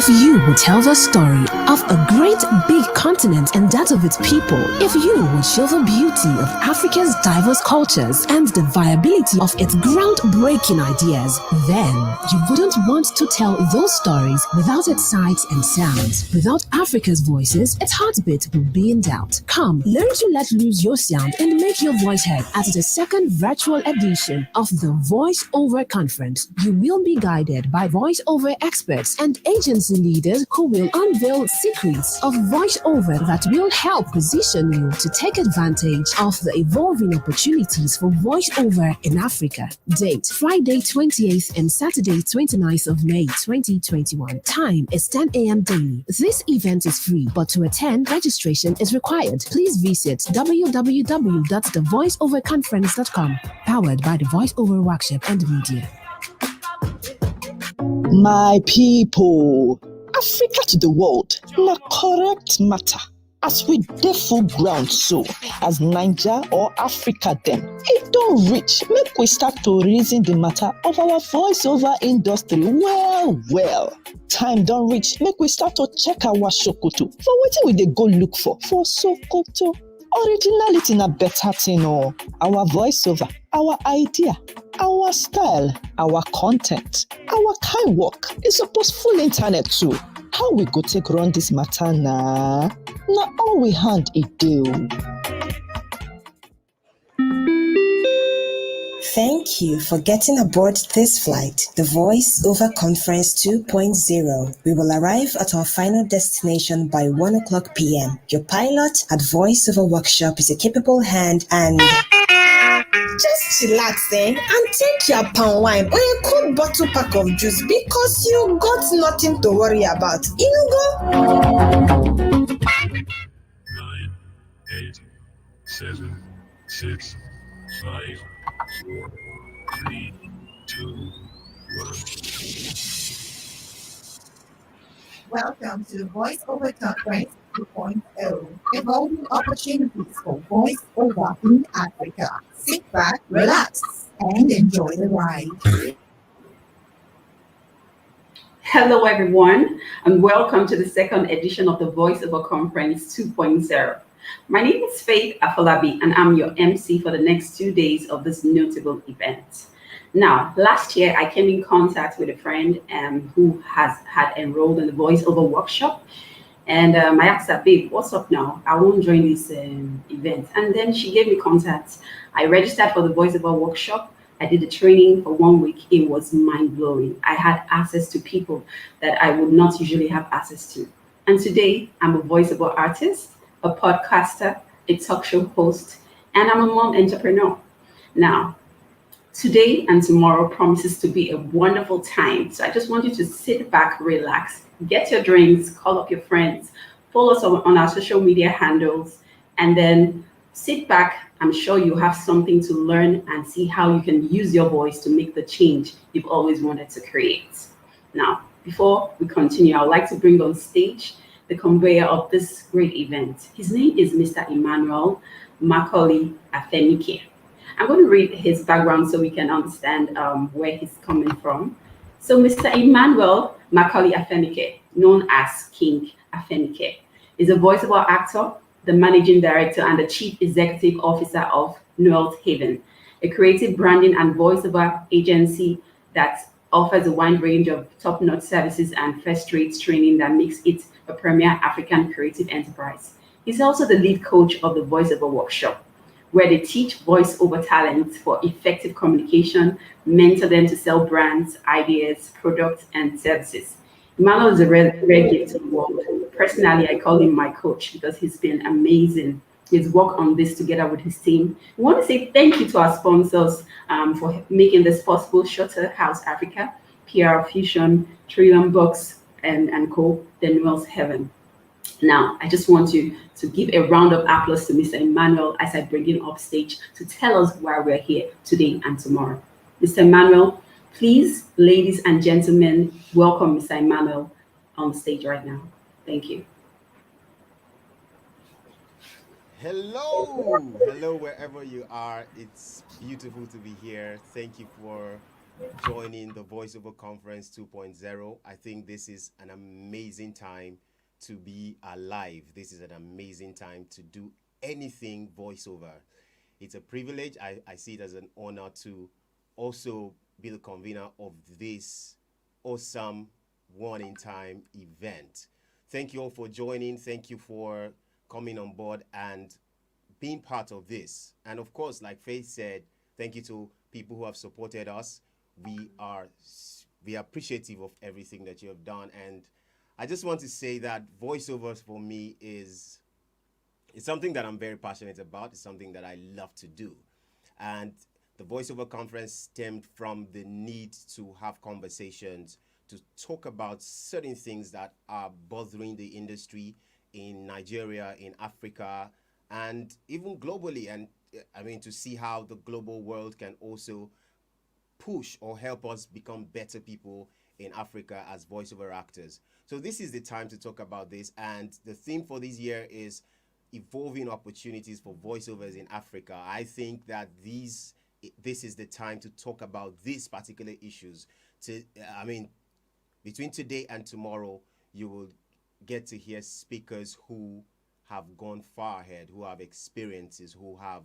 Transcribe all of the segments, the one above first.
If you would tell the story of a great big continent and that of its people, if you would show the beauty of Africa's diverse cultures and the viability of its groundbreaking ideas, then you wouldn't want to tell those stories without its sights and sounds. Without Africa's voices, its heartbeat will be in doubt. Come, learn to let loose your sound and make your voice heard at the second virtual edition of the Voiceover Conference. You will be guided by voiceover experts and agency leaders who will unveil secrets of voiceover that will help position you to take advantage of the evolving opportunities for voiceover in Africa. Date Friday 28th and Saturday 29th of May 2021. Time is 10 a.m. daily. This event is free, but to attend, registration is required. Please visit www.thevoiceoverconference.com, powered by the Voiceover Workshop and Media. My people, Africa to the world, na correct matter. As we dey full ground so, as Naija or Africa dem, it don't reach, make we start to reason the matter of our voiceover industry well. Time don't reach, make we start to check our Sokoto for wetin we dey go look for Sokoto. Originality na better thing o. Our voiceover, our idea, our style, our content, our kind work is supposed full internet too. How we go take run this matter na? Na all we hand it do. Thank you for getting aboard this flight, the Voice Over Conference 2.0. We will arrive at our final destination by 1 o'clock p.m. Your pilot at Voiceover Workshop is a capable hand and... Just relax and take your palm wine or a cool bottle pack of juice because you got nothing to worry about. Ingo? 9, 8, 7, 6, 5, 4, 3, 2, 1. Welcome to the Voiceover Conference 2.0, evolving opportunities for voiceover in Africa. Sit back, relax, and enjoy the ride. Hello, everyone, and welcome to the second edition of the Voiceover Conference 2.0. My name is Faith Afolabi, and I'm your MC for the next 2 days of this notable event. Now, last year, I came in contact with a friend who had enrolled in the voiceover workshop. And I asked her, babe, what's up now? I won't join this event. And then she gave me contacts. I registered for the voiceover workshop. I did the training for 1 week. It was mind-blowing. I had access to people that I would not usually have access to. And today, I'm a voiceover artist, a podcaster, a talk show host, and I'm a mom entrepreneur. Now, today and tomorrow promises to be a wonderful time. So I just want you to sit back, relax, get your drinks, call up your friends, follow us on our social media handles, and then sit back. I'm sure you have something to learn and see how you can use your voice to make the change you've always wanted to create. Now, before we continue, I would like to bring on stage the conveyor of this great event. His name is Mr. Emmanuel Macaulay Afenike. I'm going to read his background so we can understand where he's coming from. So Mr. Emmanuel Macaulay Afenike, known as King Afenike, is a voiceover actor, the managing director and the chief executive officer of North Haven, a creative branding and voiceover agency that offers a wide range of top-notch services and first-rate training that makes it a premier African creative enterprise. He's also the lead coach of the Voiceover Workshop, where they teach voiceover talents for effective communication, mentor them to sell brands, ideas, products, and services. Emmanuel is a rare gift to the world. Personally, I call him my coach because he's been amazing. His work on this together with his team. We want to say thank you to our sponsors for making this possible: Shutter House Africa, PR Fusion, Trillium Books, and Co. Then Wells Heaven. Now, I just want to give a round of applause to Mr. Emmanuel as I bring him up stage to tell us why we're here today and tomorrow. Mr. Emmanuel, please, ladies and gentlemen, welcome Mr. Emmanuel on stage right now. Thank you. Hello, wherever you are. It's beautiful to be here. Thank you for joining the Voiceover Conference 2.0. I think this is an amazing time to be alive. This is an amazing time to do anything voiceover. It's a privilege. I see it as an honor to also be the convener of this awesome one in time event. Thank you all for joining. Thank you for coming on board and being part of this. And of course, like Faith said, thank you to people who have supported us. We are appreciative of everything that you have done. And I just want to say that voiceovers for me it's something that I'm very passionate about. It's something that I love to do. And the voiceover conference stemmed from the need to have conversations, to talk about certain things that are bothering the industry in Nigeria, in Africa, and even globally. And I mean, to see how the global world can also push or help us become better people in Africa as voiceover actors. So this is the time to talk about this. And the theme for this year is evolving opportunities for voiceovers in Africa. I think that this is the time to talk about these particular issues. Between today and tomorrow, you will get to hear speakers who have gone far ahead, who have experiences, who have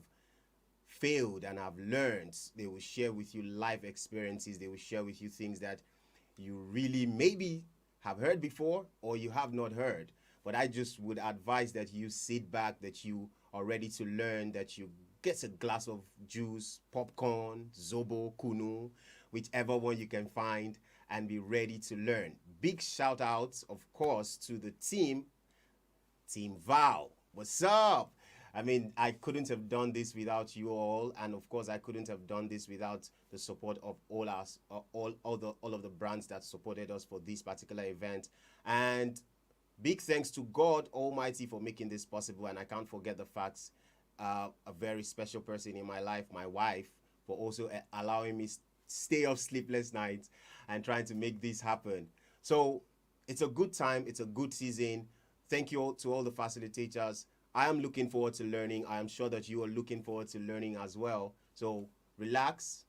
failed and have learned. They will share with you life experiences. They will share with you things that you really maybe have heard before or you have not heard. But I just would advise that you sit back, that you are ready to learn, that you get a glass of juice, popcorn, zobo, kunu, whichever one you can find, and be ready to learn. Big shout outs, of course, to the team Vow. What's up? I mean, I couldn't have done this without you all, and of course, I couldn't have done this without the support of all of the brands that supported us for this particular event. And big thanks to God Almighty for making this possible. And I can't forget the fact a very special person in my life, my wife, for also allowing me stay up sleepless nights and trying to make this happen. So it's a good time. It's a good season. Thank you all to all the facilitators. I am looking forward to learning. I am sure that you are looking forward to learning as well. So relax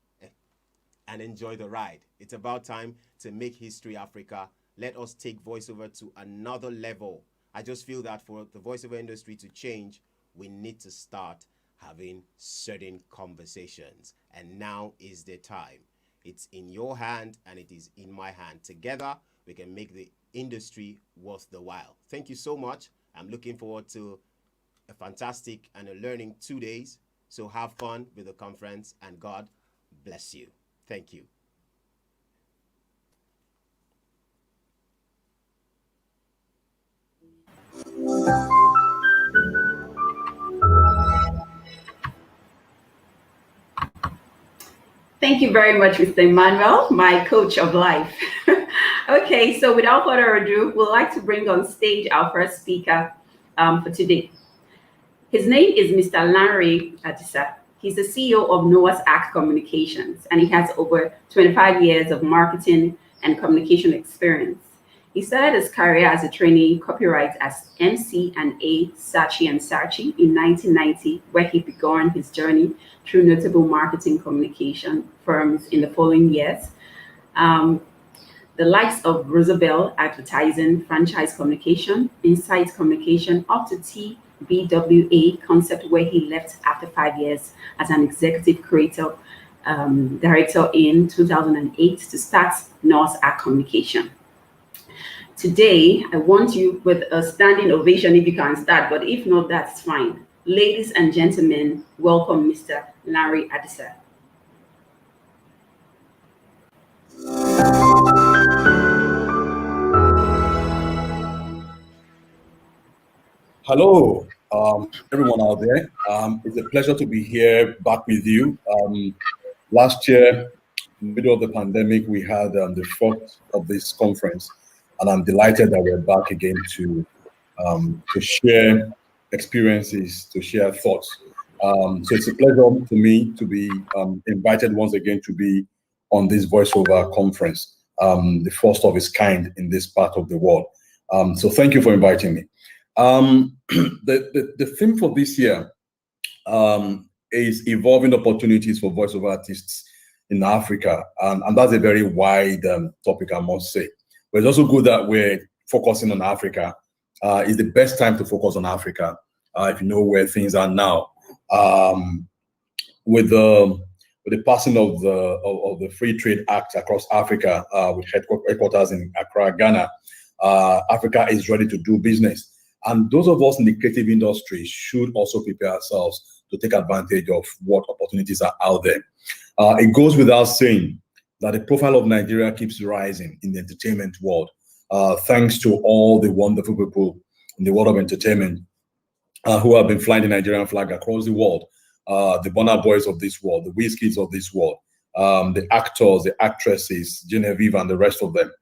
and enjoy the ride. It's about time to make history, Africa. Let us take voiceover to another level. I just feel that for the voiceover industry to change, we need to start having certain conversations. And now is the time. It's in your hand and it is in my hand. Together, we can make the industry worth the while. Thank you so much. I'm looking forward to a fantastic and a learning 2 days. So have fun with the conference and God bless you. Thank you. Thank you very much, Mr. Emmanuel, my coach of life. Okay, so without further ado, we'd like to bring on stage our first speaker for today. His name is Mr. Larry Adisa. He's the CEO of Noah's Ark Communications, and he has over 25 years of marketing and communication experience. He started his career as a trainee copyright as MC and A Saatchi & Saatchi in 1990, where he began his journey through notable marketing communication firms in the following years. The likes of Roosevelt Advertising, Franchise Communication, Insight Communication, up to TBWA Concept, where he left after 5 years as an executive creative director in 2008 to start Noah's Ark Communication. Today, I want you with a standing ovation if you can start, but if not, that's fine. Ladies and gentlemen, welcome Mr. Larry Adisa. Hello, everyone out there. It's a pleasure to be here back with you. Last year, in the middle of the pandemic, we had the fourth of this conference, and I'm delighted that we're back again to share experiences, to share thoughts. So it's a pleasure for me to be invited once again to be on this voiceover conference, the first of its kind in this part of the world. So thank you for inviting me. The theme for this year is evolving opportunities for voiceover artists in Africa, and that's a very wide topic, I must say. But it's also good that we're focusing on Africa. It's the best time to focus on Africa if you know where things are now. With the passing of the Free Trade Act across Africa, with headquarters in Accra, Ghana, Africa is ready to do business. And those of us in the creative industry should also prepare ourselves to take advantage of what opportunities are out there. It goes without saying that the profile of Nigeria keeps rising in the entertainment world, thanks to all the wonderful people in the world of entertainment who have been flying the Nigerian flag across the world. The Burna Boys of this world, the Wizkids of this world, the actors, the actresses, Genevieve and the rest of them.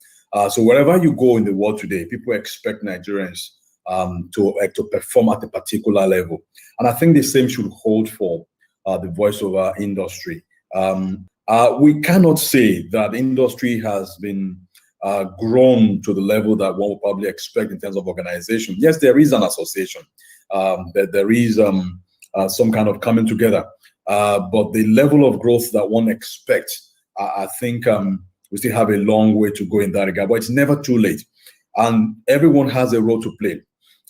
So wherever you go in the world today, people expect Nigerians to perform at a particular level. And I think the same should hold for the voiceover industry. We cannot say that the industry has been grown to the level that one would probably expect in terms of organization. Yes, there is an association. There is some kind of coming together. But the level of growth that one expects, I think we still have a long way to go in that regard, but it's never too late. And everyone has a role to play,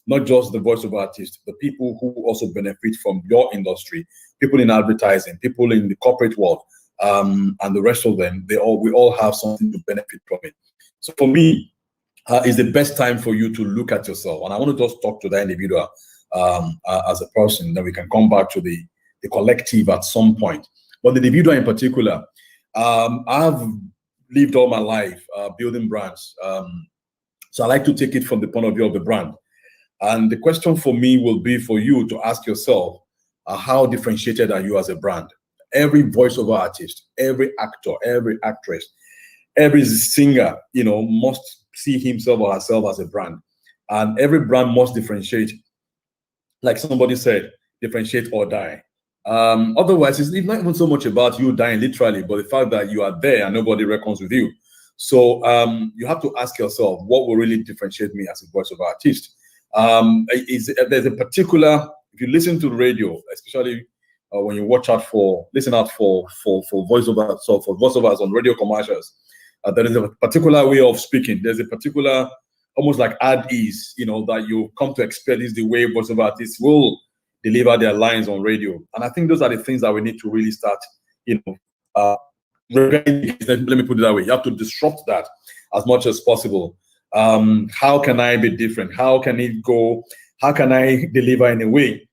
not just the voiceover artists, the people who also benefit from your industry, people in advertising, people in the corporate world, and the rest of them, we all have something to benefit from it. So for me, it's the best time for you to look at yourself. And I want to just talk to that individual as a person, then we can come back to the collective at some point. But the individual in particular, I've lived all my life building brands. So I like to take it from the point of view of the brand. And the question for me will be for you to ask yourself, how differentiated are you as a brand? Every voiceover artist, every actor, every actress, every singer, must see himself or herself as a brand. And every brand must differentiate. Like somebody said, differentiate or die. Otherwise, it's not even so much about you dying literally, but the fact that you are there and nobody reckons with you. So you have to ask yourself, what will really differentiate me as a voiceover artist? There's a particular, if you listen to the radio, especially when you listen out for voiceover, so for voiceovers on radio commercials, there is a particular way of speaking. There's a particular, almost like ad ease, that you come to expect is the way voiceover artists will deliver their lines on radio. And I think those are the things that we need to really start, let me put it that way. You have to disrupt that as much as possible. How can I be different? How can it go? How can I deliver in a way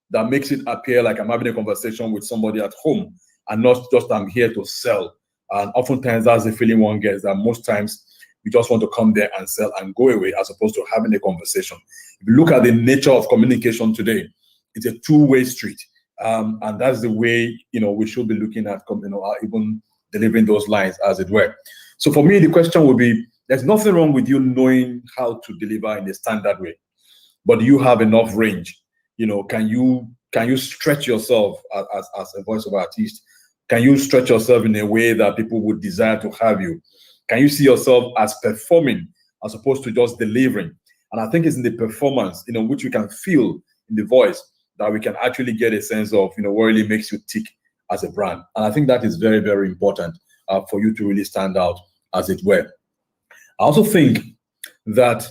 that makes it appear like I'm having a conversation with somebody at home and not just I'm here to sell? And oftentimes that's the feeling one gets, that most times we just want to come there and sell and go away as opposed to having a conversation. If you look at the nature of communication today, it's a two-way street. And that's the way, we should be looking at, even delivering those lines, as it were. So for me, the question would be, there's nothing wrong with you knowing how to deliver in a standard way, but you have enough range. Can you stretch yourself as a voiceover artist? Can you stretch yourself in a way that people would desire to have you? Can you see yourself as performing as opposed to just delivering? And I think it's in the performance, which we can feel in the voice, that we can actually get a sense of, what really makes you tick as a brand. And I think that is very, very important for you to really stand out, as it were. I also think that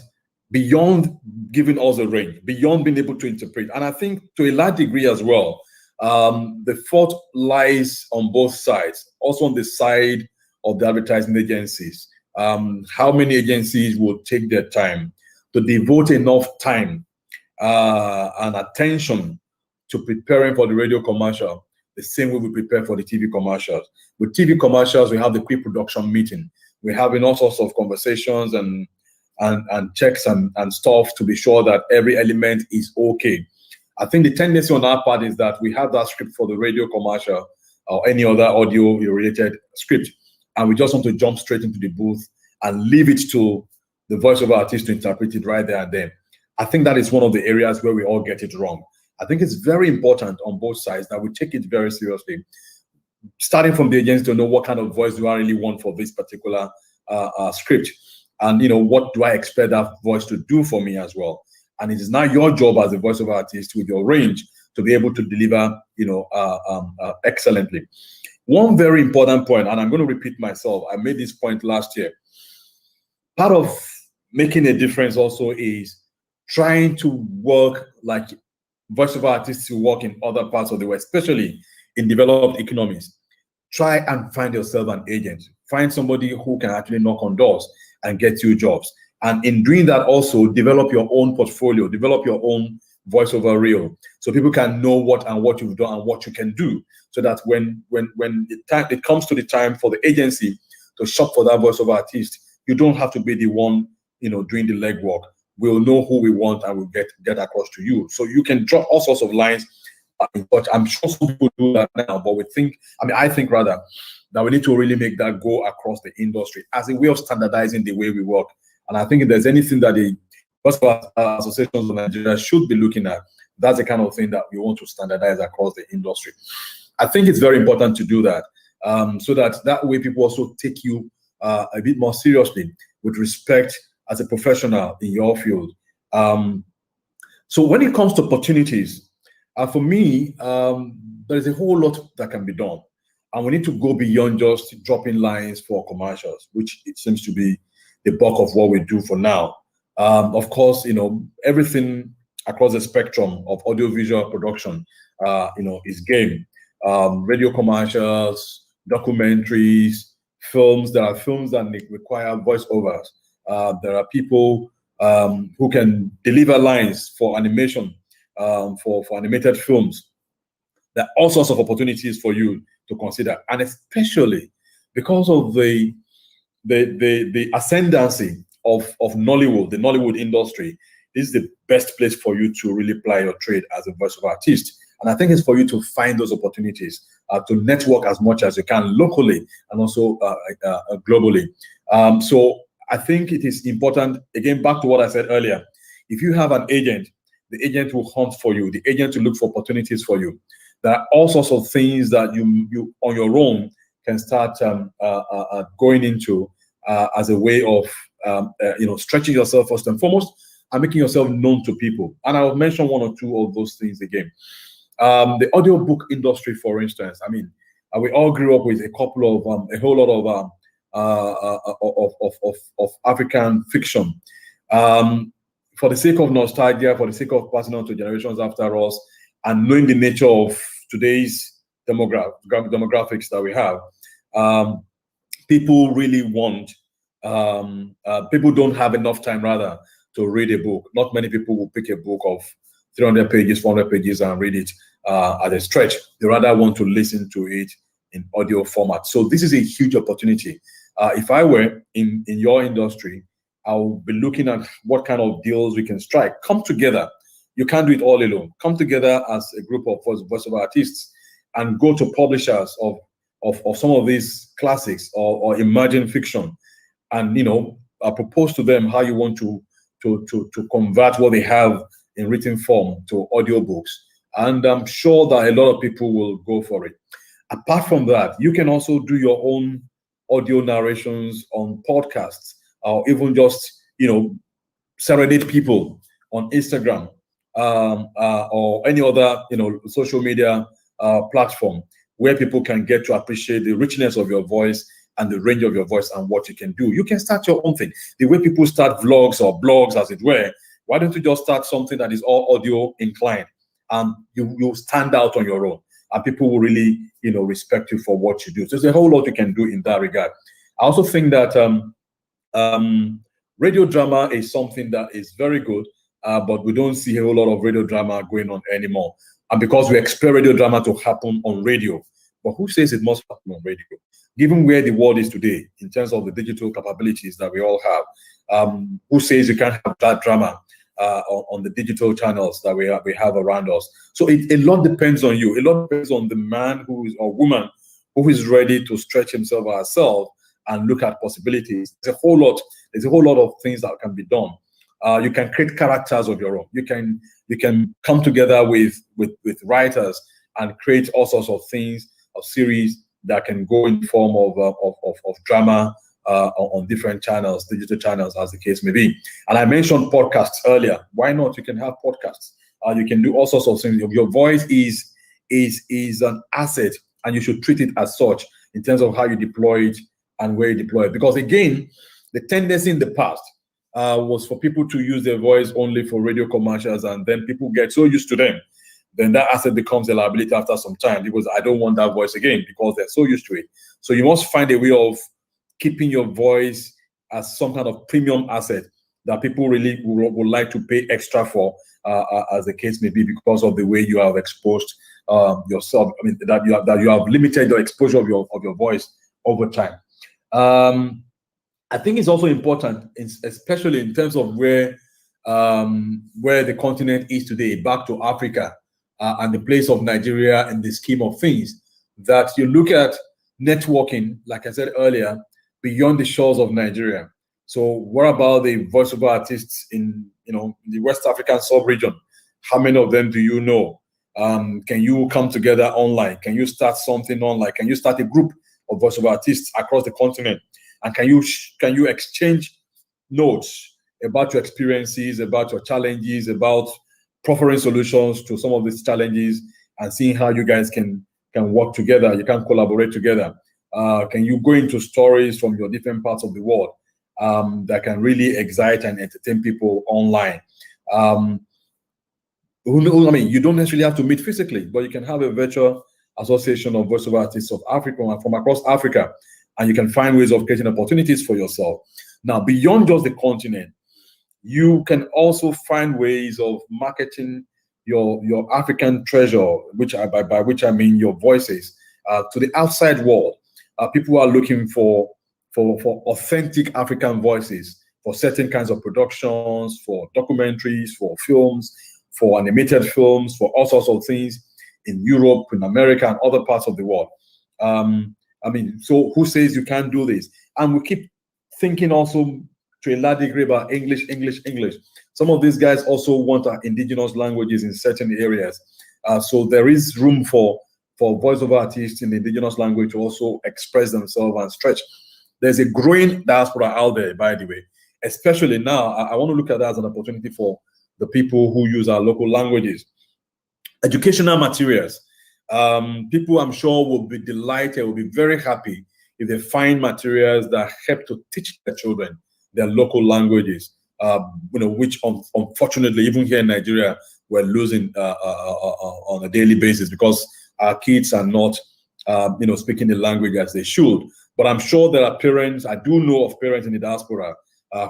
beyond giving us a range, beyond being able to interpret, and I think to a large degree as well, the fault lies on both sides, also on the side of the advertising agencies. How many agencies will take their time to devote enough time and attention to preparing for the radio commercial the same way we prepare for the TV commercials? With TV commercials, we have the pre-production meeting. We're having all sorts of conversations and checks and stuff to be sure that every element is okay. I think the tendency on our part is that we have that script for the radio commercial or any other audio-related script, and we just want to jump straight into the booth and leave it to the voiceover artist to interpret it right there and then. I think that is one of the areas where we all get it wrong. I think it's very important on both sides that we take it very seriously, starting from the agency to know what kind of voice do I really want for this particular script, and what do I expect that voice to do for me as well. And it is now your job as a voiceover artist with your range to be able to deliver, excellently. One very important point, and I'm going to repeat myself, I made this point last year. Part of making a difference also is trying to work like voiceover artists who work in other parts of the world, especially in developed economies. Try and find yourself an agent. Find somebody who can actually knock on doors and get you jobs. And in doing that, also develop your own portfolio, develop your own voiceover reel, so people can know what you've done and what you can do, so that when it comes to the time for the agency to shop for that voiceover artist, you don't have to be the one, doing the legwork. We'll know who we want and we'll get across to you. So you can drop all sorts of lines. But I'm sure some people do that now, but I think rather that we need to really make that go across the industry as a way of standardizing the way we work. And I think if there's anything that the associations of Nigeria should be looking at, that's the kind of thing that we want to standardize across the industry. I think it's very important to do that, so that way people also take you a bit more seriously with respect as a professional in your field. So when it comes to opportunities, for me, there's a whole lot that can be done. And we need to go beyond just dropping lines for commercials, which it seems to be the bulk of what we do for now. Of course, everything across the spectrum of audiovisual production, is game. Radio commercials, documentaries, films. There are films that require voiceovers. There are people who can deliver lines for animation, for animated films. There are all sorts of opportunities for you to consider, and especially because of the ascendancy of Nollywood, the Nollywood industry. This is the best place for you to really ply your trade as a voiceover artist. And I think it's for you to find those opportunities, to network as much as you can locally and also globally. So I think it is important, again, back to what I said earlier. If you have an agent, the agent will hunt for you, the agent will look for opportunities for you. There are all sorts of things that you on your own can start going into as a way of stretching yourself first and foremost and making yourself known to people. And I'll mention one or two of those things again. The audiobook industry, for instance. We all grew up with a whole lot of African fiction. For the sake of nostalgia, for the sake of passing on to generations after us, and knowing the nature of today's demographics that we have, people really want, people don't have enough time rather to read a book. Not many people will pick a book of 300 pages, 400 pages and read it at a stretch. They rather want to listen to it in audio format. So this is a huge opportunity. If I were in your industry, I'll be looking at what kind of deals we can strike. Come together. You can't do it all alone. Come together as a group of voiceover artists and go to publishers of some of these classics or emerging fiction, and propose to them how you want to convert what they have in written form to audiobooks. And I'm sure that a lot of people will go for it. Apart from that, you can also do your own audio narrations on podcasts, or even just serenade people on Instagram or any other social media platform where people can get to appreciate the richness of your voice and the range of your voice and what you can do. You can start your own thing. The way people start vlogs or blogs, as it were, why don't you just start something that is all audio inclined, and you stand out on your own, and people will really respect you for what you do. So there's a whole lot you can do in that regard. I also think that radio drama is something that is very good, but we don't see a whole lot of radio drama going on anymore. And because we expect radio drama to happen on radio, but who says it must happen on radio? Given where the world is today in terms of the digital capabilities that we all have, who says you can't have that drama on the digital channels that we have around us? So a lot depends on you. A lot depends on the man or woman who is ready to stretch himself or herself and look at possibilities. There's a whole lot of things that can be done. You can create characters of your own. You can come together with writers and create all sorts of things, of series that can go in form of drama on different channels, digital channels, as the case may be. And I mentioned podcasts earlier. Why not? You can have podcasts. You can do all sorts of things. Your voice is an asset and you should treat it as such in terms of how you deploy it and where you deploy it. Because again, the tendency in the past was for people to use their voice only for radio commercials, and then people get so used to them, then that asset becomes a liability after some time, because I don't want that voice again because they're so used to it. So you must find a way of keeping your voice as some kind of premium asset that people really would like to pay extra for, as the case may be, because of the way you have exposed yourself. I mean, that you have limited the exposure of your voice over time. I think it's also important, especially in terms of where the continent is today, back to Africa, and the place of Nigeria in the scheme of things, that you look at networking, like I said earlier, beyond the shores of Nigeria. So what about the voiceover artists in the West African sub-region? How many of them do you know? Can you come together online? Can you start something online? Can you start a group of voiceover artists across the continent? And can you exchange notes about your experiences, about your challenges, about proffering solutions to some of these challenges, and seeing how you guys can work together? You can collaborate together. Can you go into stories from your different parts of the world that can really excite and entertain people online? You don't necessarily have to meet physically, but you can have a virtual association of voiceover artists of Africa from across Africa, and you can find ways of creating opportunities for yourself. Now, beyond just the continent, you can also find ways of marketing your African treasure, by which I mean your voices, to the outside world. People are looking for authentic African voices, for certain kinds of productions, for documentaries, for films, for animated films, for all sorts of things in Europe, in America, and other parts of the world. So who says you can't do this? And we keep thinking also to a large degree about English. Some of these guys also want our indigenous languages in certain areas. So there is room for voiceover artists in the indigenous language to also express themselves and stretch. There's a growing diaspora out there, by the way. Especially now, I want to look at that as an opportunity for the people who use our local languages. Educational materials. People, I'm sure, will be delighted, will be very happy if they find materials that help to teach their children their local languages, which unfortunately, even here in Nigeria, we're losing on a daily basis because our kids are not, speaking the language as they should. But I'm sure there are parents, I do know of parents in the diaspora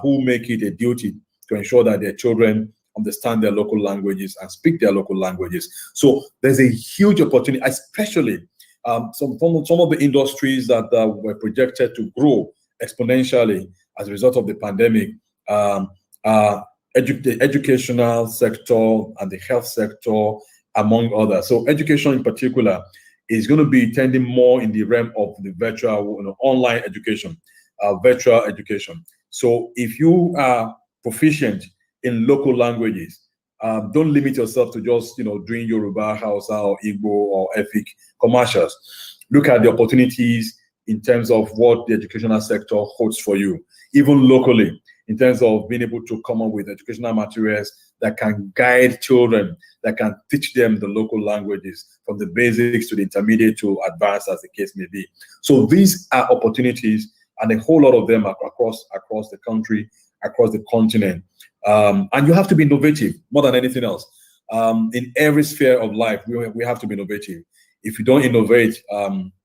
who make it a duty to ensure that their children understand their local languages and speak their local languages. So there's a huge opportunity, especially some of the industries that were projected to grow exponentially as a result of the pandemic, the educational sector and the health sector, among others. So education in particular is going to be tending more in the realm of the virtual, online education, virtual education. So if you are proficient in local languages, don't limit yourself to just doing Yoruba, Hausa, or Igbo, or Efik commercials. Look at the opportunities in terms of what the educational sector holds for you, even locally, in terms of being able to come up with educational materials that can guide children, that can teach them the local languages, from the basics to the intermediate to advanced, as the case may be. So these are opportunities, and a whole lot of them across the country, across the continent. And you have to be innovative more than anything else. In every sphere of life, we have to be innovative. If you don't innovate,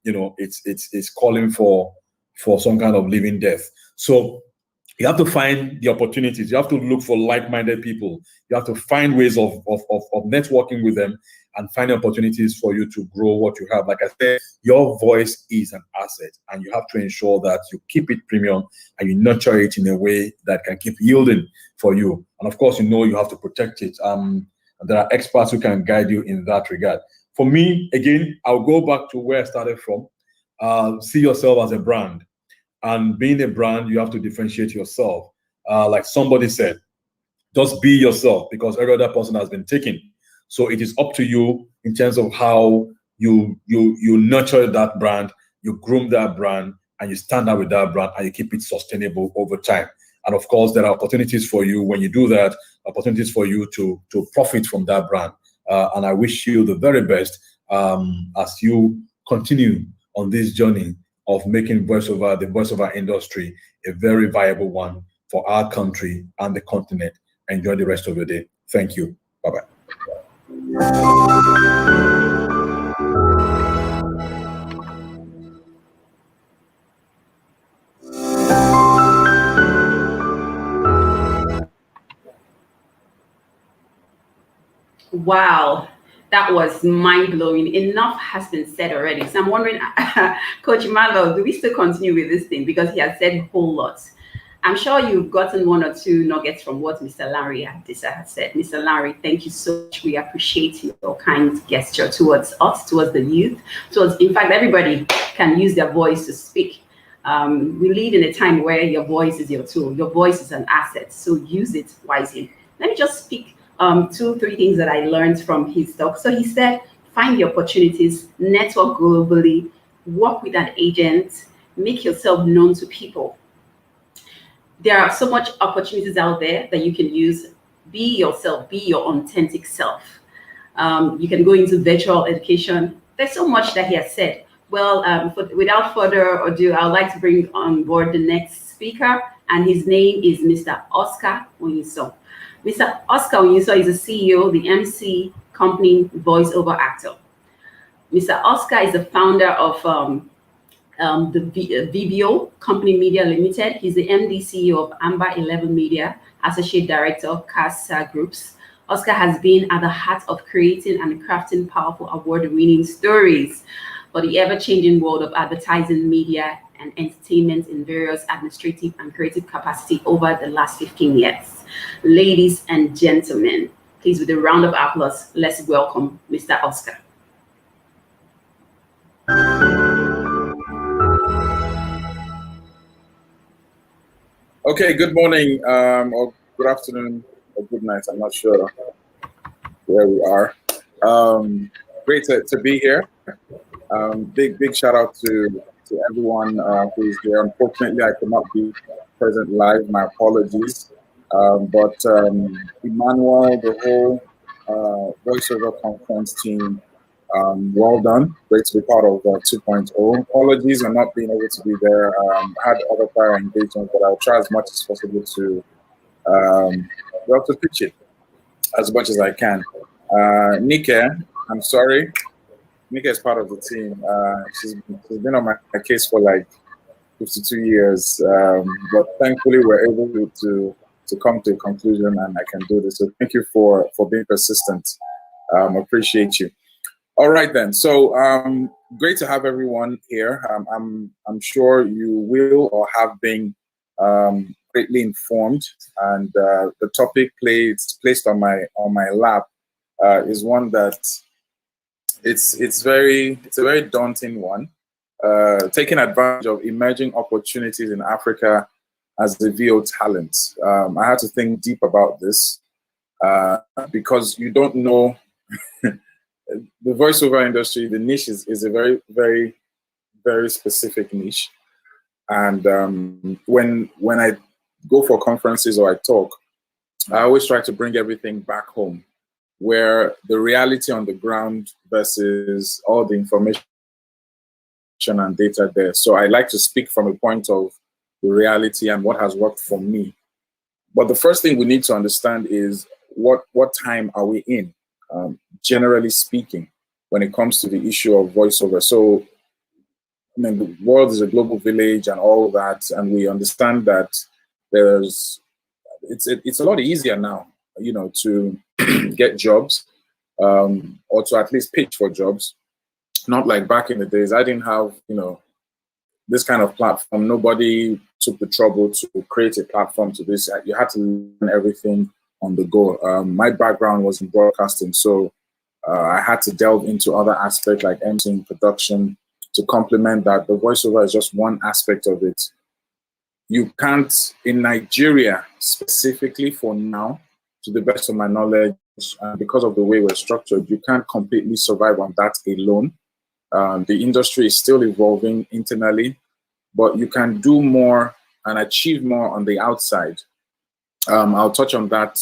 it's calling for some kind of living death. So you have to find the opportunities. You have to look for like-minded people. You have to find ways of networking with them and find opportunities for you to grow what you have. Like I said, your voice is an asset, and you have to ensure that you keep it premium and you nurture it in a way that can keep yielding for you. And of course, you have to protect it. There are experts who can guide you in that regard. For me, again, I'll go back to where I started from. See yourself as a brand. And being a brand, you have to differentiate yourself. Like somebody said, just be yourself, because every other person has been taken. So it is up to you in terms of how you nurture that brand, you groom that brand, and you stand out with that brand, and you keep it sustainable over time. And of course, there are opportunities for you when you do that, opportunities for you to profit from that brand. And I wish you the very best as you continue on this journey of making voiceover, the voiceover industry, a very viable one for our country and the continent. Enjoy the rest of your day. Thank you. Bye-bye. Wow, that was mind-blowing. Enough has been said already. So I'm wondering, Coach Emmanuel, do we still continue with this thing? Because he has said a whole lot. I'm sure you've gotten one or two nuggets from what Mr. Larry Adisa has said. Mr. Larry, thank you so much. We appreciate your kind gesture towards us, towards the youth, towards, in fact, everybody can use their voice to speak. We live in a time where your voice is your tool. Your voice is an asset, so use it wisely. Let me just speak 2-3 things that I learned from his talk. So he said, find the opportunities, network globally, work with an agent, make yourself known to people. There are so much opportunities out there that you can use. Be yourself, be your authentic self. You can go into virtual education. There's so much that he has said. Well, without further ado, I would like to bring on board the next speaker, and his name is Mr. Oscar Onyiso. Mr. Oscar Onyiso is the CEO of the MC company Voiceover Actor. Mr. Oscar is the founder of the VBO Company Media Limited. He's the MD CEO of Amber 11 Media, Associate Director of CASA Groups. Oscar has been at the heart of creating and crafting powerful award-winning stories for the ever-changing world of advertising, media, and entertainment in various administrative and creative capacity over the last 15 years. Ladies and gentlemen, please, with a round of applause, let's welcome Mr. Oscar. Okay, good morning, or good afternoon, or good night. I'm not sure where we are. Great to be here. Big shout out to everyone who's here. Unfortunately, I could not be present live. My apologies. But Emmanuel, the whole voiceover conference team, well done. Great to be part of 2.0. Apologies on not being able to be there. Had other prior engagements, but I'll try as much as possible to pitch it as much as I can. Nike, I'm sorry. Nike is part of the team. She's been on my case for like 52 years, but thankfully we're able to come to a conclusion and I can do this. So thank you for being persistent. Appreciate you. All right then. So great to have everyone here. I'm sure you will or have been greatly informed, and the topic placed on my lap is one that it's a very daunting one. Taking advantage of emerging opportunities in Africa as the VO talent. I had to think deep about this because you don't know the voiceover industry. The niche is a very, very, very specific niche. And when I go for conferences or I talk, I always try to bring everything back home, where the reality on the ground versus all the information and data there. So I like to speak from a point of the reality and what has worked for me. But the first thing we need to understand is what time are we in, generally speaking, when it comes to the issue of voiceover. So, I mean, the world is a global village and all that, and we understand that it's a lot easier now, to get jobs or to at least pitch for jobs. Not like back in the days. I didn't have, this kind of platform. Nobody took the trouble to create a platform to this. You had to learn everything on the go. My background was in broadcasting, so I had to delve into other aspects like emceeing, production, to complement that. The voiceover is just one aspect of it. You can't, in Nigeria specifically for now, to the best of my knowledge, because of the way we're structured, you can't completely survive on that alone. The industry is still evolving internally, but you can do more and achieve more on the outside. I'll touch on that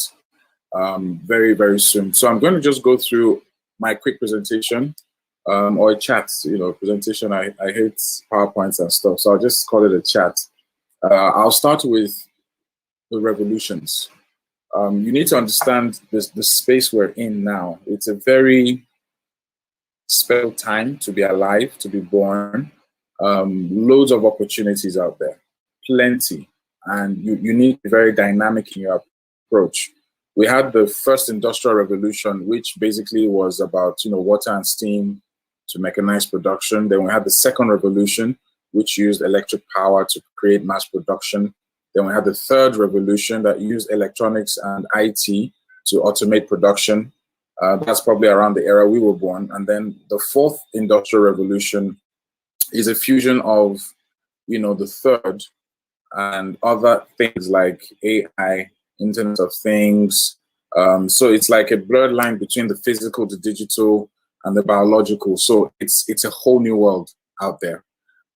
very, very soon. So I'm going to just go through my quick presentation. or a chat, presentation. I hate PowerPoints and stuff, so I'll just call it a chat. I'll start with the revolutions. You need to understand the space we're in now. It's a very special time to be alive, to be born. Loads of opportunities out there, plenty, and you need to be very dynamic in your approach. We had the first industrial revolution, which basically was about water and steam to mechanize production. Then we had the second revolution, which used electric power to create mass production. Then we had the third revolution that used electronics and IT to automate production. That's probably around the era we were born. And then the fourth industrial revolution is a fusion of, the third and other things like AI, Internet of Things. So it's like a blurred line between the physical, the digital, and the biological. So it's a whole new world out there.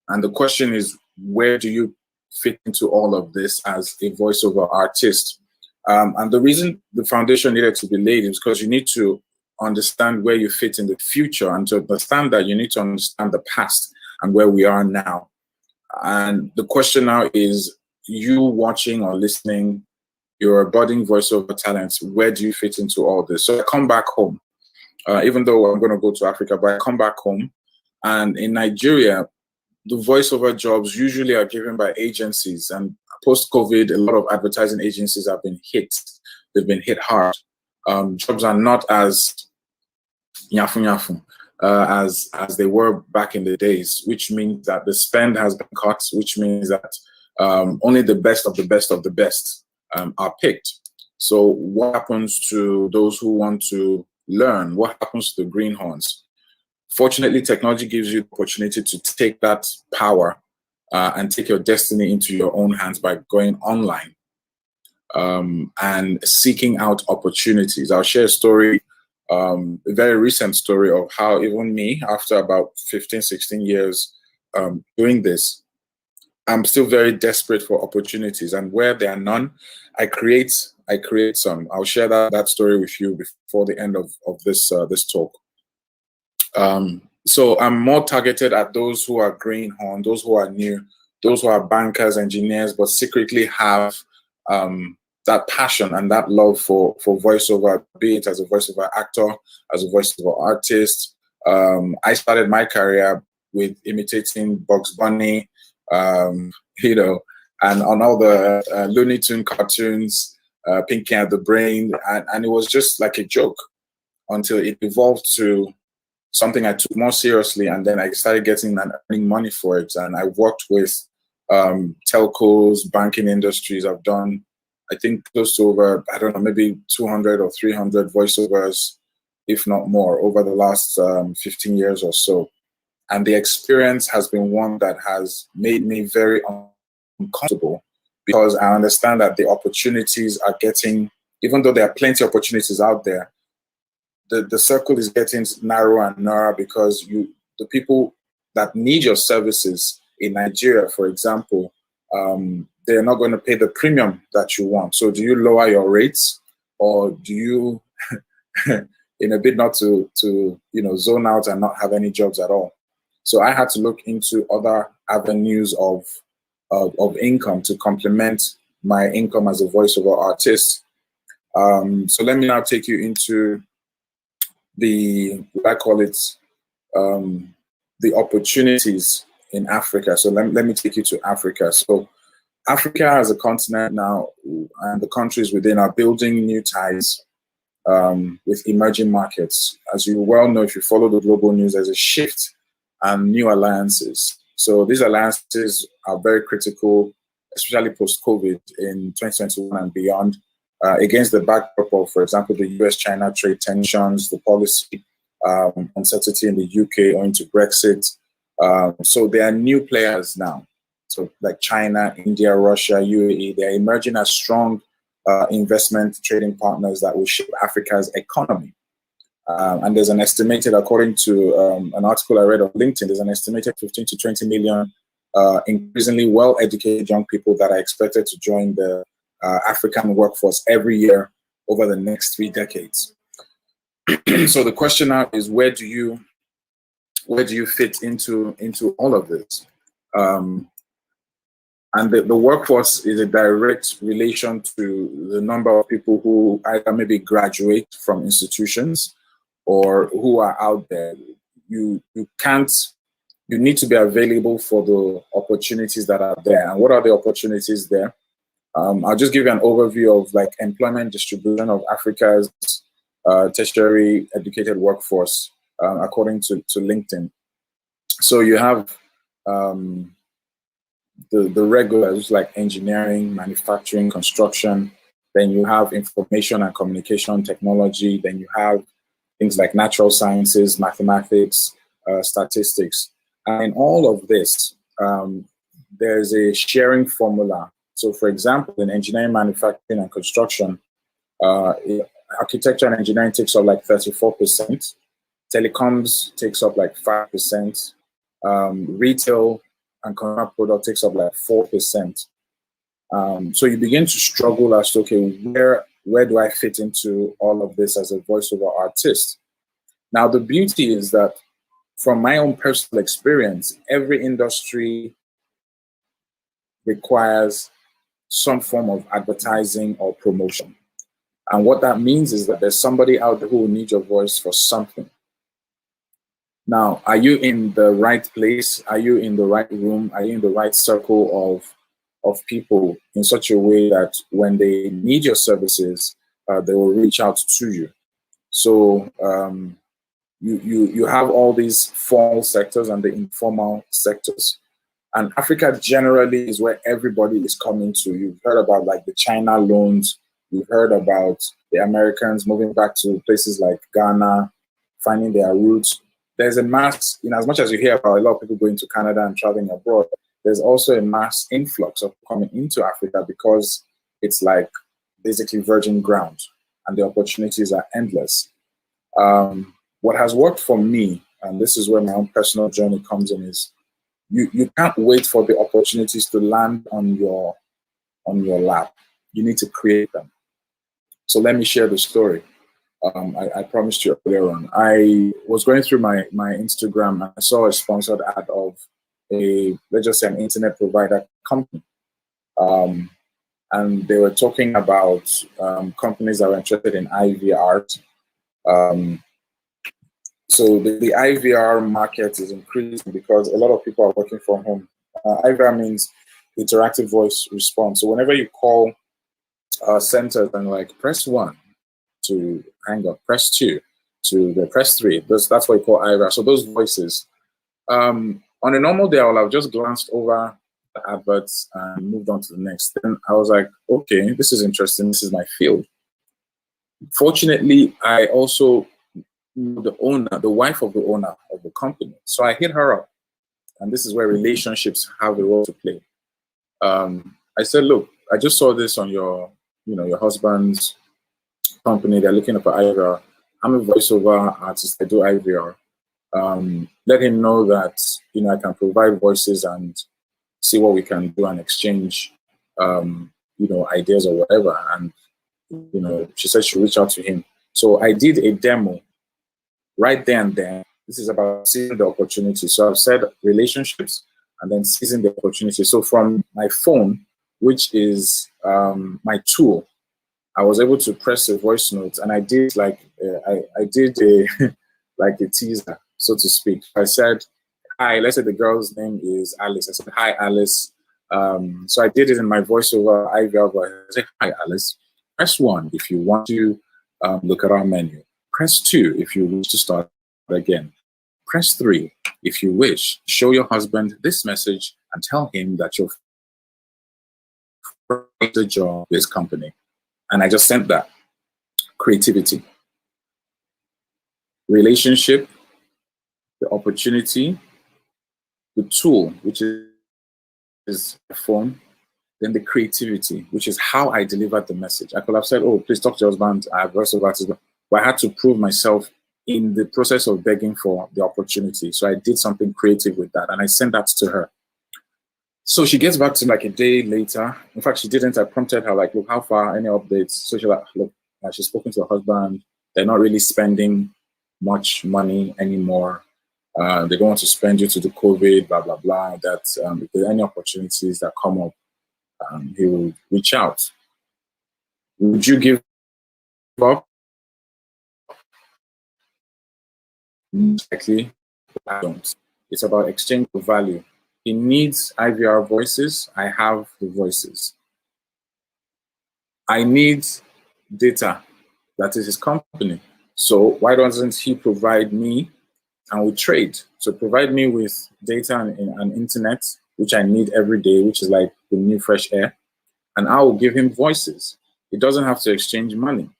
And the question is, where do you fit into all of this as a voiceover artist? And the reason the foundation needed to be laid is because you need to understand where you fit in the future. And to understand that, you need to understand the past and where we are now. And the question now is, you watching or listening, you're a budding voiceover talent, where do you fit into all this? So I come back home, even though I'm going to go to Africa, but I come back home. And in Nigeria, the voiceover jobs usually are given by agencies. And post-COVID, a lot of advertising agencies have been hit. They've been hit hard. Jobs are not as yafu as they were back in the days, which means that the spend has been cut, which means that only the best of the best of the best are picked. So what happens to those who want to learn? What happens to the greenhorns? Fortunately, technology gives you the opportunity to take that power and take your destiny into your own hands by going online and seeking out opportunities. I'll share a story, a very recent story of how even me, after about 15, 16 years doing this, I'm still very desperate for opportunities. And where there are none, I create some. I'll share that story with you before the end of this talk. So I'm more targeted at those who are greenhorn, those who are new, those who are bankers, engineers, but secretly have that passion and that love for voiceover, be it as a voiceover actor, as a voiceover artist. I started my career with imitating Bugs Bunny, and on all the Looney Tune cartoons, Pinky and the Brain, and it was just like a joke until it evolved to something I took more seriously, and then I started getting and earning money for it. And I worked with telcos, banking industries. I've done, I think, close to over, I don't know, maybe 200 or 300 voiceovers, if not more, over the last 15 years or so. And the experience has been one that has made me very uncomfortable, because I understand that the opportunities are getting, even though there are plenty of opportunities out there, the circle is getting narrower and narrower, because the people that need your services in Nigeria, for example, they're not going to pay the premium that you want. So do you lower your rates, or do you, in a bid not to zone out and not have any jobs at all? So I had to look into other avenues of income to complement my income as a voiceover artist. So let me now take you into what I call it, the opportunities in Africa. So let me take you to Africa. So Africa as a continent now, and the countries within, are building new ties with emerging markets. As you well know, if you follow the global news, there's a shift and new alliances. So these alliances are very critical, especially post-COVID in 2021 and beyond, against the backdrop of, for example, the US-China trade tensions, the policy uncertainty in the UK owing to Brexit. So there are new players now. So like China, India, Russia, UAE, they're emerging as strong investment trading partners that will shape Africa's economy. And there's an estimated, according to an article I read on LinkedIn, there's an estimated 15 to 20 million increasingly well-educated young people that are expected to join the African workforce every year over the next 3 decades. So the question now is, where do you where do you fit into all of this? And the workforce is a direct relation to the number of people who either maybe graduate from institutions or who are out there. You need to be available for the opportunities that are there. And what are the opportunities there? I'll just give you an overview of like employment distribution of Africa's tertiary educated workforce according to LinkedIn. So you have the regulars like engineering, manufacturing, construction. Then you have information and communication technology. Then you have things like natural sciences, mathematics, statistics. And in all of this, there's a sharing formula. So for example, in engineering, manufacturing, and construction, architecture and engineering takes up like 34%. Telecoms takes up like 5%. Retail and consumer product takes up like 4%. So you begin to struggle as to, okay, where do I fit into all of this as a voiceover artist? Now, the beauty is that from my own personal experience, every industry requires some form of advertising or promotion. And what that means is that there's somebody out there who will need your voice for something. Now, are you in the right place? Are you in the right room? Are you in the right circle of people in such a way that when they need your services, they will reach out to you? So you have all these formal sectors and the informal sectors. And Africa generally is where everybody is coming to. You've heard about like the China loans. You've heard about the Americans moving back to places like Ghana, finding their roots. There's a mass, as much as you hear about a lot of people going to Canada and traveling abroad, there's also a mass influx of coming into Africa because it's like basically virgin ground and the opportunities are endless. What has worked for me, and this is where my own personal journey comes in, is you can't wait for the opportunities to land on your lap. You need to create them. So let me share the story. I promised you earlier on. I was going through my Instagram and I saw a sponsored ad of let's just say an internet provider company. And they were talking about companies that were interested in IVR. So the IVR market is increasing because a lot of people are working from home. IVR means interactive voice response. So whenever you call centers and like press 1 to hang up, press 2 to the press 3, that's what you call IVR. So those voices. On a normal day, I will have just glanced over the adverts and moved on to the next. Then I was like, okay, this is interesting. This is my field. Fortunately, I also knew the wife of the owner of the company. So I hit her up. And this is where relationships have a role to play. I said, look, I just saw this on your husband's company. They're looking for IVR. I'm a voiceover artist. I do IVR. Let him know that I can provide voices and see what we can do and exchange ideas or whatever. And she said she'll reach out to him. So I did a demo right there and then. This is about seizing the opportunity. So I've said relationships and then seizing the opportunity. So from my phone, which is my tool, I was able to press a voice note, and I did like I did a like a teaser, so to speak. I said, "Hi." Let's say the girl's name is Alice. I said, "Hi, Alice." So I did it in my voiceover IVR voice. I said, "Hi, Alice. Press 1 if you want to look at our menu. Press 2 if you wish to start again. Press 3 if you wish. Show your husband this message and tell him that you're the job this company." And I just sent that. Creativity, relationship, the opportunity, the tool, which is the phone, then the creativity, which is how I delivered the message. I could have said, "Oh, please talk to your husband. I have voiceover artist," but I had to prove myself in the process of begging for the opportunity. So I did something creative with that, and I sent that to her. So she gets back to me like a day later. In fact, she didn't. I prompted her, like, "Look, how far? Any updates?" So she's like, "Look, she's spoken to her husband. They're not really spending much money anymore. They don't want to spend due to the COVID, blah, blah, blah. That if there are any opportunities that come up, he will reach out. Would you give up? Exactly. I don't. It's about exchange of value. He needs IVR voices. I have the voices. I need data. That is his company. So why doesn't he provide me, and we trade? So provide me with data and internet, which I need every day, which is like the new fresh air, and I will give him voices. He doesn't have to exchange money.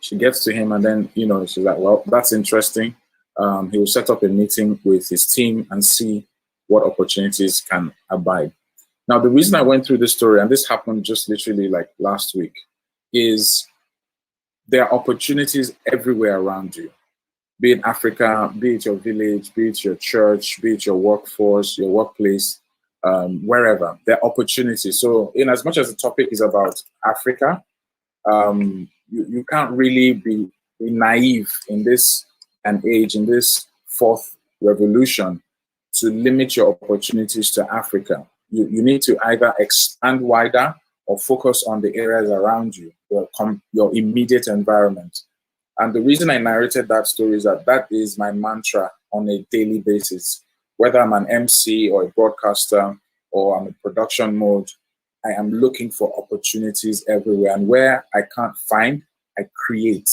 She gets to him and then, she's like, well, that's interesting. He will set up a meeting with his team and see what opportunities can abide. Now, the reason I went through this story, and this happened just literally like last week, is there are opportunities everywhere around you, be it Africa, be it your village, be it your church, be it your workforce, your workplace, wherever. There are opportunities. So in as much as the topic is about Africa, you can't really be naive in this and age, in this fourth revolution, to limit your opportunities to Africa. You need to either expand wider or focus on the areas around you, your immediate environment. And the reason I narrated that story is that is my mantra on a daily basis. Whether I'm an MC or a broadcaster or I'm in production mode, I am looking for opportunities everywhere. And where I can't find, I create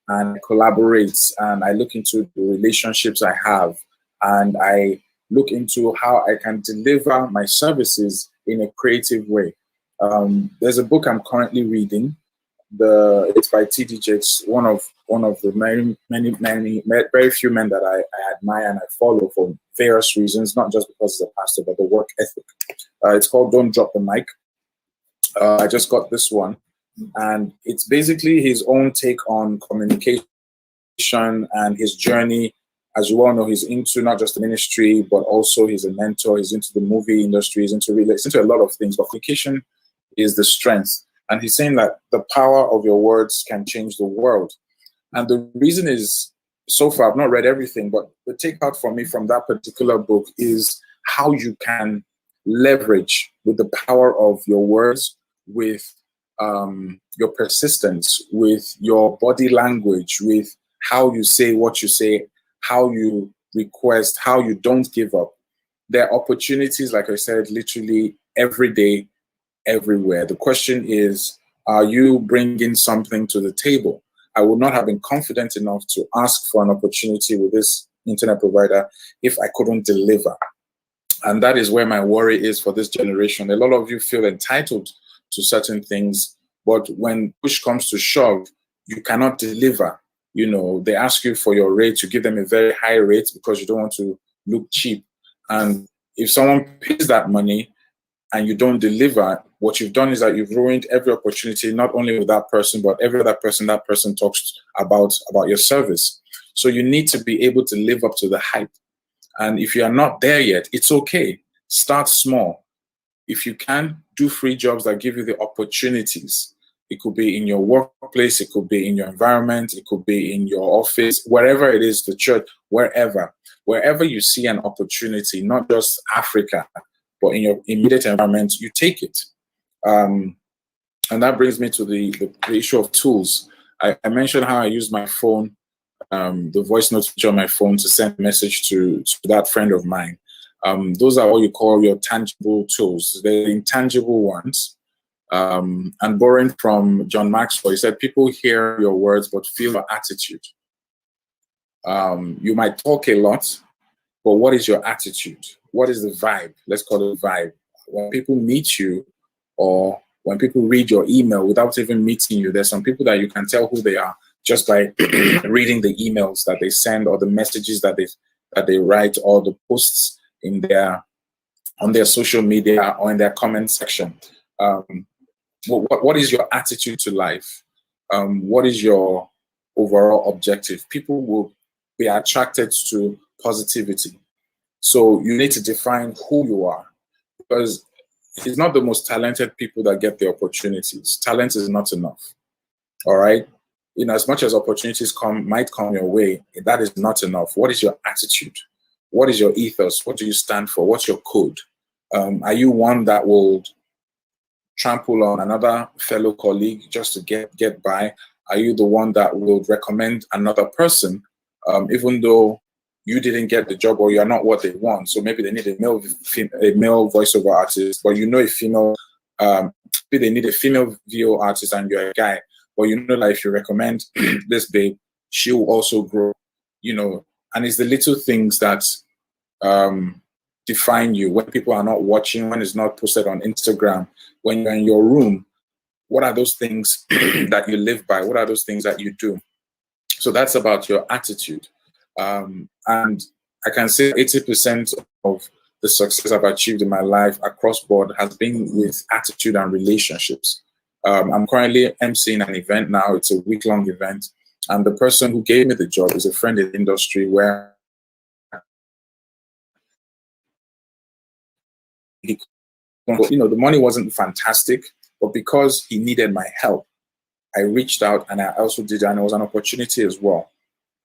and collaborate. And I look into the relationships I have. And I look into how I can deliver my services in a creative way. There's a book I'm currently reading. It's by T.D. Jakes, one of the many very few men that I admire and I follow for various reasons, not just because he's a pastor, but the work ethic. It's called Don't Drop the Mic. I just got this one, and it's basically his own take on communication and his journey. As you all know, he's into not just the ministry, but also he's a mentor. He's into the movie industry. He's into a lot of things. But communication is the strength. And he's saying that the power of your words can change the world. And the reason is, so far, I've not read everything, but the takeout for me from that particular book is how you can leverage with the power of your words, with your persistence, with your body language, with how you say what you say, how you request, how you don't give up. There are opportunities, like I said, literally every day, everywhere. The question is, are you bringing something to the table? I would not have been confident enough to ask for an opportunity with this internet provider if I couldn't deliver. And that is where my worry is for this generation. A lot of you feel entitled to certain things, but when push comes to shove, you cannot deliver. They ask you for your rate, you give them a very high rate because you don't want to look cheap. And if someone pays that money and you don't deliver, what you've done is that you've ruined every opportunity, not only with that person, but every other person that person talks about your service. So you need to be able to live up to the hype. And if you are not there yet, it's okay. Start small. If you can, do free jobs that give you the opportunities. It could be in your workplace, it could be in your environment, it could be in your office, wherever it is, the church, wherever you see an opportunity, not just Africa, but in your immediate environment, you take it. And that brings me to the issue of tools. I mentioned how I use my phone, the voice note feature on my phone, to send a message to that friend of mine. Those are what you call your tangible tools. They're intangible ones. And borrowing from John Maxwell, he said, people hear your words, but feel your attitude. You might talk a lot, but what is your attitude? What is the vibe? Let's call it vibe. When people meet you, or when people read your email without even meeting you, there's some people that you can tell who they are just by reading the emails that they send, or the messages that they write, or the posts on their social media or in their comment section. What is your attitude to life? What is your overall objective? People will be attracted to positivity. So you need to define who you are, because it's not the most talented people that get the opportunities. Talent is not enough. All right. as much as opportunities might come your way, that is not enough. What is your attitude? What is your ethos? What do you stand for? What's your code? Are you one that will trample on another fellow colleague just to get by? Are you the one that will recommend another person, even though you didn't get the job or you're not what they want? So maybe they need a male voiceover artist, but a female. Maybe they need a female VO artist and you're a guy, but that if you recommend this babe, she will also grow. And it's the little things that define you. When people are not watching, when it's not posted on Instagram, when you're in your room, what are those things that you live by? What are those things that you do? So that's about your attitude. And I can say 80% of the success I've achieved in my life across board has been with attitude and relationships. I'm currently emceeing an event now. It's a week-long event. And the person who gave me the job is a friend in the industry where the money wasn't fantastic, but because he needed my help, I reached out and I also did, and it was an opportunity as well.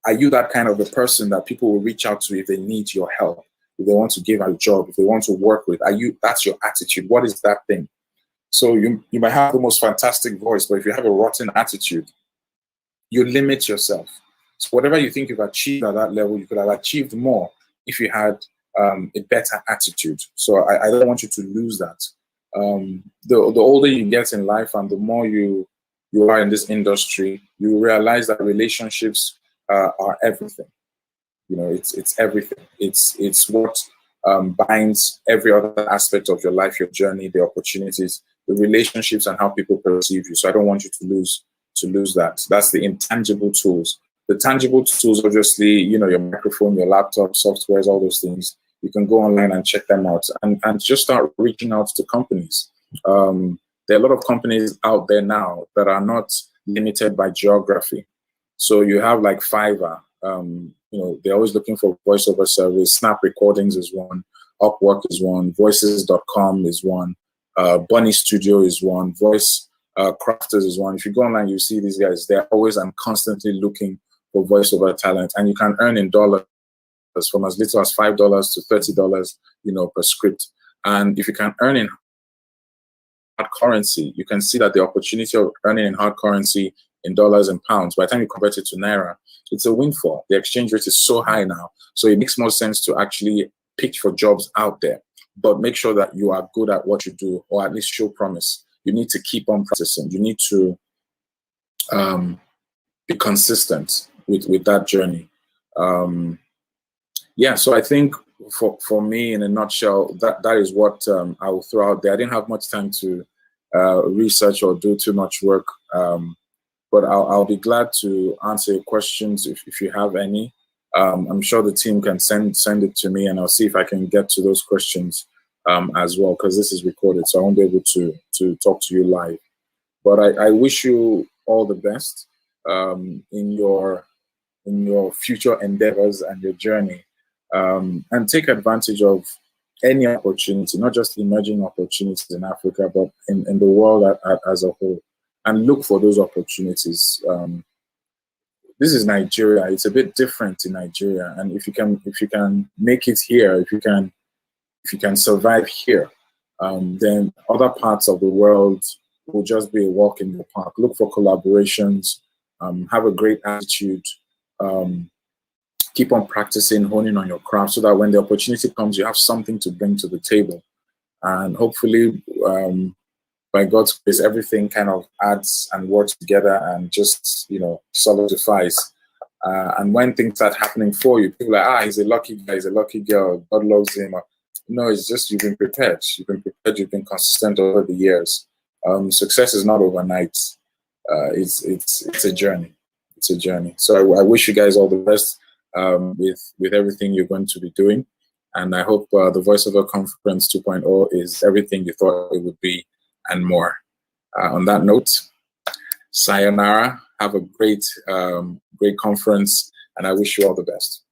Are you that kind of a person that people will reach out to if they need your help, if they want to give a job, if they want to work with? That's your attitude? What is that thing? So you might have the most fantastic voice, but if you have a rotten attitude, you limit yourself. So whatever you think you've achieved at that level, you could have achieved more if you had a better attitude. So I don't want you to lose that. The older you get in life and the more you are in this industry, you realize that relationships are everything. It's everything. It's what binds every other aspect of your life, your journey, the opportunities, the relationships, and how people perceive you. So I don't want you to lose that. That's the intangible tools. The tangible tools, obviously, your microphone, your laptop, softwares, all those things. You can go online and check them out and just start reaching out to companies. There are a lot of companies out there now that are not limited by geography. So you have like Fiverr. They're always looking for voiceover service. Snap Recordings is one. Upwork is one. Voices.com is one. Bunny Studio is one. Voice Crafters is one. If you go online, you see these guys. They're always and constantly looking for voiceover talent, and you can earn in dollars from as little as $5 to $30, per script. And if you can earn in hard currency, you can see that the opportunity of earning in hard currency in dollars and pounds, by the time you convert it to Naira, it's a windfall. The exchange rate is so high now. So it makes more sense to actually pitch for jobs out there, but make sure that you are good at what you do, or at least show promise. You need to keep on practicing. You need to be consistent with that journey. So I think for me, in a nutshell, that is what I will throw out there. I didn't have much time to research or do too much work, but I'll be glad to answer your questions if you have any. I'm sure the team can send it to me, and I'll see if I can get to those questions as well, because this is recorded, so I won't be able to talk to you live. But I wish you all the best in your future endeavors and your journey. And take advantage of any opportunity, not just emerging opportunities in Africa, but in the world as a whole, and look for those opportunities. This is Nigeria. It's a bit different in Nigeria, and if you can make it here, if you can survive here, then other parts of the world will just be a walk in the park. Look for collaborations. Have a great attitude. Keep on practicing, honing on your craft, so that when the opportunity comes, you have something to bring to the table. And hopefully, by God's grace, everything kind of adds and works together and just, solidifies. And when things start happening for you, people are like, he's a lucky guy, he's a lucky girl, God loves him. No, it's just you've been prepared. You've been prepared, you've been consistent over the years. Success is not overnight. It's a journey. It's a journey. So I wish you guys all the best with everything you're going to be doing. And I hope the Voiceover Conference 2.0 is everything you thought it would be and more. On that note, sayonara. Have a great conference, and I wish you all the best.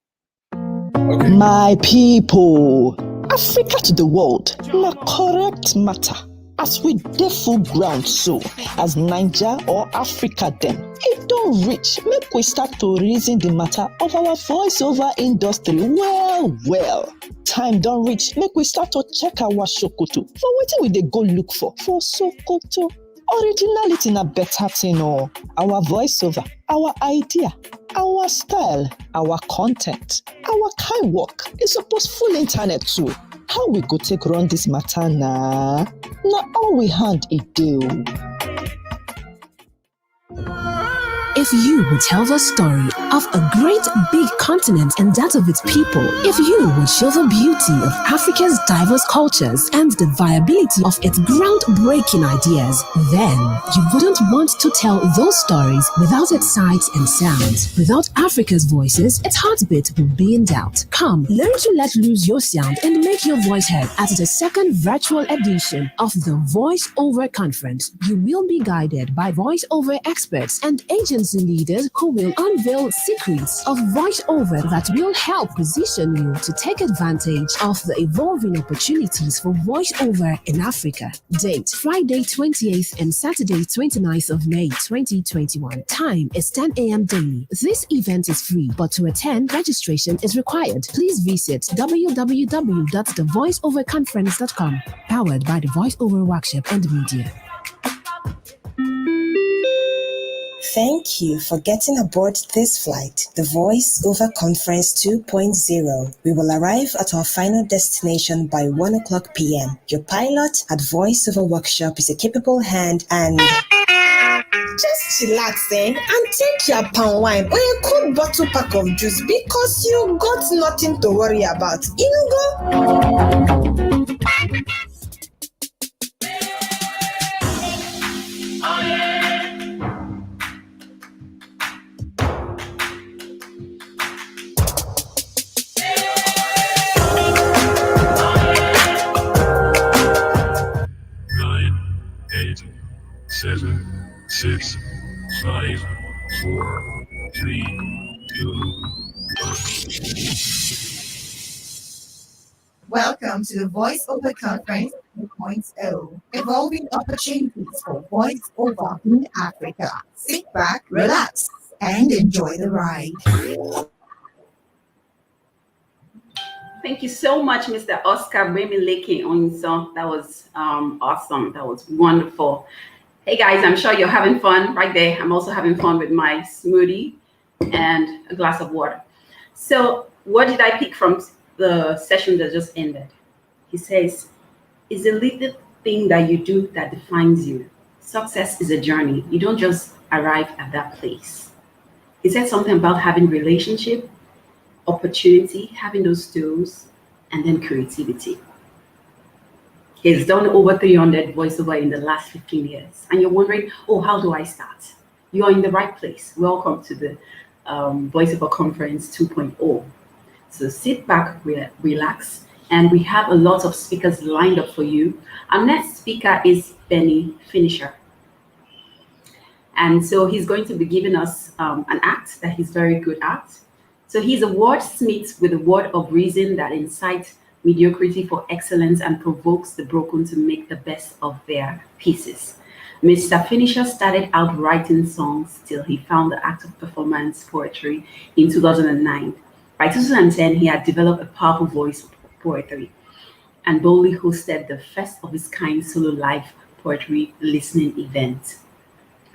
Okay. My people, Africa to the world, na correct matter. As we dey full ground so, as Niger or Africa them, It don't reach. Make we start to reason the matter of our voiceover industry well. Time don't reach. Make we start to check our Sokoto. For wetin we dey go look for Sokoto. Originality na better thing o. Our voiceover, our idea, our style, our content, our kind work is supposed full internet too. How we go take run this matter na? Na all we hand it do. If you would tell the story of a great big continent and that of its people, if you would show the beauty of Africa's diverse cultures and the viability of its groundbreaking ideas, then you wouldn't want to tell those stories without its sights and sounds. Without Africa's voices, its heartbeat will be in doubt. Come, learn to let loose your sound and make your voice heard at the second virtual edition of the Voiceover Conference. You will be guided by voiceover experts and agency leaders who will unveil secrets of voiceover that will help position you to take advantage of the evolving opportunities for voiceover in Africa. Date Friday 28th and Saturday 29th of May 2021. Time is 10 a.m. daily. This event is free, but to attend, registration is required. Please visit www.thevoiceoverconference.com, powered by the Voiceover Workshop and Media. Thank you for getting aboard this flight, the Voice Over Conference 2.0. We will arrive at our final destination by 1 o'clock p.m. Your pilot at Voiceover Workshop is a capable hand and... Just relax, and take your palm wine or a cool bottle pack of juice because you got nothing to worry about. Ingo? 7, 6, 5, 4, 3, 2, 1. Welcome to the Voiceover Conference 2.0, evolving opportunities for voiceover in Africa. Sit back, relax, and enjoy the ride. Thank you so much, Mr. Oscar Bemileke Onso. That was awesome. That was wonderful. Hey guys, I'm sure you're having fun right there. I'm also having fun with my smoothie and a glass of water. So what did I pick from the session that just ended? He says, it's a little thing that you do that defines you. Success is a journey. You don't just arrive at that place. He said something about having relationship, opportunity, having those tools, and then creativity. He's done over 300 voiceover in the last 15 years. And you're wondering, oh, how do I start? You're in the right place. Welcome to the Voiceover Conference 2.0. So sit back, relax, and we have a lot of speakers lined up for you. Our next speaker is Benny Finisher. And so he's going to be giving us an act that he's very good at. So he's a wordsmith with a word of reason that incites mediocrity for excellence and provokes the broken to make the best of their pieces. Mr. Finisher started out writing songs till he found the act of performance poetry in 2009. By 2010, he had developed a powerful voice for poetry and boldly hosted the first of its kind solo live poetry listening event.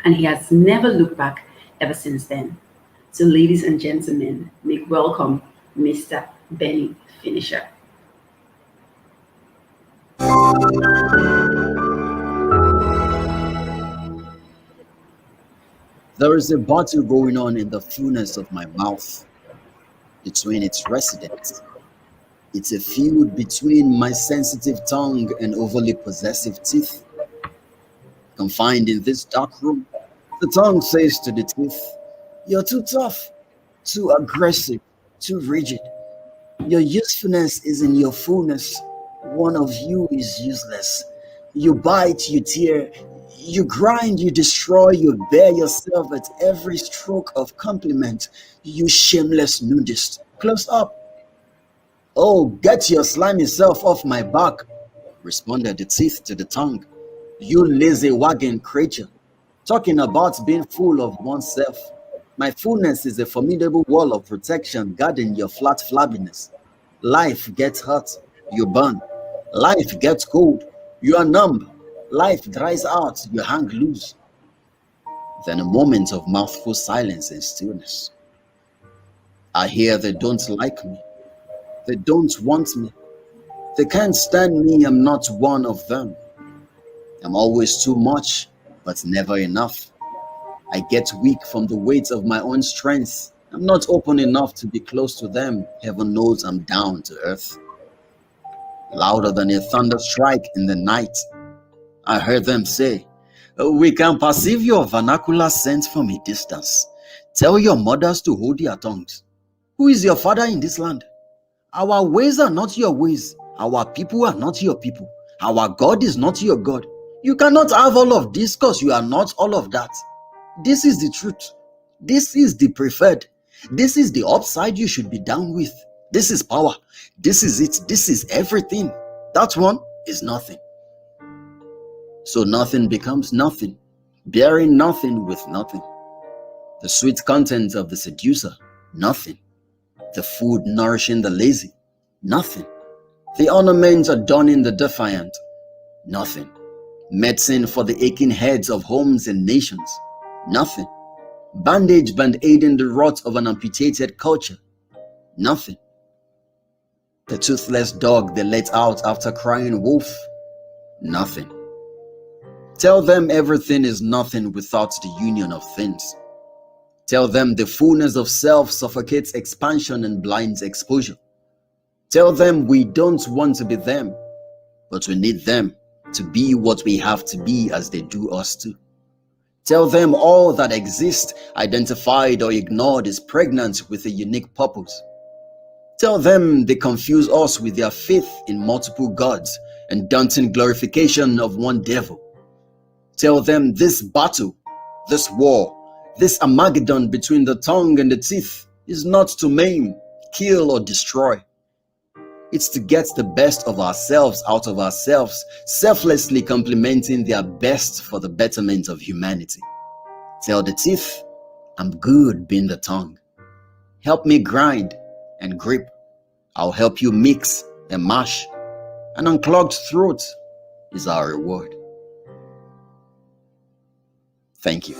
And he has never looked back ever since then. So ladies and gentlemen, make welcome Mr. Benny Finisher. There is a battle going on in the fullness of my mouth between its residents. It's a feud between my sensitive tongue and overly possessive teeth. Confined in this dark room, the tongue says to the teeth, "You're too tough, too aggressive, too rigid. Your usefulness is in your fullness. One of you is useless. You bite, you tear, you grind, you destroy, you bear yourself at every stroke of compliment, you shameless nudist. Close up." "Oh, get your slimy self off my back," responded the teeth to the tongue. "You lazy wagging creature. Talking about being full of oneself. My fullness is a formidable wall of protection guarding your flat flabbiness. Life gets hot, you burn. Life gets cold, you are numb. Life dries out, you hang loose. Then a moment of mouthful silence and stillness. I hear they don't like me. They don't want me. They can't stand me, I'm not one of them. I'm always too much, but never enough. I get weak from the weight of my own strength. I'm not open enough to be close to them. Heaven knows I'm down to earth. Louder than a thunder strike in the night, I heard them say, we can perceive your vernacular scent from a distance. Tell your mothers to hold their tongues. Who is your father in this land? Our ways are not your ways. Our people are not your people. Our God is not your God. You cannot have all of this because you are not all of that. This is the truth. This is the preferred. This is the upside you should be down with. This is power. This is it. This is everything. That one is nothing. So nothing becomes nothing, bearing nothing with nothing. The sweet content of the seducer, nothing. The food nourishing the lazy, nothing. The ornaments adorning the defiant, nothing. Medicine for the aching heads of homes and nations, nothing. Bandage band-aiding the rot of an amputated culture, nothing. The toothless dog they let out after crying wolf, nothing. Tell them everything is nothing without the union of things. Tell them the fullness of self suffocates expansion and blinds exposure. Tell them we don't want to be them, but we need them to be what we have to be as they do us too. Tell them all that exists, identified or ignored, is pregnant with a unique purpose. Tell them they confuse us with their faith in multiple gods and daunting glorification of one devil. Tell them this battle, this war, this Armageddon between the tongue and the teeth is not to maim, kill, or destroy. It's to get the best of ourselves out of ourselves, selflessly complementing their best for the betterment of humanity. Tell the teeth, I'm good being the tongue. Help me grind and grip. I'll help you mix and mash. An unclogged throat is our reward. Thank you.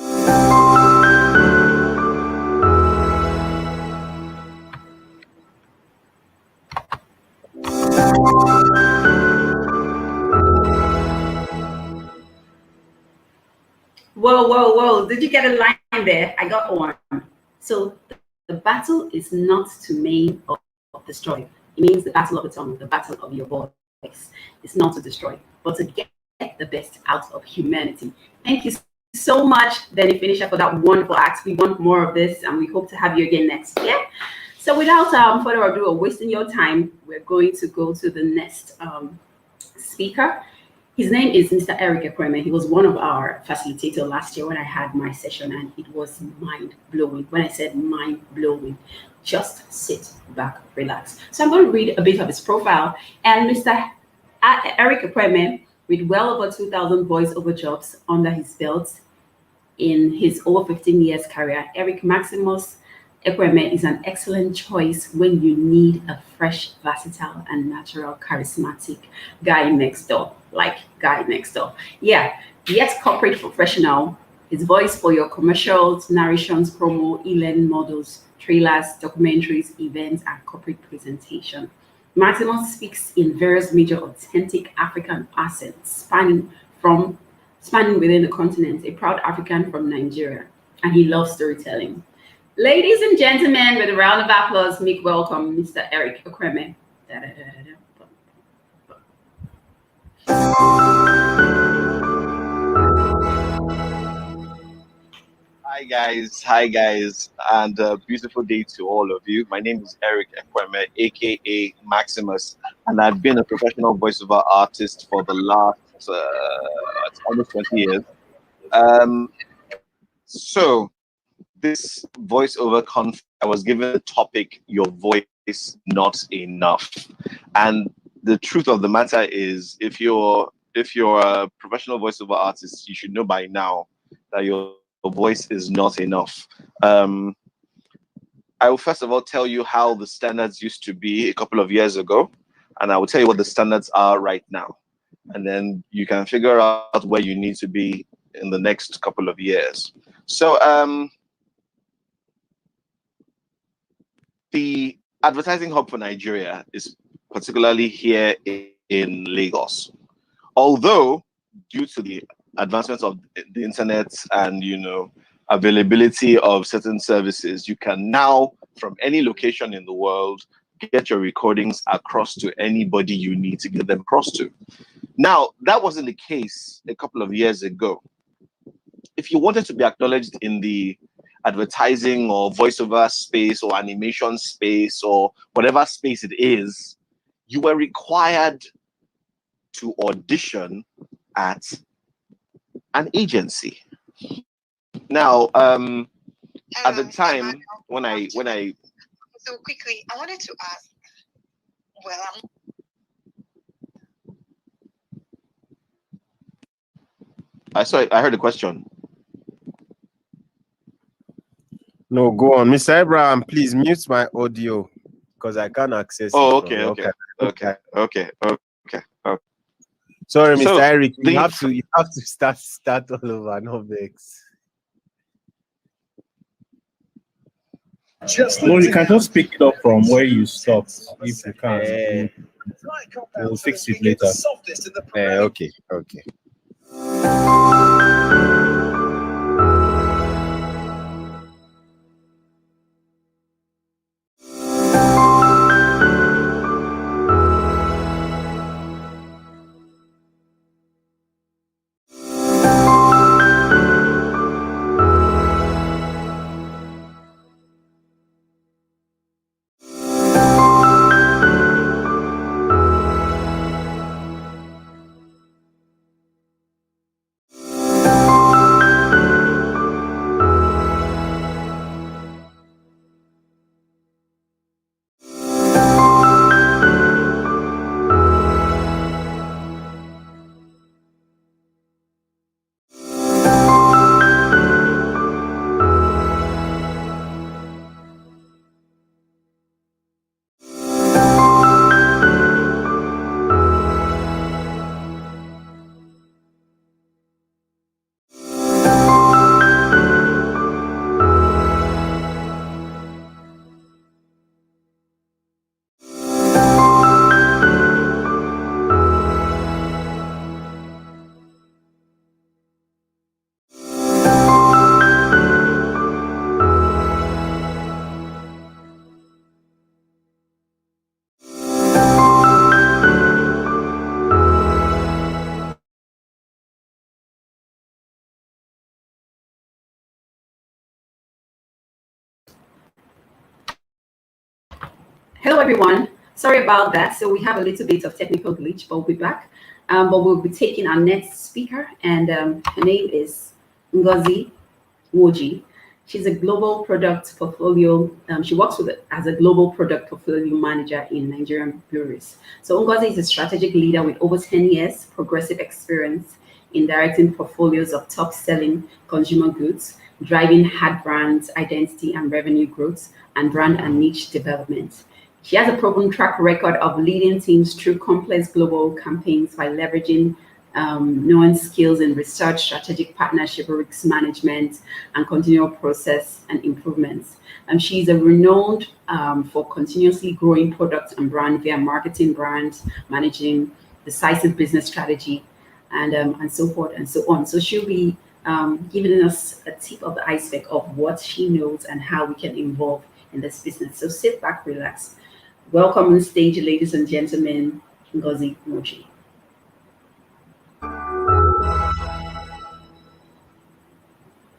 Whoa, whoa, whoa. Did you get a line there? I got one. So the battle is not to maim or destroy. It means the battle of the tongue, the battle of your voice. It's not to destroy, but to get the best out of humanity. Thank you so much, Danny Finisher, for that wonderful act. We want more of this, and we hope to have you again next year. So without further ado or wasting your time, we're going to go to the next speaker. His name is Mr. Eric Ekweme. He was one of our facilitators last year when I had my session, and it was mind-blowing. When I said mind-blowing, just sit back, relax. So I'm going to read a bit of his profile. And Mr. Eric Ekweme, with well over 2,000 voiceover jobs under his belt in his over 15 years career, Eric Maximus Ekweme is an excellent choice when you need a fresh, versatile, and natural, charismatic guy next door. Like guy next door. Yeah, yet corporate professional. His voice for your commercials, narrations, promo, e-learning models, trailers, documentaries, events, and corporate presentation. Maximus speaks in various major authentic African accents, spanning within the continent, a proud African from Nigeria, and he loves storytelling. Ladies and gentlemen, with a round of applause, make welcome Mr. Eric Ekweme. Hi guys, and beautiful day to all of you. My name is Eric Ekweme, aka Maximus, and I've been a professional voiceover artist for the last almost 20 years. So this voiceover conference, I was given the topic, your voice not enough. And the truth of the matter is, if you're a professional voiceover artist, you should know by now that your voice is not enough. I will first of all tell you how the standards used to be a couple of years ago, and I will tell you what the standards are right now. And then you can figure out where you need to be in the next couple of years. So the advertising hub for Nigeria is particularly here in Lagos. Although, due to the advancements of the internet and availability of certain services, you can now, from any location in the world, get your recordings across to anybody you need to get them across to. Now, that wasn't the case a couple of years ago. If you wanted to be acknowledged in the advertising or voiceover space or animation space or whatever space it is, you were required to audition at an agency. Now, at the time when I so quickly, I wanted to ask. Well, I heard the question. No, go on, Mr. Abraham. Please mute my audio because I can't access. Oh, it okay. Sorry, So, Mr. Eric. the- You have to start all over. No vex. No, you can just pick it up from where you stopped if you can. We'll fix it later. Okay. Hello, everyone. Sorry about that. So we have a little bit of technical glitch, but we'll be back. But we'll be taking our next speaker, and her name is Ngozi Woji. She's a global product portfolio. She works as a global product portfolio manager in Nigerian breweries. So Ngozi is a strategic leader with over 10 years progressive experience in directing portfolios of top-selling consumer goods, driving hard brands, identity and revenue growth, and brand and niche development. She has a proven track record of leading teams through complex global campaigns by leveraging known skills in research, strategic partnership, risk management, and continual process and improvements. She's a renowned for continuously growing product and brand via marketing brands, managing decisive business strategy, and so forth and so on. So she'll be giving us a tip of the iceberg of what she knows and how we can involve in this business. So sit back, relax. Welcome on stage, ladies and gentlemen, Ngozi Woji.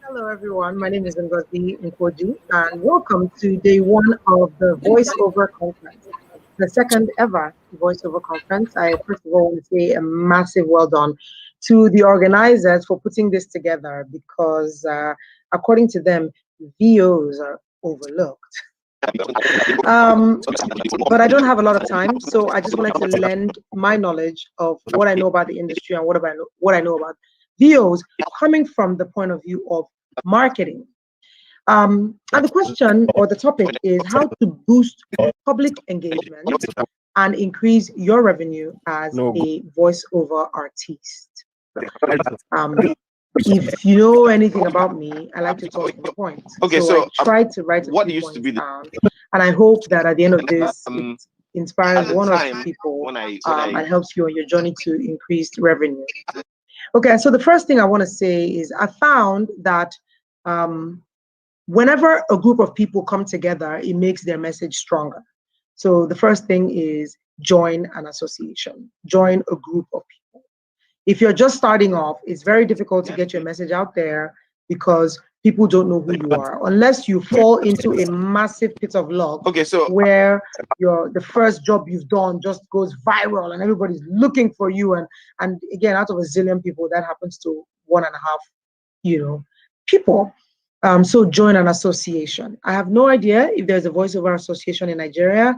Hello, everyone. My name is Ngozi Nkoji, and welcome to day one of the Voiceover Conference, the second ever Voiceover Conference. I first of all want to say a massive well done to the organizers for putting this together because, according to them, VOs are overlooked. But I don't have a lot of time, so I just wanted to lend my knowledge of what I know about the industry and what I know about VOs coming from the point of view of marketing. And the question or the topic is how to boost public engagement and increase your revenue as a voiceover artist. If you know anything about me, I like to talk to the point. Okay, so I tried to write what few used to be the down, and I hope that at the end of this, it inspires one or two time people when I and helps you on your journey to increased revenue. Okay, so the first thing I want to say is I found that whenever a group of people come together, it makes their message stronger. So the first thing is join an association, join a group of people. If you're just starting off, it's very difficult to get your message out there because people don't know who you are, unless you fall into a massive pit of luck. Okay, so where the first job you've done just goes viral and everybody's looking for you, and again, out of a zillion people, that happens to 1.5, people. So join an association. I have no idea if there's a voiceover association in Nigeria.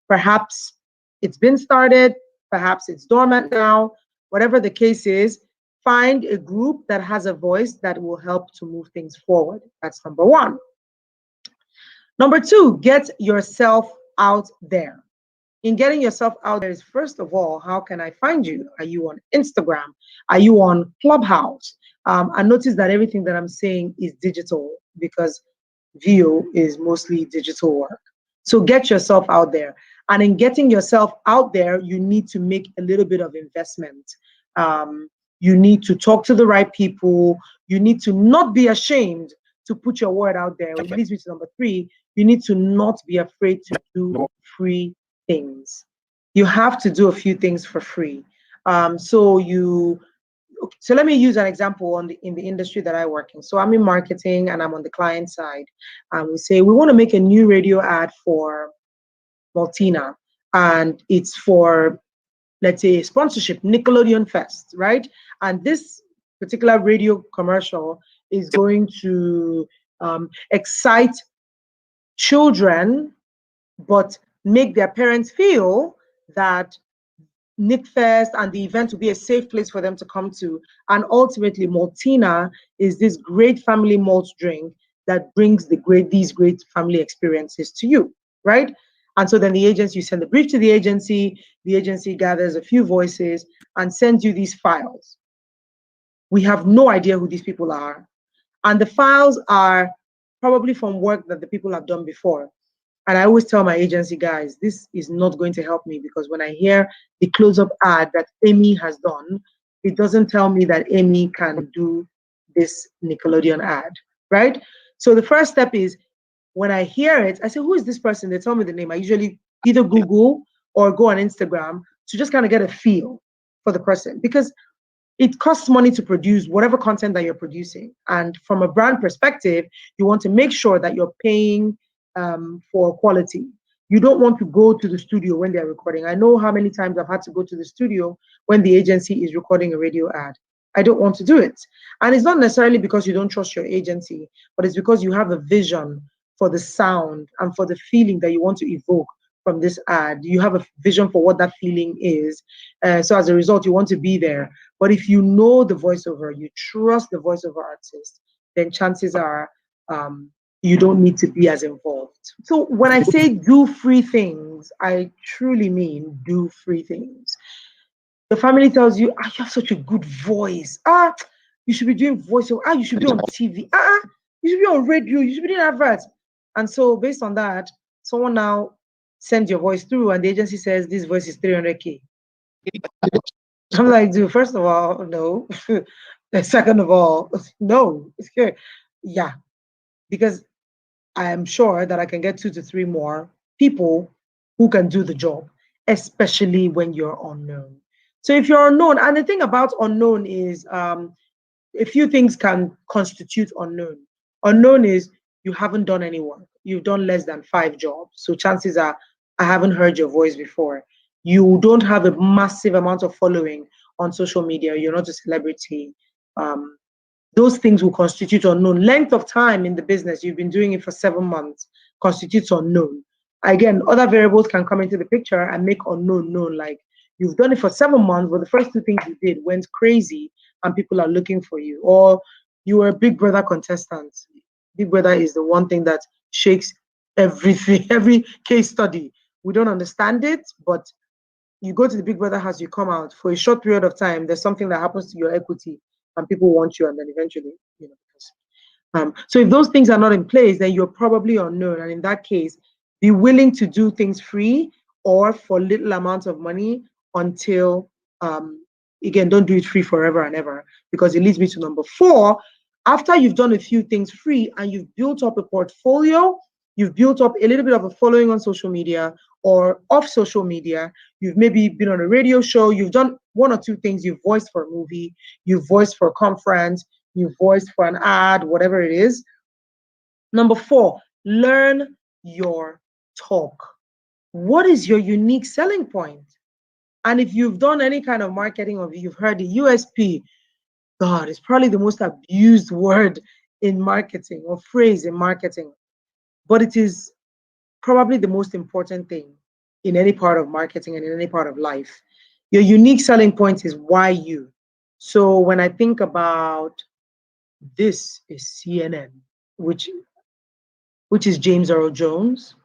Perhaps it's been started, perhaps it's dormant now. Whatever the case is, find a group that has a voice that will help to move things forward. That's number one. Number two, get yourself out there. In getting yourself out there is, first of all, how can I find you? Are you on Instagram? Are you on Clubhouse? I notice that everything that I'm saying is digital because VO is mostly digital work. So get yourself out there. And in getting yourself out there, you need to make a little bit of investment. You need to talk to the right people. You need to not be ashamed to put your word out there, which leads me to number three. You need to not be afraid to do free things. You have to do a few things for free. So let me use an example in the industry that I work in. So I'm in marketing and I'm on the client side. We say we want to make a new radio ad for Maltina, and it's for, let's say, sponsorship, Nickelodeon Fest, right? And this particular radio commercial is going to excite children, but make their parents feel that Nick Fest and the event will be a safe place for them to come to. And ultimately, Maltina is this great family malt drink that brings these great family experiences to you, right? And so then the agency, you send the brief to the agency gathers a few voices and sends you these files. We have no idea who these people are. And the files are probably from work that the people have done before. And I always tell my agency guys, this is not going to help me because when I hear the close-up ad that Amy has done, it doesn't tell me that Amy can do this Nickelodeon ad, right? So the first step is when I hear it, I say, who is this person? They tell me the name. I usually either Google or go on Instagram to just kind of get a feel for the person because it costs money to produce whatever content that you're producing. And from a brand perspective, you want to make sure that you're paying for quality. You don't want to go to the studio when they're recording. I know how many times I've had to go to the studio when the agency is recording a radio ad. I don't want to do it. And it's not necessarily because you don't trust your agency, but it's because you have a vision for the sound and for the feeling that you want to evoke from this ad. You have a vision for what that feeling is. So as a result, you want to be there. But if you know the voiceover, you trust the voiceover artist, then chances are you don't need to be as involved. So when I say do free things, I truly mean do free things. The family tells you, you have such a good voice. You should be doing voiceover. You should be on TV. You should be on radio. You should be doing adverts. And so based on that, someone now sends your voice through and the agency says, this voice is 300K. I'm like, dude, first of all, no. Second of all, no. Yeah, because I am sure that I can get 2 to 3 more people who can do the job, especially when you're unknown. So if you're unknown, and the thing about unknown is a few things can constitute unknown. Unknown is you haven't done any work. You've done less than 5 jobs. So chances are I haven't heard your voice before. You don't have a massive amount of following on social media. You're not a celebrity. Those things will constitute unknown. Length of time in the business, you've been doing it for 7 months, constitutes unknown. Again, other variables can come into the picture and make unknown known. Like you've done it for 7 months, but the first 2 things you did went crazy and people are looking for you, or you were a Big Brother contestant. Big Brother is the one thing that shakes everything, every case study. We don't understand it, but you go to the Big Brother house, you come out for a short period of time, there's something that happens to your equity, and people want you, and then eventually, so if those things are not in place, then you're probably unknown. And in that case, be willing to do things free or for little amounts of money until, again, don't do it free forever and ever, because it leads me to number 4. After you've done a few things free and you've built up a portfolio, you've built up a little bit of a following on social media or off social media, you've maybe been on a radio show, you've done 1 or 2 things, you've voiced for a movie, you've voiced for a conference, you voiced for an ad, whatever it is. Number 4, learn your talk. What is your unique selling point? And if you've done any kind of marketing or you've heard the USP, God, it's probably the most abused word in marketing or phrase in marketing, but it is probably the most important thing in any part of marketing and in any part of life. Your unique selling point is why you. So when I think about this is CNN, which is James Earl Jones.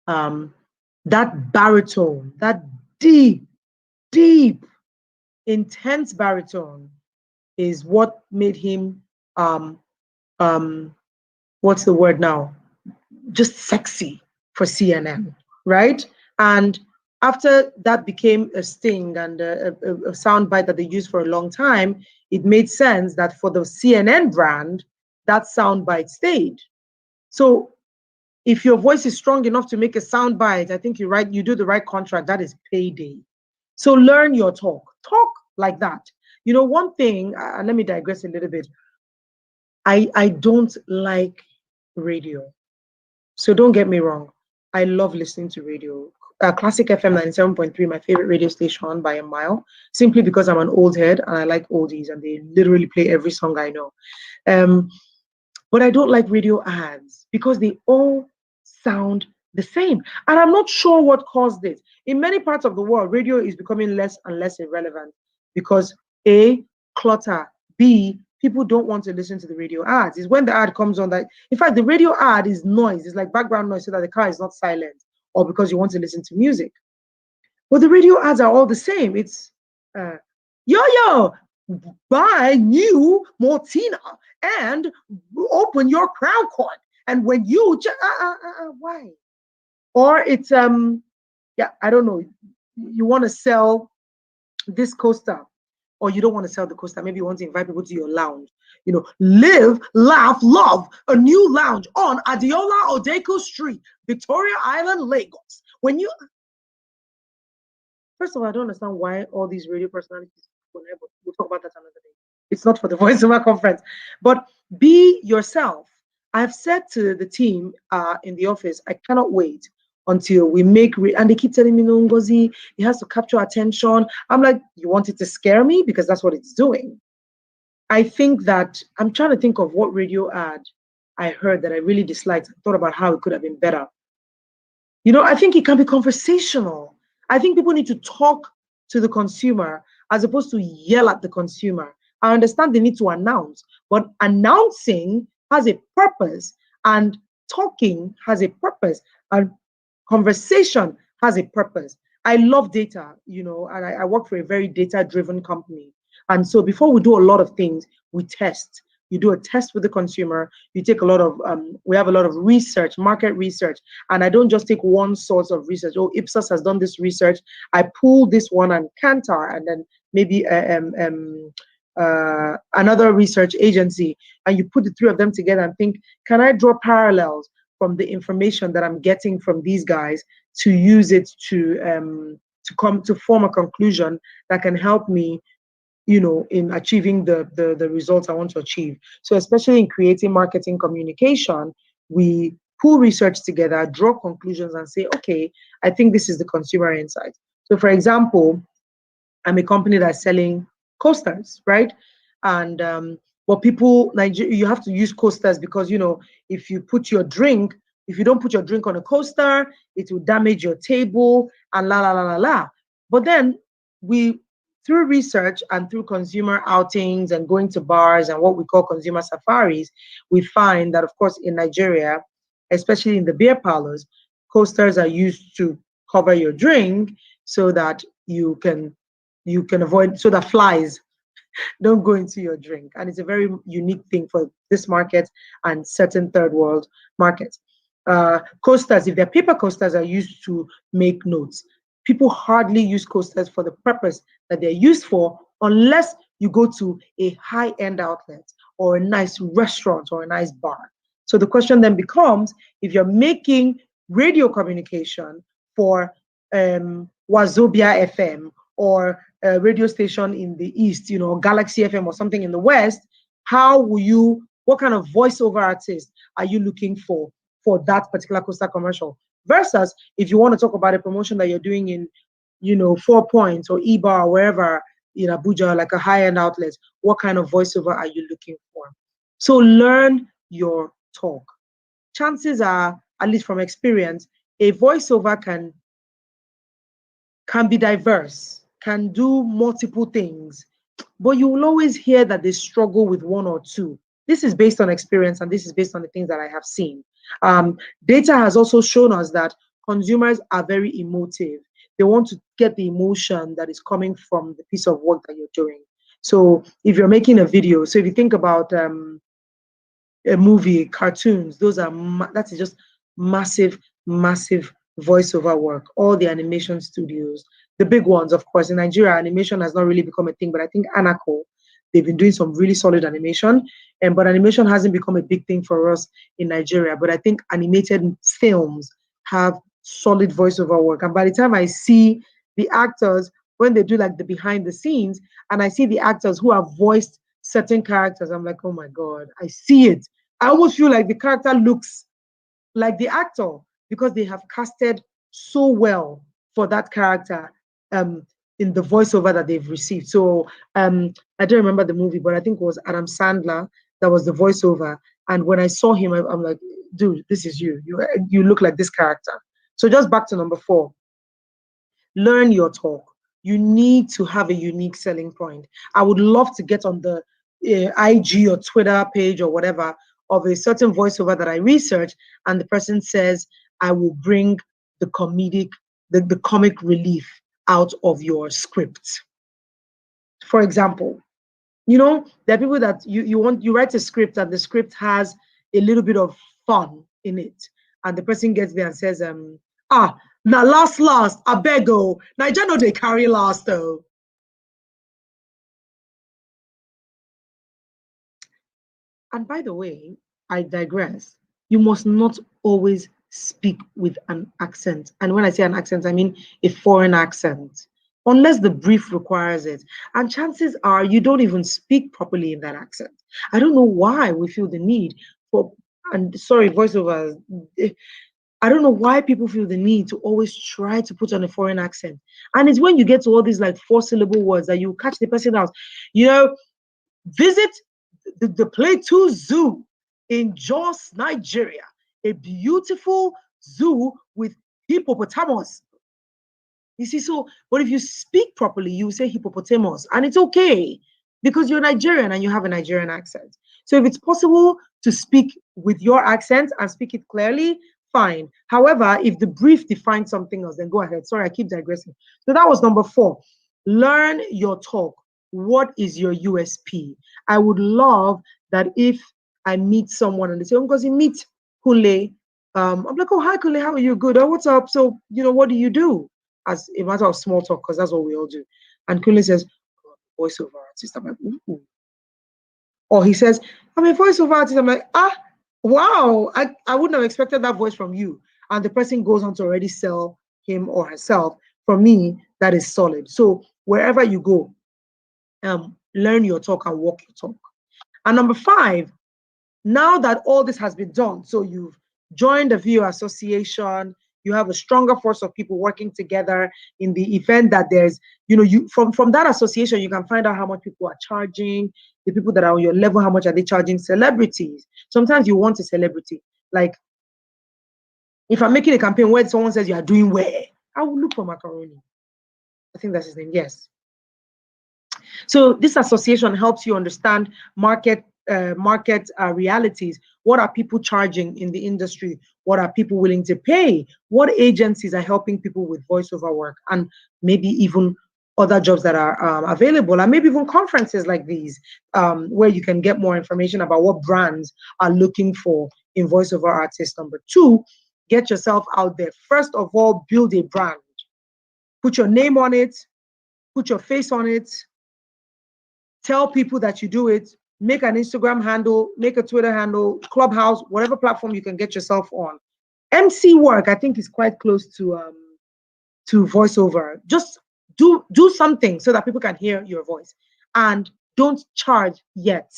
That baritone, that deep, intense baritone is what made him, what's the word now? Just sexy for CNN, right? And after that became a sting and a soundbite that they used for a long time, it made sense that for the CNN brand, that soundbite stayed. So if your voice is strong enough to make a soundbite, I think you do the right contract, that is payday. So learn your talk. Talk like that. One thing, and let me digress a little bit. I don't like radio. So don't get me wrong. I love listening to radio. Classic FM 97.3, my favorite radio station by a mile, simply because I'm an old head and I like oldies and they literally play every song I know. But I don't like radio ads because they all sound the same. And I'm not sure what caused it. In many parts of the world, radio is becoming less and less irrelevant because A, clutter, B, people don't want to listen to the radio ads. It's when the ad comes on that, in fact, the radio ad is noise. It's like background noise so that the car is not silent or because you want to listen to music. But the radio ads are all the same. It's, yo, buy new Mortina and open your crown court. And when you, why? Or it's, I don't know. You want to sell this coaster, or you don't want to sell the coaster. Maybe you want to invite people to your lounge. Live, laugh, love, a new lounge on Adiola Odeko Street, Victoria Island, Lagos. First of all, I don't understand why all these radio personalities, but we'll talk about that another day. It's not for the Voiceover conference, but be yourself. I've said to the team in the office, I cannot wait until we make, and they keep telling me, no, Ngozi, it has to capture attention. I'm like, you want it to scare me? Because that's what it's doing. I think that, I'm trying to think of what radio ad I heard that I really disliked. I thought about how it could have been better. I think it can be conversational. I think people need to talk to the consumer as opposed to yell at the consumer. I understand they need to announce, but announcing has a purpose and talking has a purpose and conversation has a purpose. I love data, and I work for a very data-driven company. And so before we do a lot of things, we test. You do a test with the consumer. You take a lot of, we have a lot of research, market research. And I don't just take one source of research. Oh, Ipsos has done this research. I pull this one and Kantar, and then maybe another research agency. And you put the 3 of them together and think, can I draw parallels from the information that I'm getting from these guys to use it to form a conclusion that can help me in achieving the results I want to achieve. So especially in creating marketing communication, we pull research together, draw conclusions and say, okay, I think this is the consumer insight. So for example, I'm a company that's selling coasters, right? And but you have to use coasters because, if you don't put your drink on a coaster, it will damage your table and la. But then we through research and through consumer outings and going to bars and what we call consumer safaris, we find that, of course, in Nigeria, especially in the beer parlors, coasters are used to cover your drink so that you can avoid, so that flies don't go into your drink. And it's a very unique thing for this market and certain third world markets. Coasters, if they're paper coasters, are used to make notes. People hardly use coasters for the purpose that they're used for unless you go to a high-end outlet or a nice restaurant or a nice bar. So the question then becomes, if you're making radio communication for Wazobia FM or a radio station in the East, Galaxy FM or something in the West, what kind of voiceover artist are you looking for that particular coaster commercial? Versus if you want to talk about a promotion that you're doing in, 4 Points or Bar or wherever in Abuja, like a high-end outlet, what kind of voiceover are you looking for? So learn your talk. Chances are, at least from experience, a voiceover can be diverse, can do multiple things, but you will always hear that they struggle with one or two. This is based on experience, and this is based on the things that I have seen. Data has also shown us that consumers are very emotive. They want to get the emotion that is coming from the piece of work that you're doing. So if you're making a video, so if you think about a movie, cartoons, that is just massive voiceover work. All the animation studios, the big ones, of course. In Nigeria, animation has not really become a thing, but I think Anako, they've been doing some really solid animation, but animation hasn't become a big thing for us in Nigeria. But I think animated films have solid voiceover work. And by the time I see the actors, when they do like the behind the scenes, and I see the actors who have voiced certain characters, I'm like, oh my God, I see it. I almost feel like the character looks like the actor because they have casted so well for that character in the voiceover that they've received. So I don't remember the movie, but I think it was Adam Sandler that was the voiceover. And when I saw him, I'm like, dude, this is you. You look like this character. So just back to number 4, learn your talk. You need to have a unique selling point. I would love to get on the IG or Twitter page or whatever of a certain voiceover that I research, and the person says, I will bring the comic relief out of your script. For example, there are people that you write a script and the script has a little bit of fun in it, and the person gets there and says, now last, I beg oh, Naija no dey carry last though. And by the way, I digress. You must not always speak with an accent. And when I say an accent, I mean a foreign accent, unless the brief requires it. And chances are you don't even speak properly in that accent. I don't know why we feel the need for, and sorry, voiceovers, I don't know why people feel the need to always try to put on a foreign accent. And it's when you get to all these like 4-syllable words that you catch the person out. Visit the Plateau Zoo in Jos, Nigeria, a beautiful zoo with hippopotamus. You see, but if you speak properly, you say hippopotamus, and it's okay because you're Nigerian and you have a Nigerian accent. So if it's possible to speak with your accent and speak it clearly, fine. However, if the brief defines something else, then go ahead. Sorry, I keep digressing. So that was number 4. Learn your talk. What is your USP? I would love that if I meet someone and they say, oh, because you meet Kule, I'm like, oh, hi, Kule, how are you? Good. Oh, what's up? So, what do you do? As a matter of small talk, because that's what we all do. And Kule says, voiceover artist. I'm like, ooh. Or he says, I'm a voiceover artist. I'm like, wow, I wouldn't have expected that voice from you. And the person goes on to already sell him or herself. For me, that is solid. So wherever you go, learn your talk and walk your talk. And number 5, now that all this has been done, so you've joined the VO association, you have a stronger force of people working together in the event that there's, from that association, you can find out how much people are charging, the people that are on your level, how much are they charging celebrities. Sometimes you want a celebrity. Like, if I'm making a campaign where someone says you are doing well, I will look for Macaroni. I think that's his name, yes. So this association helps you understand market realities. What are people charging in the industry? What are people willing to pay? What agencies are helping people with voiceover work, and maybe even other jobs that are available, and maybe even conferences like these, where you can get more information about what brands are looking for in voiceover artists. Number two, get yourself out there. First of all, build a brand. Put your name on it, put your face on it, tell people that you do it, make an Instagram handle, make a Twitter handle, Clubhouse, whatever platform you can get yourself on. MC work, I think, is quite close to voiceover. Just do something so that people can hear your voice, and don't charge yet.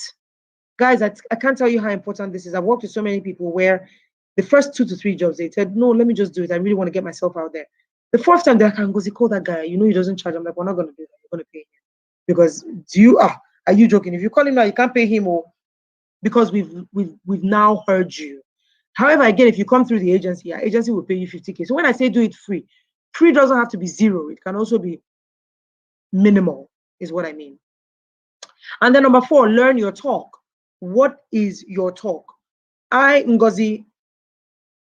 Guys, I can't tell you how important this is. I've worked with so many people where the first 2 to 3 jobs, they said, no, let me just do it. I really want to get myself out there. The fourth time, they're like, Ngozi, call that guy. You know he doesn't charge. I'm like, we're not going to do that. We're going to pay him. Because are you joking? If you call him now, you can't pay him, or because we've now heard you. However, again, if you come through the agency, our agency will pay you 50K. So when I say do it free doesn't have to be 0. It can also be minimal, is what I mean. And then number 4, learn your talk. What is your talk? Ngozi,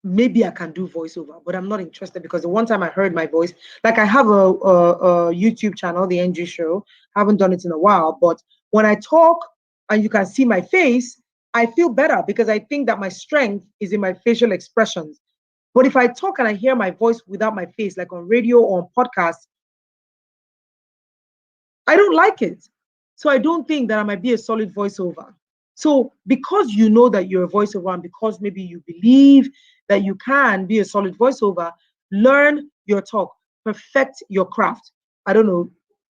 maybe I can do voiceover, but I'm not interested, because the one time I heard my voice, like I have a YouTube channel, the NG Show. Haven't done it in a while, but when I talk and you can see my face, I feel better, because I think that my strength is in my facial expressions. But if I talk and I hear my voice without my face, like on radio or on podcasts, I don't like it. So I don't think that I might be a solid voiceover. So because you know that you're a voiceover, and because maybe you believe that you can be a solid voiceover, learn your talk, perfect your craft. I don't know,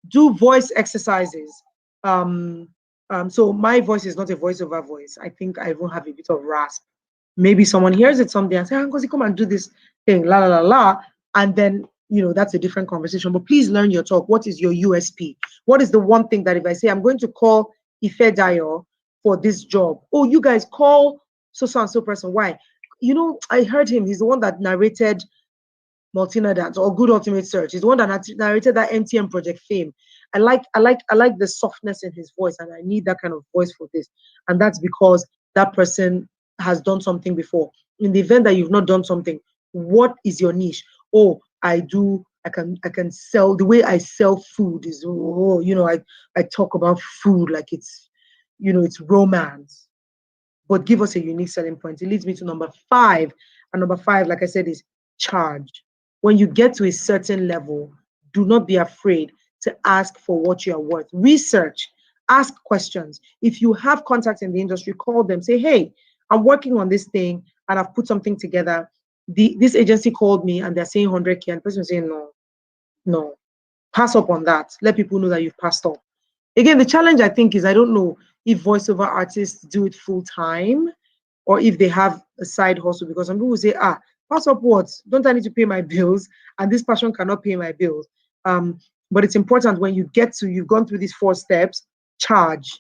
do voice exercises. So my voice is not a voiceover voice. I think I even have a bit of rasp. Maybe someone hears it someday and say, Ngozi, come and do this thing, la la la la, and then that's a different conversation. But please learn your talk. What is your USP? What is the one thing that if I say I'm going to call Ife Dayo for this job, oh, you guys call so and so person? Why? I heard him. He's the one that narrated Multina Dance or Good Ultimate Search. He's the one that narrated that MTN Project Fame. I like the softness in his voice, and I need that kind of voice for this. And that's because that person has done something before. In the event that you've not done something, what is your niche? Oh, I can sell. The way I sell food is, I talk about food like it's romance. But give us a unique selling point. It leads me to number 5. And number 5, like I said, is charge. When you get to a certain level, do not be afraid to ask for what you are worth. Research, ask questions. If you have contacts in the industry, call them. Say, hey, I'm working on this thing and I've put something together. This agency called me and they're saying 100K, and the person is saying, no. Pass up on that. Let people know that you've passed up. Again, the challenge, I think, is I don't know if voiceover artists do it full time or if they have a side hustle, because some people say, pass up what? Don't I need to pay my bills? And this person cannot pay my bills. But it's important when you've gone through these 4 steps, charge,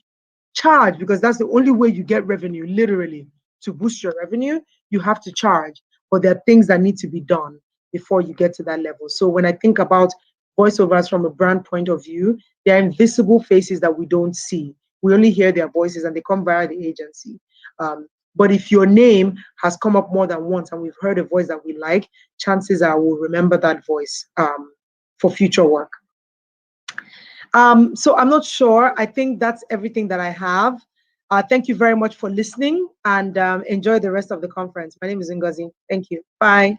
because that's the only way you get revenue. Literally, to boost your revenue, you have to charge. But there are things that need to be done before you get to that level. So when I think about voiceovers from a brand point of view, they're invisible faces that we don't see. We only hear their voices and they come via the agency. But if your name has come up more than once and we've heard a voice that we like, chances are we'll remember that voice for future work. So I'm not sure. I think that's everything that I have. Thank you very much for listening, and enjoy the rest of the conference. My name is Ngozi. Thank you. Bye.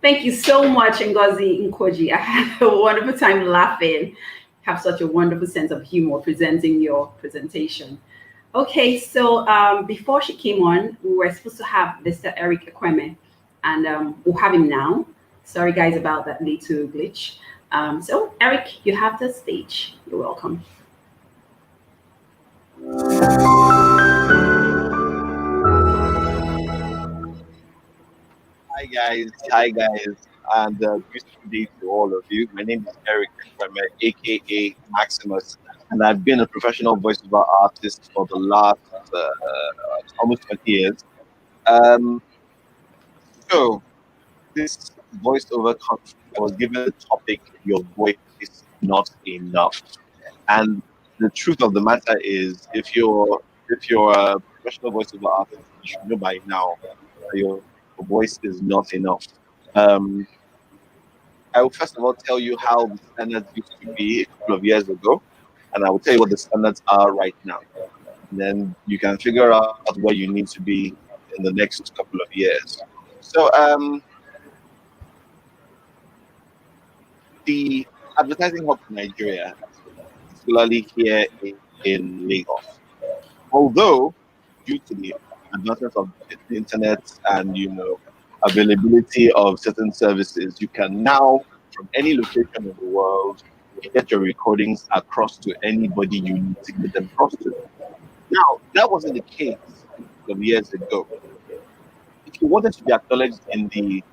Thank you so much, Ngozi Nkoji. I had a wonderful time laughing. Have such a wonderful sense of humor presenting your presentation. Okay, so before she came on, we were supposed to have Mr. Eric Ekweme, and we'll have him now. Sorry, guys, about that little glitch. So, Eric, you have the stage. You're welcome. Hi guys, and beautiful day to all of you. My name is Eric Ekweme, aka Maximus, and I've been a professional voiceover artist for the last almost 20 years. So this voiceover conference, I was given the topic, "Your voice is not enough." And the truth of the matter is, if you're a professional voiceover artist, you should know by now that your voice is not enough. Um, I will first of all tell you how the standards used to be a couple of years ago, and I will tell you what the standards are right now. And then you can figure out where you need to be in the next couple of years. So, the advertising hub in Nigeria, particularly here in Lagos, although due to the advancement of the internet and availability of certain services, you can now from any location in the world get your recordings across to anybody you need to get them across to. Now that wasn't the case some years ago. If you wanted to be acknowledged in the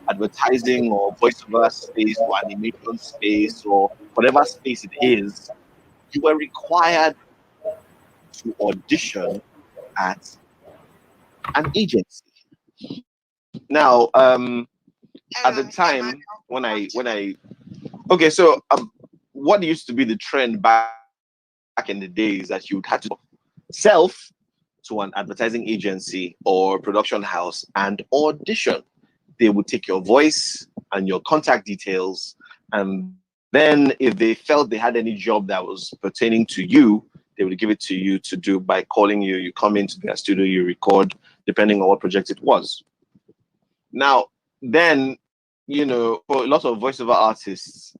advertising or voiceover space or animation space or whatever space it is, you were required to audition at an agency. Now, at the time when I okay, so what used to be the trend back in the days that you'd have to self to an advertising agency or production house and audition. They would take your voice and your contact details, and then if they felt they had any job that was pertaining to you, they would give it to you to do by calling you. You come into their studio, you record, depending on what project it was. Now, then, for a lot of voiceover artists,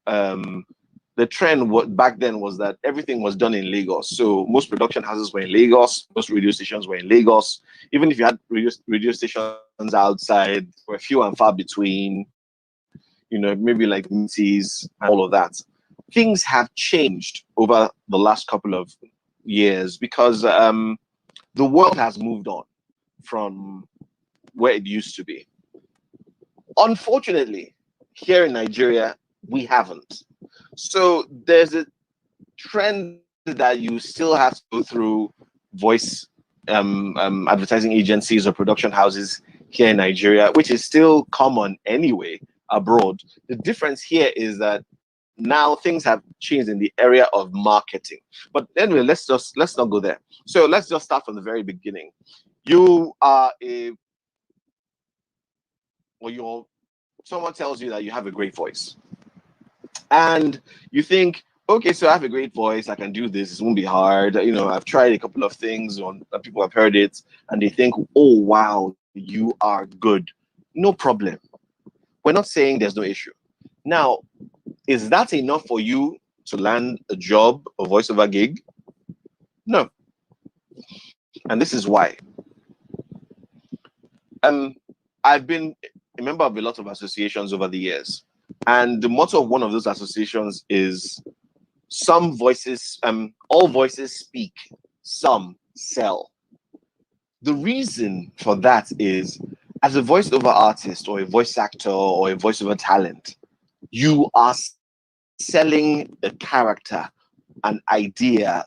the trend back then was that everything was done in Lagos. So most production houses were in Lagos, most radio stations were in Lagos. Even if you had radio stations outside, were few and far between, maybe like cities and all of that. Things have changed over the last couple of years because the world has moved on from where it used to be. Unfortunately, here in Nigeria, we haven't. So there's a trend that you still have to go through voice advertising agencies or production houses here in Nigeria, which is still common anyway abroad. The difference here is that now things have changed in the area of marketing. But anyway, let's not go there. So let's just start from the very beginning. You are someone tells you that you have a great voice. And you think, okay, so I have a great voice, I can do this, it won't be hard. I've tried a couple of things on people have heard it, and they think, oh wow, you are good. No problem. We're not saying there's no issue. Now, is that enough for you to land a job, a voiceover gig? No. And this is why. I've been a member of a lot of associations over the years. And the motto of one of those associations is all voices speak, some sell. The reason for that is, as a voiceover artist or a voice actor or a voiceover talent, you are selling a character, an idea,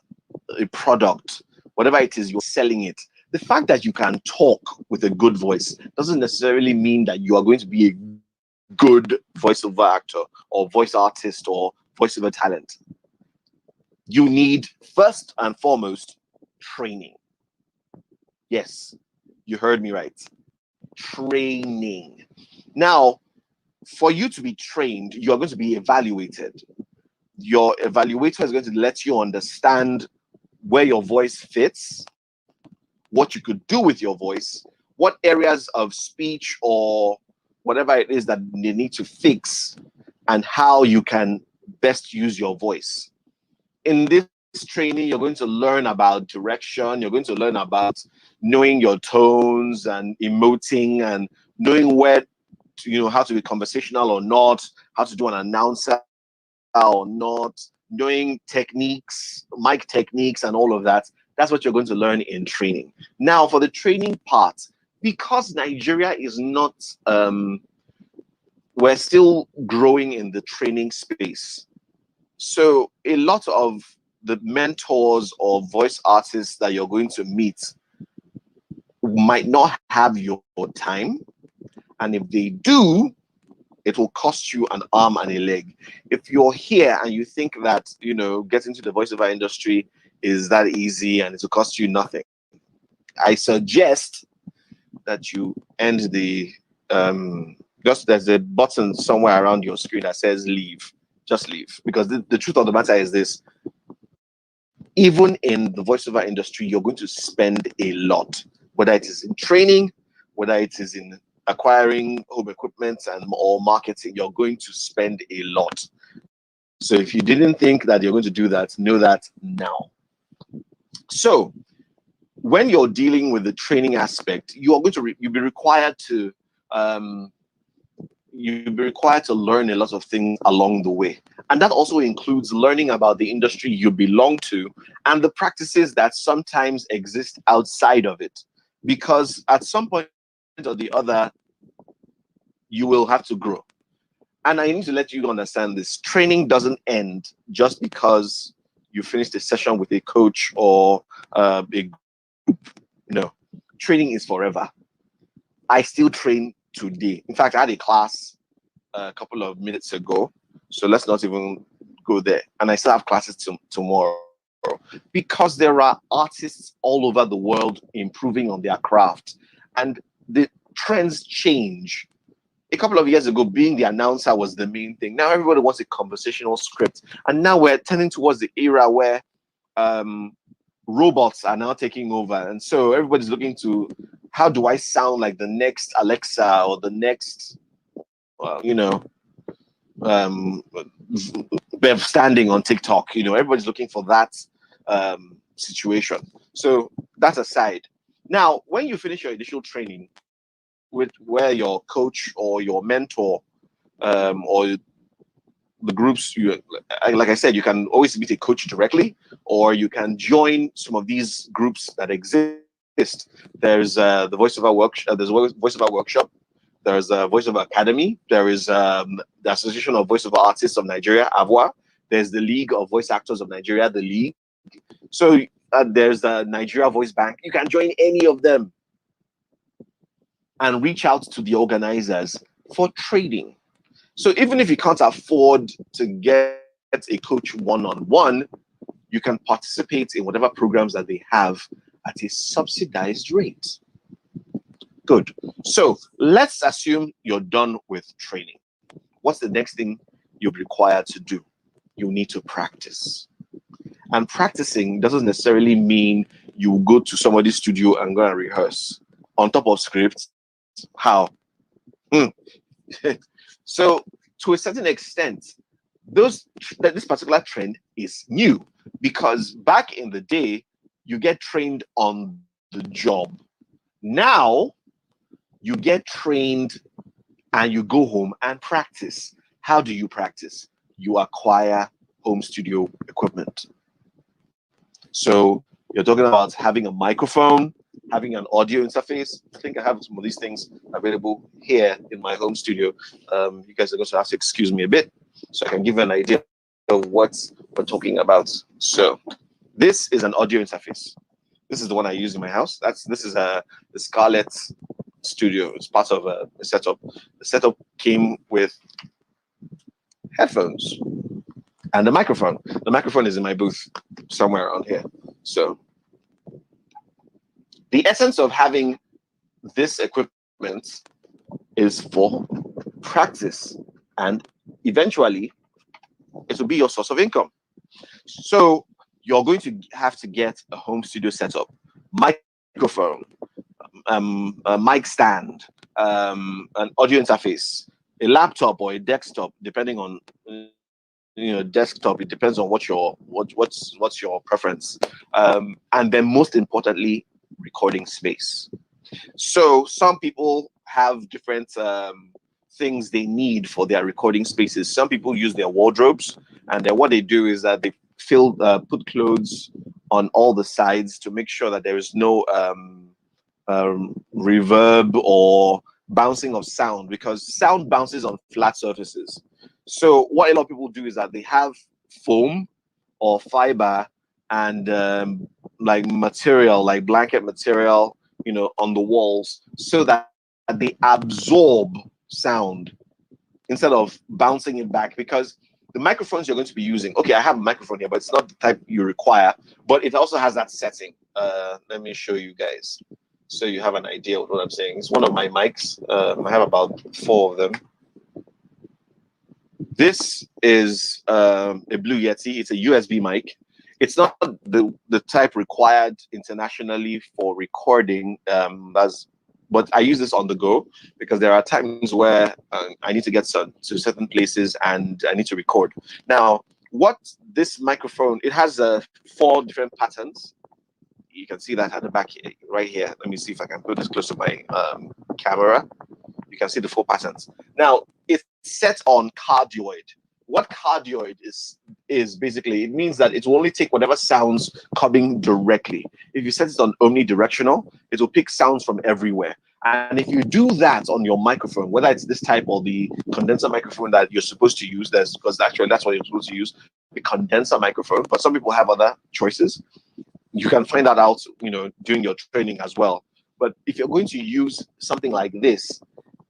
a product, whatever it is, you're selling it. The fact that you can talk with a good voice doesn't necessarily mean that you are going to be a good voiceover actor or voice artist or voiceover talent. You need, first and foremost, training. Yes, you heard me right. Training. Now, for you to be trained, you are going to be evaluated. Your evaluator is going to let you understand where your voice fits, what you could do with your voice, what areas of speech or whatever it is that they need to fix, and how you can best use your voice. In this training, you're going to learn about direction, you're going to learn about knowing your tones and emoting and knowing where how to be conversational or not, how to do an announcer or not, knowing techniques, mic techniques and all of that. That's what you're going to learn in training. Now, for the training part, because Nigeria is not, we're still growing in the training space. So a lot of the mentors or voice artists that you're going to meet might not have your time, And if they do, it will cost you an arm and a leg. If you're here and you think that, you know, getting to the voiceover industry is that easy and it will cost you nothing, I suggest that you end the just there's a button somewhere around your screen that says leave. Just leave. Because the truth of the matter is this: even in the voiceover industry, you're going to spend a lot, whether it is in training, whether it is in acquiring home equipment and or marketing. You're going to spend a lot. So if you didn't think that you're going to do that, know that now. So when you're dealing with the training aspect, you are going to you'll be required to learn a lot of things along the way. And that also includes learning about the industry you belong to and the practices that sometimes exist outside of it. Because at some point or the other, you will have to grow. And I need to let you understand this: training doesn't end just because you finished a session with a coach or a group. No, training is forever. I still train today. In fact, I had a class a couple of minutes ago, so let's not even go there. And I still have classes tomorrow, because there are artists all over the world improving on their craft, and the trends change. A couple of years ago, being the announcer was the main thing. Now everybody wants a conversational script, and now we're turning towards the era where robots are now taking over, and so everybody's looking to, how do I sound like the next Alexa or the next Bev standing on TikTok? You know, everybody's looking for that situation. So that aside, now when you finish your initial training, with where your coach or your mentor or the groups, like I said, you can always meet a coach directly, or you can join some of these groups that exist. There's the voiceover workshop. There's a voiceover workshop. There's a voiceover academy. There is the Association of Voiceover Artists of Nigeria, AVOA. There's the League of Voice Actors of Nigeria, the League. So there's the Nigeria Voice Bank. You can join any of them and reach out to the organizers for training. So even if you can't afford to get a coach one-on-one, you can participate in whatever programs that they have at a subsidized rate. Good. So let's assume you're done with training. What's the next thing you'll be required to do? You need to practice. And practicing doesn't necessarily mean you go to somebody's studio and go and rehearse on top of scripts. How? So to a certain extent, this particular trend is new, because back in the day, you get trained on the job. Now, you get trained and you go home and practice. How do you practice? You acquire home studio equipment. So you're talking about having a microphone, having an audio interface. I think I have some of these things available here in my home studio. You guys are going to have to excuse me a bit so I can give you an idea of what we're talking about. So this is an audio interface. This is the one I use in my house. This is the Scarlett Studio. It's part of a setup. The setup came with headphones and the microphone. The microphone is in my booth somewhere around here. So the essence of having this equipment is for practice, and eventually it will be your source of income. So you're going to have to get a home studio setup, microphone, a mic stand, an audio interface, a laptop or a desktop, depending on desktop. It depends on what's your preference, and then most importantly, recording space. So some people have different things they need for their recording spaces. Some people use their wardrobes, and then what they do is that they put clothes on all the sides to make sure that there is no reverb or bouncing of sound, because sound bounces on flat surfaces. So what a lot of people do is that they have foam or fiber and like material, like blanket material, on the walls, so that they absorb sound instead of bouncing it back, because the microphones you're going to be using, okay, I have a microphone here, but it's not the type you require, but it also has that setting. Let me show you guys so you have an idea of what I'm saying. It's one of my mics. I have about 4 of them. This is a Blue Yeti. It's a USB mic. It's not the type required internationally for recording, but I use this on the go because there are times where I need to get to certain places and I need to record. Now, what this microphone, it has 4 different patterns. You can see that at the back here, right here. Let me see if I can put this close to my camera. You can see the 4 patterns. Now, it's set on cardioid. What cardioid is basically, it means that it will only take whatever sounds coming directly. If you set it on omnidirectional, it will pick sounds from everywhere. And if you do that on your microphone, whether it's this type or the condenser microphone that you're supposed to use, because actually that's what you're supposed to use, the condenser microphone, but some people have other choices. You can find that out, during your training as well. But if you're going to use something like this,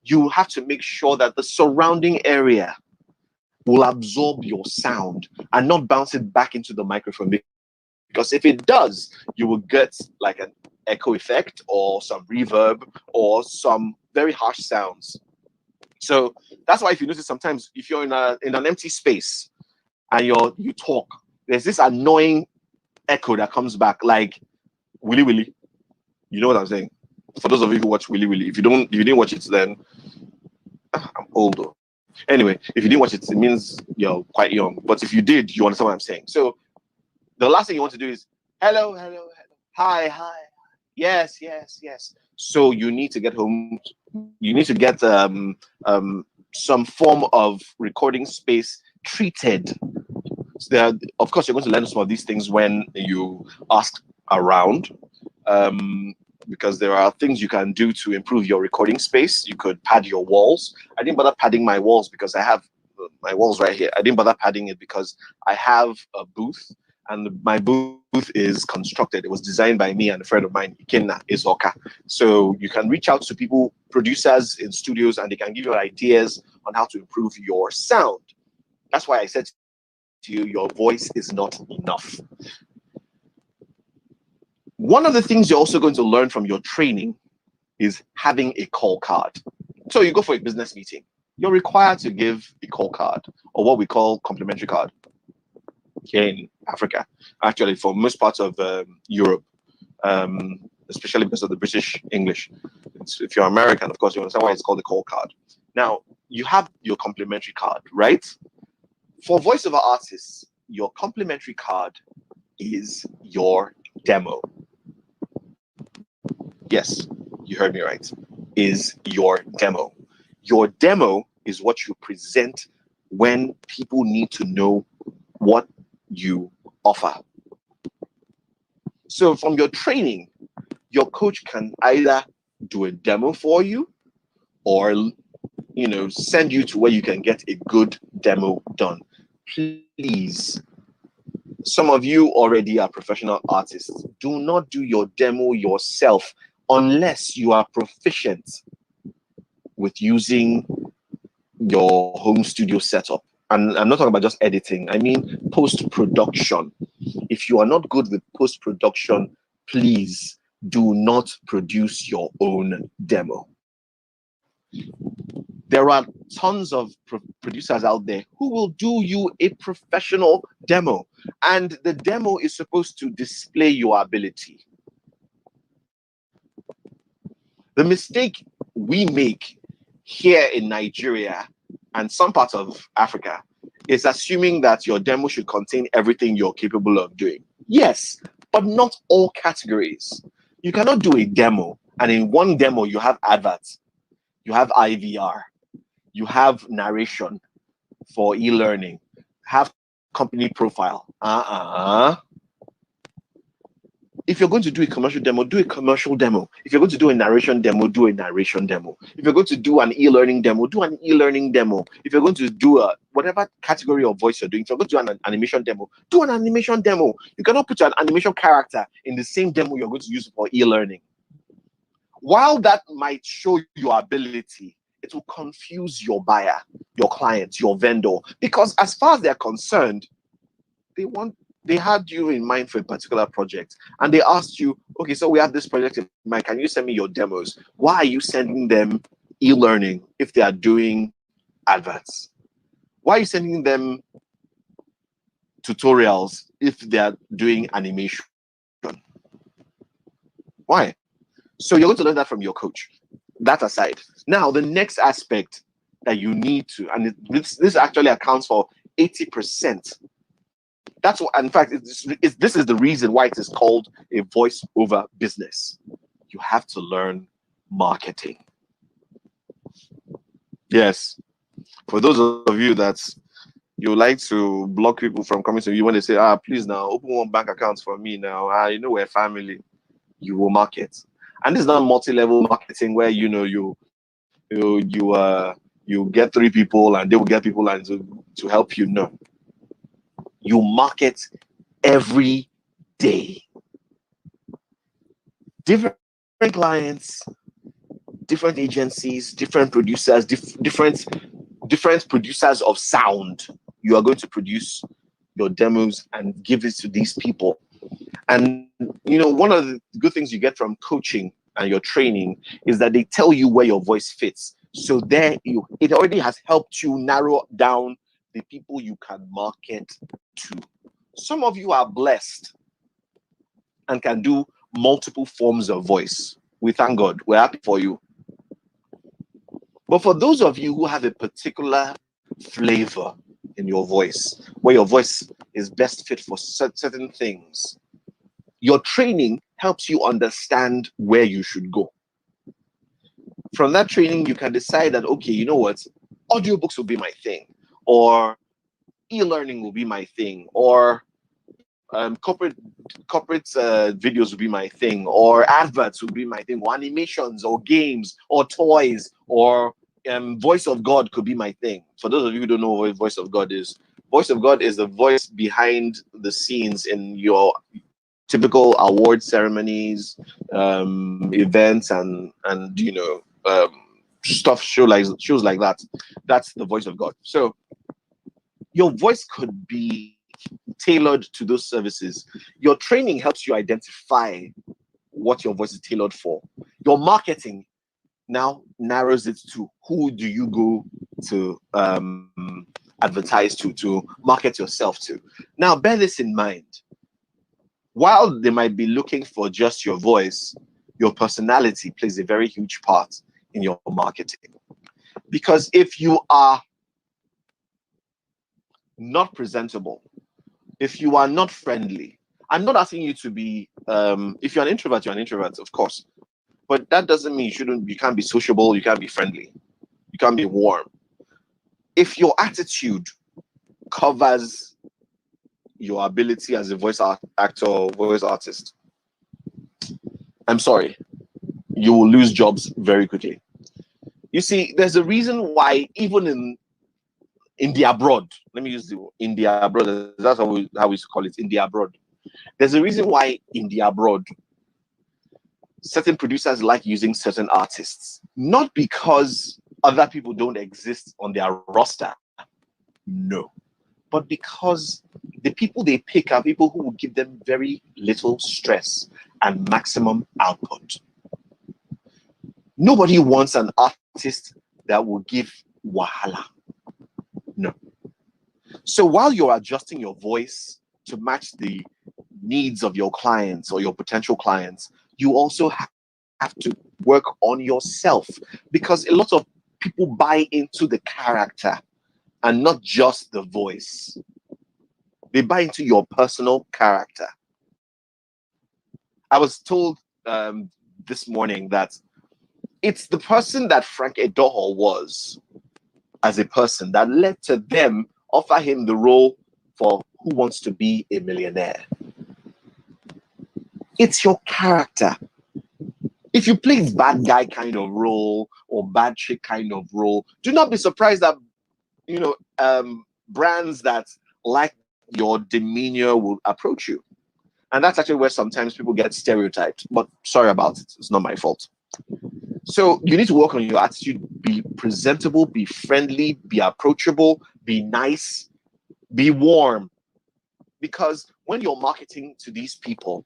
you have to make sure that the surrounding area will absorb your sound and not bounce it back into the microphone. Because if it does, you will get like an echo effect or some reverb or some very harsh sounds. So that's why if you notice sometimes if you're in an empty space and you talk, there's this annoying echo that comes back like Willy Willy. You know what I'm saying? For those of you who watch Willy Willy, if you didn't watch it, then I'm old though. Anyway, if you didn't watch it, it means you're quite young. But if you did, you understand what I'm saying. So the last thing you want to do is hello, hello, hello, hi, hi, yes, yes, yes. So you need to get home. You need to get some form of recording space treated. So of course, you're going to learn some of these things when you ask around. Because there are things you can do to improve your recording space. You could pad your walls. I didn't bother padding my walls because I have my walls right here. I didn't bother padding it because I have a booth, and my booth is constructed. It was designed by me and a friend of mine, Ikenna Izoka. So you can reach out to people, producers in studios, and they can give you ideas on how to improve your sound. That's why I said to you, your voice is not enough. One of the things you're also going to learn from your training is having a call card. So you go for a business meeting. You're required to give a call card, or what we call complimentary card here in Africa. Actually, for most parts of Europe, especially because of the British English. If you're American, of course, you understand why it's called a call card. Now, you have your complimentary card, right? For voiceover artists, your complimentary card is your demo. Yes, you heard me right. Is your demo. Your demo is what you present when people need to know what you offer. So from your training, your coach can either do a demo for you or send you to where you can get a good demo done. Please, some of you already are professional artists. Do not do your demo yourself unless you are proficient with using your home studio setup. And I'm not talking about just editing. I mean post-production. If you are not good with post-production, please do not produce your own demo. There are tons of producers out there who will do you a professional demo, and the demo is supposed to display your ability. The mistake we make here in Nigeria and some parts of Africa is assuming that your demo should contain everything you're capable of doing. Yes, but not all categories. You cannot do a demo, and in one demo you have adverts, you have IVR, you have narration for e-learning, have company profile. If you're going to do a commercial demo, do a commercial demo. If you're going to do a narration demo, do a narration demo. If you're going to do an e-learning demo, do an e-learning demo. If you're going to do whatever category of voice you're doing, if you're going to do an animation demo, do an animation demo. You cannot put an animation character in the same demo you're going to use for e-learning. while that might show your ability, it will confuse your buyer, your client, your vendor, because as far as they're concerned, they had you in mind for a particular project, and they asked you, okay, so we have this project in mind, can you send me your demos? Why are you sending them e-learning if they are doing adverts? Why are you sending them tutorials if they are doing animation? Why? So you're going to learn that from your coach. That aside, now the next aspect that you need to, and this actually accounts for 80%. That's what, in fact, this is the reason why it is called a voiceover business. You have to learn marketing. Yes, for those of you that you like to block people from coming to you when they say, please now open one bank account for me now. You know we're family. You will market, and this is not multi-level marketing where you get 3 people and they will get people and to help you. No, you market every day. Different clients, different agencies, different producers, different producers of sound. You are going to produce your demos and give it to these people. And one of the good things you get from coaching and your training is that they tell you where your voice fits. So it already has helped you narrow down the people you can market to. Some of you are blessed and can do multiple forms of voice. We thank God. We're happy for you. But for those of you who have a particular flavor in your voice, where your voice is best fit for certain things, your training helps you understand where you should go. From that training, you can decide that, okay, you know what, audiobooks will be my thing, or e-learning will be my thing, or corporate videos will be my thing, or adverts will be my thing, or animations, or games, or toys, or voice of God could be my thing. For those of you who don't know what voice of God is the voice behind the scenes in your typical award ceremonies, events, and stuff, shows like that. That's the voice of God. So your voice could be tailored to those services. Your training helps you identify what your voice is tailored for. Your marketing now narrows it to who do you go to advertise to market yourself to. Now bear this in mind. While they might be looking for just your voice, your personality plays a very huge part in your marketing. Because if you are not presentable, if you are not friendly, I'm not asking you to be, if you're an introvert, of course. But that doesn't mean you can't be sociable, you can't be friendly, you can't be warm. If your attitude covers your ability as a voice actor or voice artist, I'm sorry, you will lose jobs very quickly. You see, there's a reason why even in the abroad, let me use the word in the abroad, that's how we call it, in the abroad. There's a reason why in the abroad, certain producers like using certain artists, not because other people don't exist on their roster, no, but because the people they pick are people who will give them very little stress and maximum output. Nobody wants an artist that will give wahala. No. So while you're adjusting your voice to match the needs of your clients or your potential clients, you also have to work on yourself, because a lot of people buy into the character and not just the voice. They buy into your personal character. I was told this morning that it's the person that Frank Edoho was as a person that led to them offer him the role for Who Wants to Be a Millionaire. It's your character. If you play bad guy kind of role or bad chick kind of role, do not be surprised that brands that like your demeanor will approach you. And that's actually where sometimes people get stereotyped. But sorry about it. It's not my fault. So you need to work on your attitude. Be presentable, be friendly, be approachable, be nice, be warm. Because when you're marketing to these people,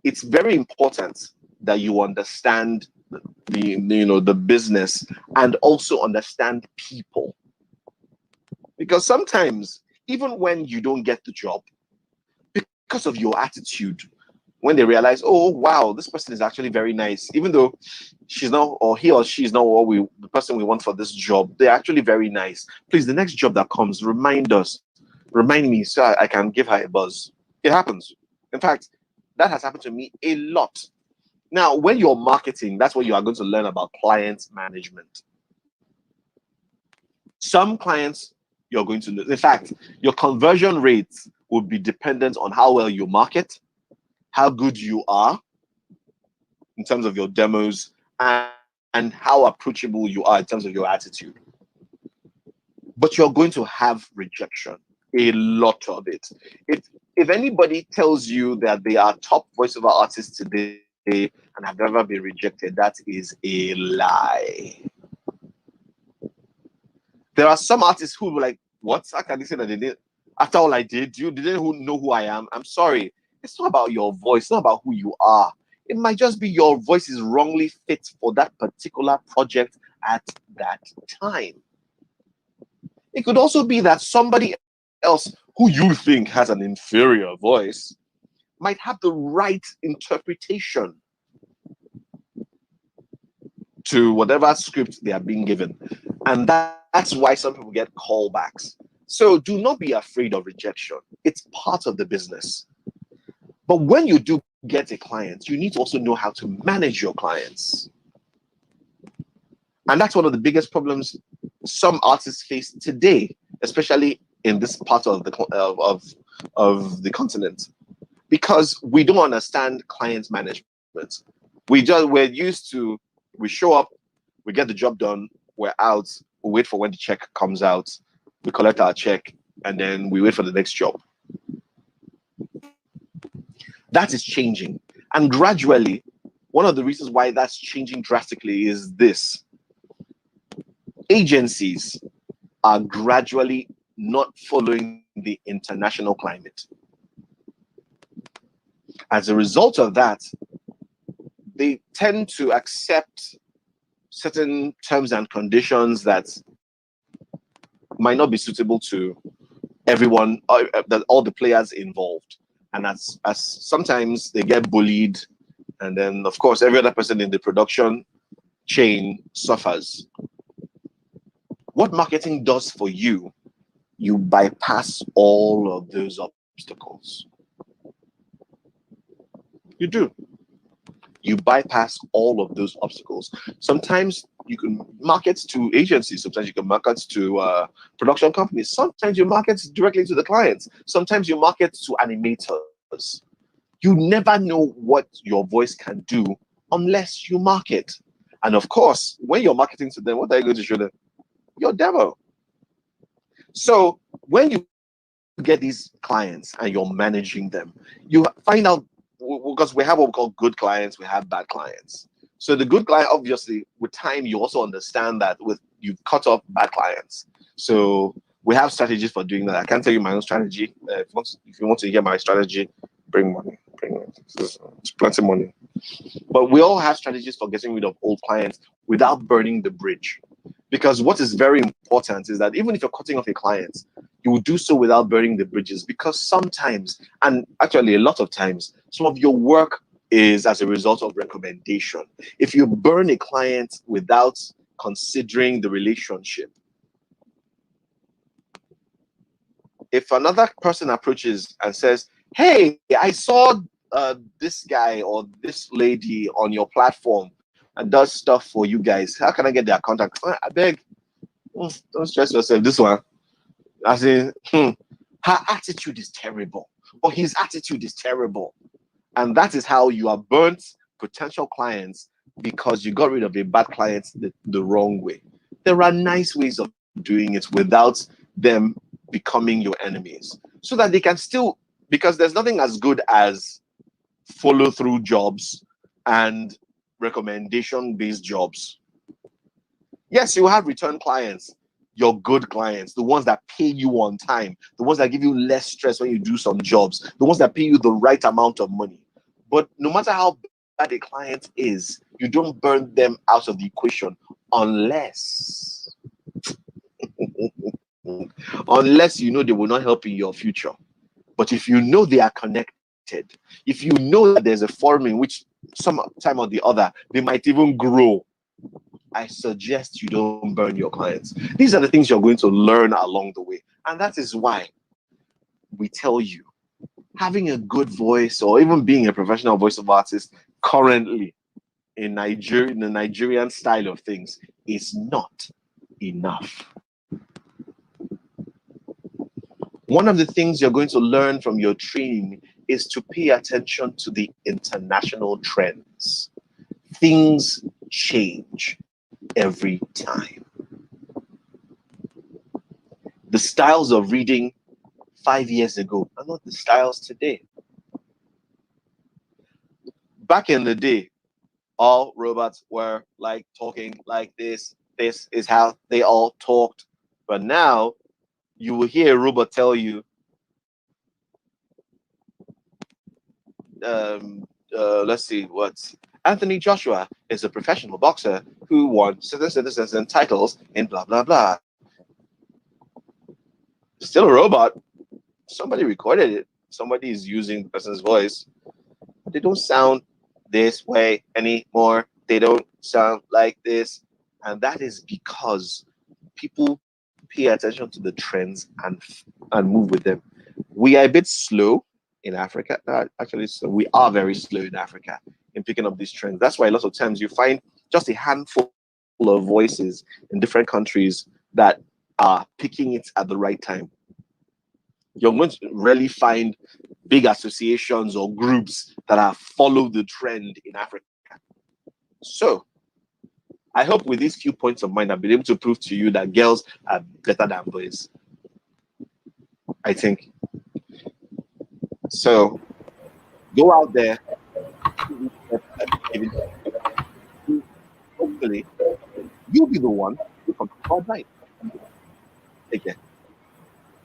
it's very important that you understand the business and also understand people. Because sometimes, even when you don't get the job, because of your attitude, when they realize, oh wow, this person is actually very nice, even though she's not, or he or she is not the person we want for this job, they're actually very nice. Please, the next job that comes, remind me so I can give her a buzz. It happens. In fact, that has happened to me a lot. Now, when you're marketing, that's what you are going to learn about client management. Some clients you're going to lose. In fact, your conversion rates will be dependent on how well you market, how good you are in terms of your demos, and how approachable you are in terms of your attitude. But you're going to have rejection, a lot of it. If anybody tells you that they are top voiceover artists today and have never been rejected, that is a lie. There are some artists who were like, what? How can they say that they did? After all I did, you didn't know who I am. I'm sorry. It's not about your voice. It's not about who you are. It might just be your voice is wrongly fit for that particular project at that time. It could also be that somebody else who you think has an inferior voice might have the right interpretation to whatever script they are being given. And that's why some people get callbacks. So do not be afraid of rejection. It's part of the business. But when you do get a client, you need to also know how to manage your clients. And that's one of the biggest problems some artists face today, especially in this part of the continent, because we don't understand client management. We're used to, we show up, we get the job done, we're out, we wait for when the check comes out, we collect our check, and then we wait for the next job. That is changing. And gradually, one of the reasons why that's changing drastically is this. Agencies are gradually not following the international climate. As a result of that, they tend to accept certain terms and conditions that might not be suitable to everyone, that all the players involved. And as sometimes they get bullied, and then of course every other person in the production chain suffers. What marketing does for you, you bypass all of those obstacles. You do. You bypass all of those obstacles. Sometimes you can market to agencies. Sometimes you can market to production companies. Sometimes you market directly to the clients. Sometimes you market to animators. You never know what your voice can do unless you market. And of course, when you're marketing to them, what are you going to show them? Your demo. So when you get these clients and you're managing them, you find out, because we have what we call good clients, we have bad clients. So the good client, obviously, with time, you also understand that you've cut off bad clients. So we have strategies for doing that. I can't tell you my own strategy. If you want to hear my strategy, bring money. It's plenty of money. But we all have strategies for getting rid of old clients without burning the bridge. Because what is very important is that even if you're cutting off a client, you will do so without burning the bridges, because sometimes, and actually a lot of times, some of your work is as a result of recommendation. If you burn a client without considering the relationship, if another person approaches and says, hey, I saw this guy or this lady on your platform and does stuff for you guys, how can I get their contact? I beg, don't stress yourself. This one, I say, her attitude is terrible, or his attitude is terrible. And that is how you are burnt potential clients, because you got rid of a bad client the wrong way. There are nice ways of doing it without them becoming your enemies, so that they can still, because there's nothing as good as follow through jobs and recommendation-based jobs. Yes, you have return clients, your good clients, the ones that pay you on time, the ones that give you less stress when you do some jobs, the ones that pay you the right amount of money. But no matter how bad a client is, you don't burn them out of the equation unless unless you know they will not help in your future. But if you know they are connected, if you know that there's a forum in which some time or the other they might even grow, I suggest you don't burn your clients. These are the things you're going to learn along the way. And that is why we tell you, having a good voice or even being a professional voiceover artist currently in Nigeria, in the Nigerian style of things, is not enough. One of the things you're going to learn from your training is to pay attention to the international trends. Things change every time. The styles of reading 5 years ago are not the styles today. Back in the day, all robots were like talking like this. This is how they all talked. But now you will hear a robot tell you, let's see, what Anthony Joshua is a professional boxer who won certain titles in blah blah blah. Still a robot. Somebody recorded it. Somebody is using the person's voice. But they don't sound this way anymore. They don't sound like this. And that is because people pay attention to the trends and move with them. We are a bit slow in Africa. Actually, so we are very slow in Africa in picking up these trends. That's why lots of times you find just a handful of voices in different countries that are picking it at the right time. You're going to really find big associations or groups that have followed the trend in Africa. So I hope with these few points of mine, I've been able to prove to you that girls are better than boys. I think. So go out there. Hopefully, you'll be the one who comes out right. Take care.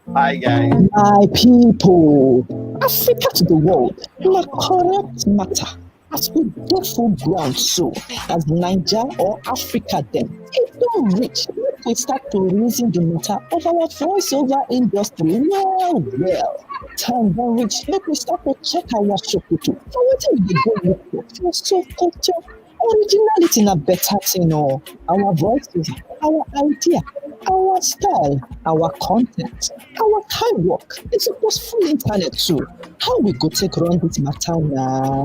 Bye, guys. My people, Africa to the world, na correct matter. As we dey full ground so, as Niger or Africa dem, it don reach make we start to reason the matter of our voiceover industry well. Time don reach make we start to check our sokoto for wetin we dey go look for sokoto. Originality na better thing o. Our voices, our idea, our style, our content, our hard work, e suppose full internet too. How we go take run this matter na?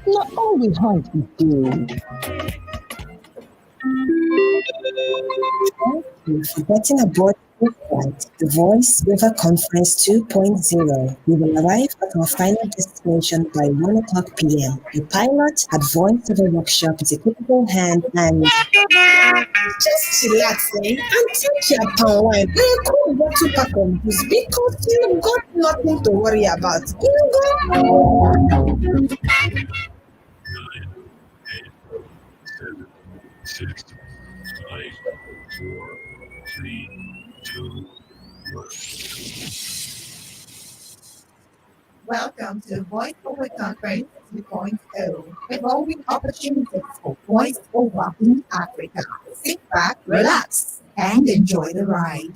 Na all we hand we dey. You're forgetting aboard this flight, the Voiceover Conference 2.0. We will arrive at our final destination by 1 o'clock p.m. Your pilot at Voiceover Workshop is a capable hand and just relax, and take your palm wine. Cool bottle pack of booze because you got nothing to worry about. You got 9, 8, 7, 6, 5, 4, 3, 2, 1. Welcome to the Voiceover Conference 2.0, evolving opportunities for voiceover in Africa. Sit back, relax, and enjoy the ride.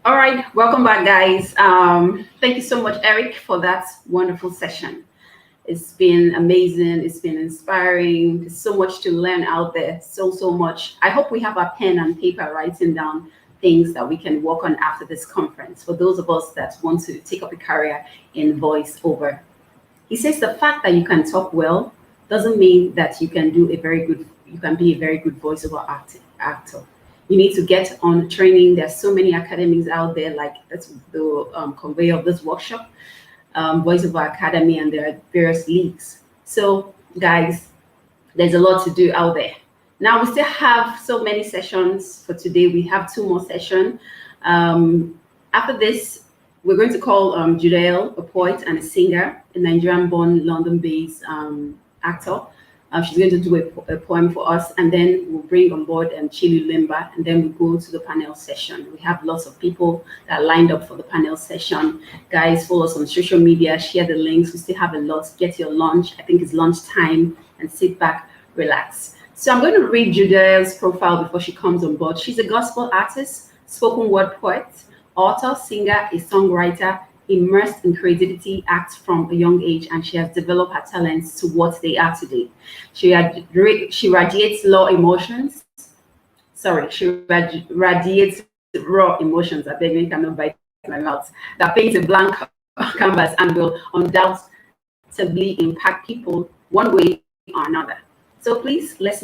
All right, welcome back, guys. Thank you so much, Eric, for that wonderful session. It's been amazing. It's been inspiring. There's so much to learn out there. So much. I hope we have our pen and paper writing down things that we can work on after this conference for those of us that want to take up a career in voiceover. He says the fact that you can talk well doesn't mean that you can be a very good voiceover actor. You need to get on training. There's so many academies out there, like that's the conveyor of this workshop, Voiceover Academy, and there are various leagues. So guys, there's a lot to do out there. Now we still have so many sessions for today. We have 2 more sessions. After this, We're going to call Judale, a poet and a singer, a Nigerian-born, London-based actor. She's going to do a poem for us, and then we'll bring on board Chili Limba, and then we go to the panel session. We have lots of people that are lined up for the panel session. Guys, follow us on social media, share the links. We still have a lot. Get your lunch. I think it's lunch time, and sit back, relax. So I'm going to read Judale's profile before she comes on board. She's a gospel artist, spoken word poet, author, singer, a songwriter, immersed in creativity, acts from a young age, and she has developed her talents to what they are today. She radiates raw emotions. She radiates raw emotions. I beg you, cannot bite my mouth. That paints a blank canvas and will undoubtedly impact people one way or another. So please, let's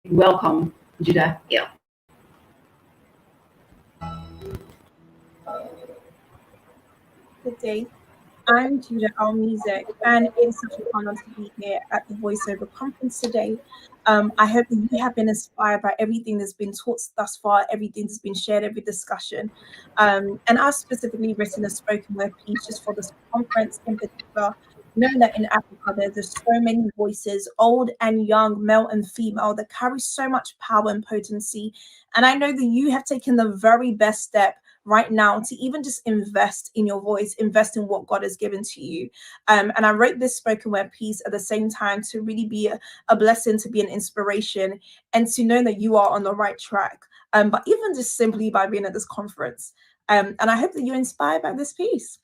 welcome Judah Hill. Good day. I'm Judah Al Music, and it's such an honor to be here at the Voiceover Conference today. I hope that you have been inspired by everything that's been taught thus far, everything that's been shared, every discussion. And I've specifically written a spoken word piece just for this conference in particular, knowing that in Africa there's so many voices, old and young, male and female, that carry so much power and potency. And I know that you have taken the very best step right now to even just invest in your voice, invest in what God has given to you. And I wrote this spoken word piece at the same time to really be a blessing, to be an inspiration, and to know that you are on the right track. But even just simply by being at this conference. And I hope that you're inspired by this piece.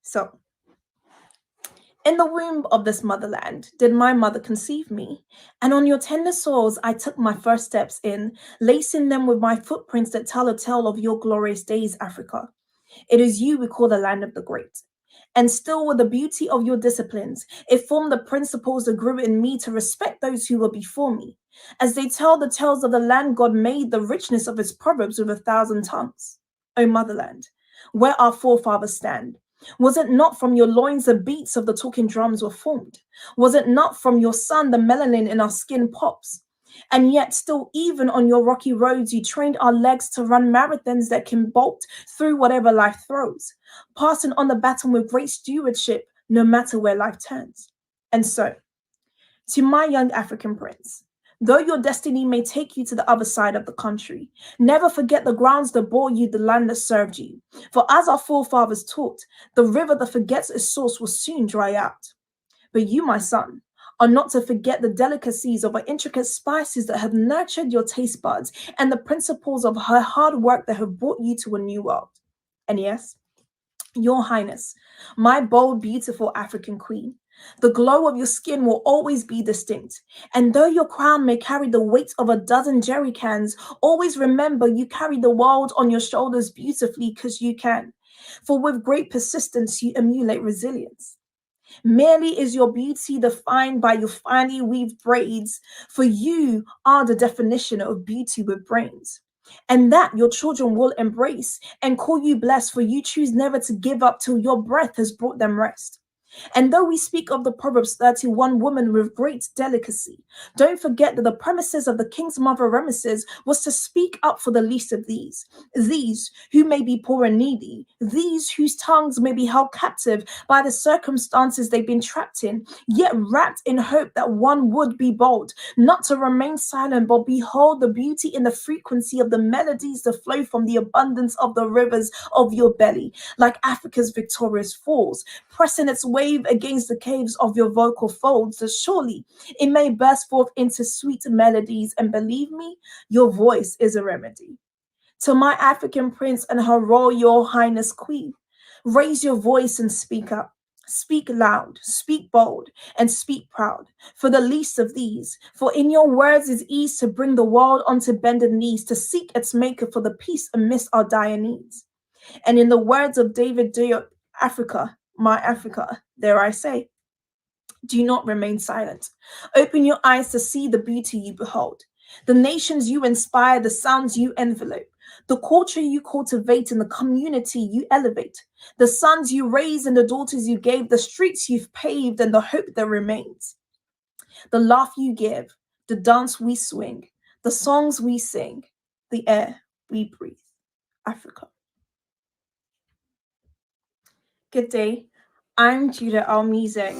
So, in the womb of this motherland did my mother conceive me, and on your tender soils I took my first steps in, lacing them with my footprints that tell a tale of your glorious days, Africa. It is you we call the land of the great. And still with the beauty of your disciplines, it formed the principles that grew in me to respect those who were before me, as they tell the tales of the land God made, the richness of its proverbs with 1,000 tongues. O motherland, where our forefathers stand, was it not from your loins the beats of the talking drums were formed? Was it not from your sun the melanin in our skin pops? And yet still, even on your rocky roads, you trained our legs to run marathons that can bolt through whatever life throws, passing on the baton with great stewardship, no matter where life turns. And so, to my young African prince, though your destiny may take you to the other side of the country, never forget the grounds that bore you, the land that served you. For as our forefathers taught, the river that forgets its source will soon dry out. But you, my son, are not to forget the delicacies of our intricate spices that have nurtured your taste buds and the principles of her hard work that have brought you to a new world. And yes, your highness, my bold, beautiful African queen, the glow of your skin will always be distinct. And though your crown may carry the weight of a dozen jerry cans, always remember you carry the world on your shoulders beautifully because you can. For with great persistence, you emulate resilience. Merely is your beauty defined by your finely weaved braids, for you are the definition of beauty with brains. And that your children will embrace and call you blessed, for you choose never to give up till your breath has brought them rest. And though we speak of the Proverbs 31 woman with great delicacy, don't forget that the premises of the king's mother Rameses was to speak up for the least of these who may be poor and needy, these whose tongues may be held captive by the circumstances they've been trapped in, yet wrapped in hope that one would be bold, not to remain silent, but behold the beauty in the frequency of the melodies that flow from the abundance of the rivers of your belly, like Africa's victorious falls, pressing its wave against the caves of your vocal folds, so surely it may burst forth into sweet melodies, and believe me, your voice is a remedy. To my African prince and her royal highness queen, raise your voice and speak up. Speak loud, speak bold, and speak proud for the least of these. For in your words is ease to bring the world onto bended knees, to seek its maker for the peace amidst our dire needs. And in the words of David Diop, Africa, my Africa, dare I say, do not remain silent. Open your eyes to see the beauty you behold, the nations you inspire, the sounds you envelope, the culture you cultivate, and the community you elevate, the sons you raise and the daughters you gave, the streets you've paved and the hope that remains, the laugh you give, the dance we swing, the songs we sing, the air we breathe. Africa. Good day. I'm Judah Al Music.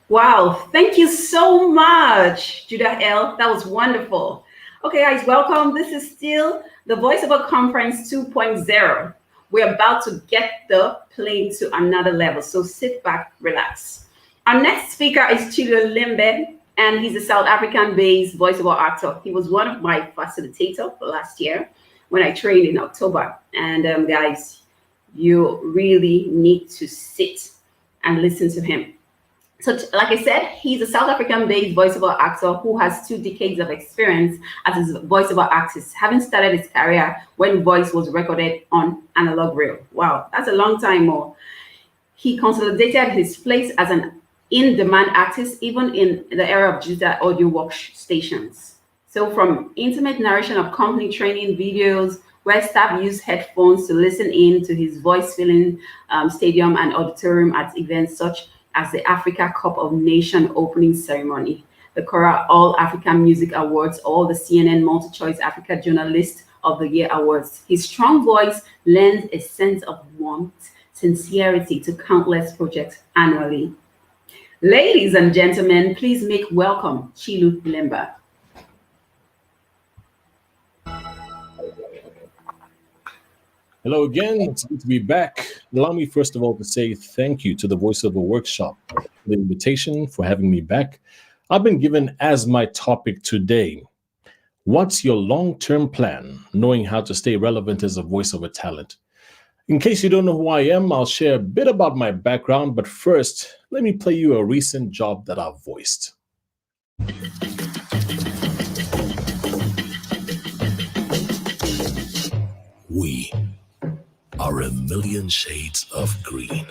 Wow, thank you so much, Judah L. That was wonderful. Okay, guys, welcome. This is still the Voiceover Conference 2.0. We're about to get the plane to another level, so sit back, relax. Our next speaker is Chilo Limbe, and he's a South African-based voiceover actor. He was one of my facilitators for last year when I trained in October. And guys, you really need to sit and listen to him. So like I said, he's a South African-based voiceover actor who has 2 decades of experience as a voiceover artist, having started his career when voice was recorded on analog reel. Wow, that's a long time more. He consolidated his place as an in-demand artist even in the era of digital audio workstations. So from intimate narration of company training videos where staff use headphones to listen in to his voice-filling stadium and auditorium at events such as the Africa Cup of Nations opening ceremony, the Cora All African Music Awards, or the CNN Multi-Choice Africa Journalist of the Year Awards. His strong voice lends a sense of warmth, sincerity to countless projects annually. Ladies and gentlemen, please make welcome Chilu Limba. Hello again, it's good to be back. Allow me first of all to say thank you to the Voiceover Workshop for the invitation, for having me back. I've been given as my topic today, what's your long-term plan, knowing how to stay relevant as a voiceover talent? In case you don't know who I am, I'll share a bit about my background, but first, let me play you a recent job that I've voiced. We are a million shades of green.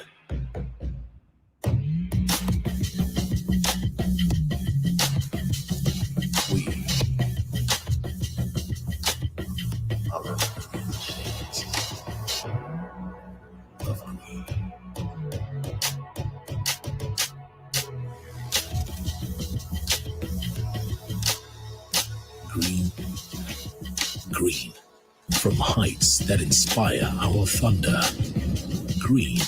We are a million shades of green. Green, green, from heights that inspire our thunder. Green,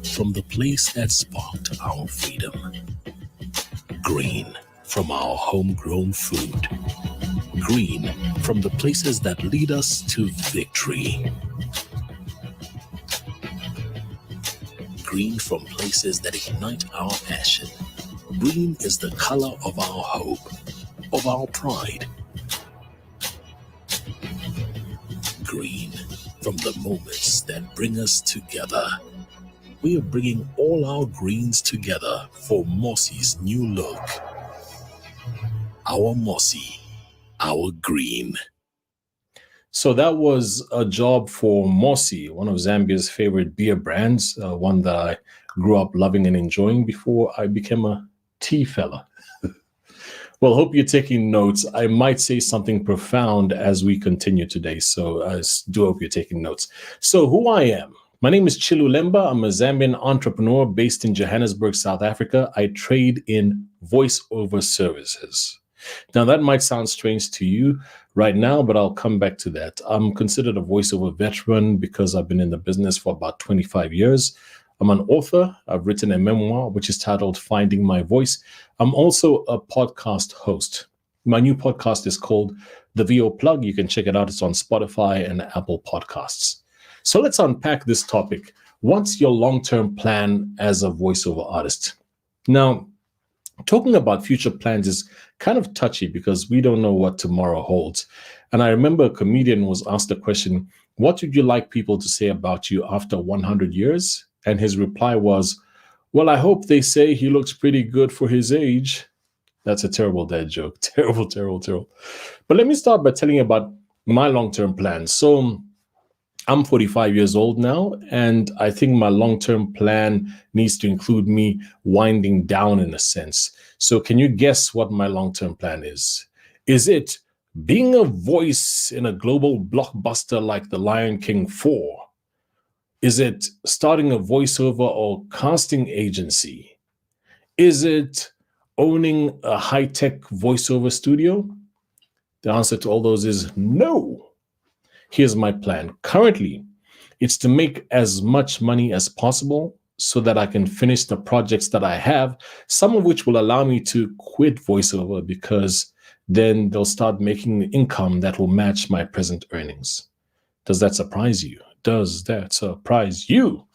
from the place that sparked our freedom. Green, from our homegrown food. Green, from the places that lead us to victory. Green, from places that ignite our passion. Green is the color of our hope, of our pride. Green, from the moments that bring us together. We are bringing all our greens together for Mossy's new look. Our Mossy, our green. So that was a job for Mossy, one of Zambia's favorite beer brands, one that I grew up loving and enjoying before I became a tea fella. Well, hope you're taking notes. I might say something profound as we continue today, so I do hope you're taking notes. So who I am. My name is Chilu Lemba. I'm a Zambian entrepreneur based in Johannesburg, South Africa. I trade in voiceover services. Now, that might sound strange to you right now, but I'll come back to that. I'm considered a voiceover veteran because I've been in the business for about 25 years. I'm an author. I've written a memoir, which is titled Finding My Voice. I'm also a podcast host. My new podcast is called The VO Plug. You can check it out. It's on Spotify and Apple Podcasts. So let's unpack this topic. What's your long-term plan as a voiceover artist? Now, talking about future plans is kind of touchy because we don't know what tomorrow holds. And I remember a comedian was asked the question, what would you like people to say about you after 100 years? And his reply was, well, I hope they say he looks pretty good for his age. That's a terrible dad joke. Terrible, terrible, terrible. But let me start by telling you about my long-term plans. So I'm 45 years old now, and I think my long-term plan needs to include me winding down in a sense. So can you guess what my long-term plan is? Is it being a voice in a global blockbuster like The Lion King 4? Is it starting a voiceover or casting agency? Is it owning a high-tech voiceover studio? The answer to all those is no. Here's my plan. Currently, it's to make as much money as possible so that I can finish the projects that I have, some of which will allow me to quit voiceover because then they'll start making income that will match my present earnings. Does that surprise you? Does that surprise you?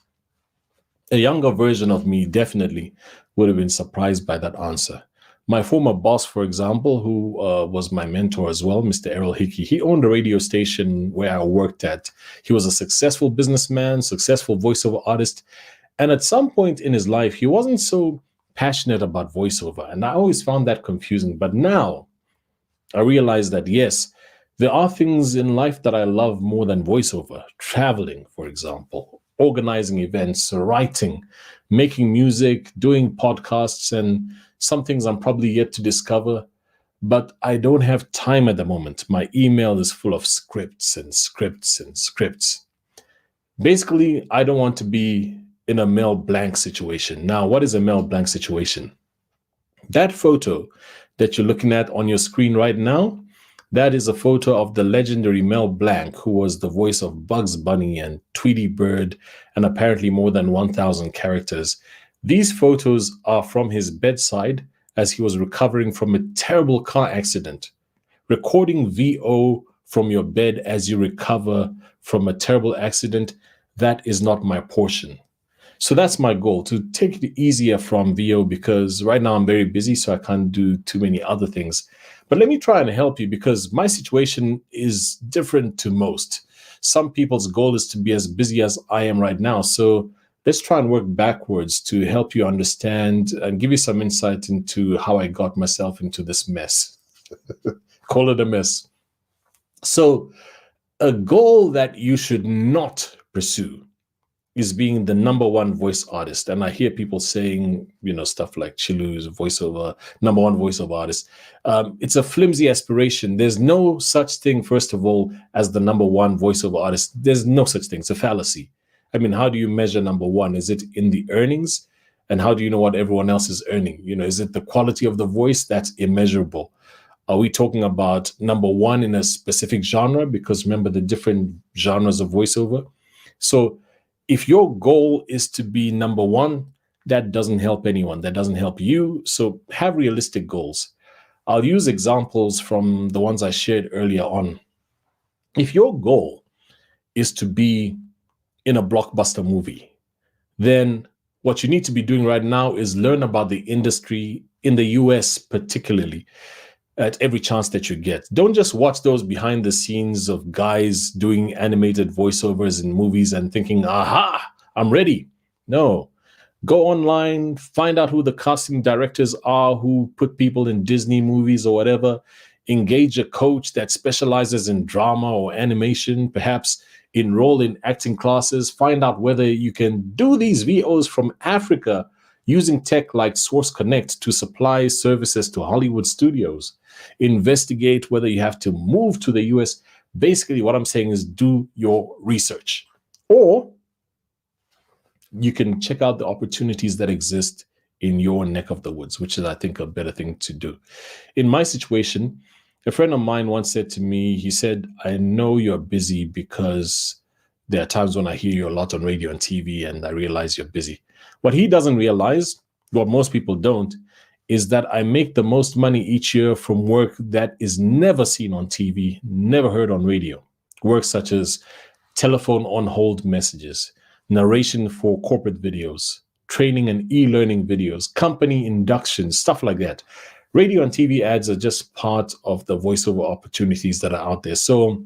A younger version of me definitely would have been surprised by that answer. My former boss, for example, who was my mentor as well, Mr. Errol Hickey, he owned a radio station where I worked at. He was a successful businessman, successful voiceover artist. And at some point in his life, he wasn't so passionate about voiceover. And I always found that confusing. But now I realize that, yes, there are things in life that I love more than voiceover. Traveling, for example, organizing events, writing, making music, doing podcasts, and some things I'm probably yet to discover, but I don't have time at the moment. My email is full of scripts and scripts and scripts. Basically, I don't want to be in a Mel Blanc situation. Now, what is a Mel Blanc situation? That photo that you're looking at on your screen right now, that is a photo of the legendary Mel Blanc, who was the voice of Bugs Bunny and Tweety Bird, and apparently more than 1,000 characters. These photos are from his bedside as he was recovering from a terrible car accident. Recording VO from your bed as you recover from a terrible accident, that is not my portion. So that's my goal, to take it easier from VO, because right now I'm very busy, so I can't do too many other things. But let me try and help you, because my situation is different to most. Some people's goal is to be as busy as I am right now. So let's try and work backwards to help you understand and give you some insight into how I got myself into this mess. Call it a mess. So a goal that you should not pursue is being the #1 voice artist. And I hear people saying, stuff like Chilu's voiceover, #1 voiceover artist. It's a flimsy aspiration. There's no such thing, first of all, as the #1 voiceover artist. There's no such thing. It's a fallacy. I mean, how do you measure #1? Is it in the earnings? And how do you know what everyone else is earning? Is it the quality of the voice? That's immeasurable. Are we talking about #1 in a specific genre? Because remember the different genres of voiceover. So if your goal is to be #1, that doesn't help anyone. That doesn't help you. So have realistic goals. I'll use examples from the ones I shared earlier on. If your goal is to be in a blockbuster movie, then what you need to be doing right now is learn about the industry in the US particularly at every chance that you get. Don't just watch those behind the scenes of guys doing animated voiceovers in movies and thinking, aha, I'm ready. No, go online, find out who the casting directors are, who put people in Disney movies or whatever. Engage a coach that specializes in drama or animation, perhaps enroll in acting classes, find out whether you can do these VOs from Africa using tech like Source Connect to supply services to Hollywood studios. Investigate whether you have to move to the US. Basically, what I'm saying is do your research. Or you can check out the opportunities that exist in your neck of the woods, which is, I think, a better thing to do. In my situation, a friend of mine once said to me, he said, I know you're busy because there are times when I hear you a lot on radio and TV and I realize you're busy. What he doesn't realize, what most people don't, is that I make the most money each year from work that is never seen on TV, never heard on radio. Work such as telephone on hold messages, narration for corporate videos, training and e-learning videos, company inductions, stuff like that. Radio and TV ads are just part of the voiceover opportunities that are out there. So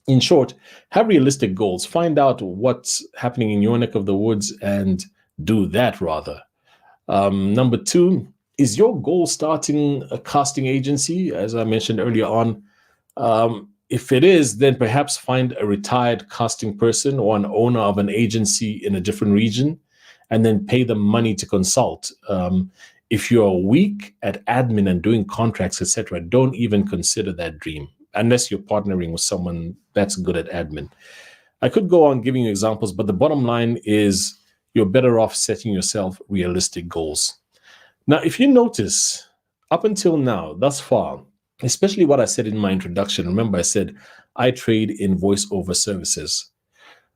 in short, have realistic goals. Find out what's happening in your neck of the woods and do that rather. #2, is your goal starting a casting agency? As I mentioned earlier on, if it is, then perhaps find a retired casting person or an owner of an agency in a different region and then pay them money to consult. If you're weak at admin and doing contracts, etc., don't even consider that dream unless you're partnering with someone that's good at admin. I could go on giving you examples, but the bottom line is you're better off setting yourself realistic goals. Now, if you notice, up until now, thus far, especially what I said in my introduction, remember I said I trade in voiceover services.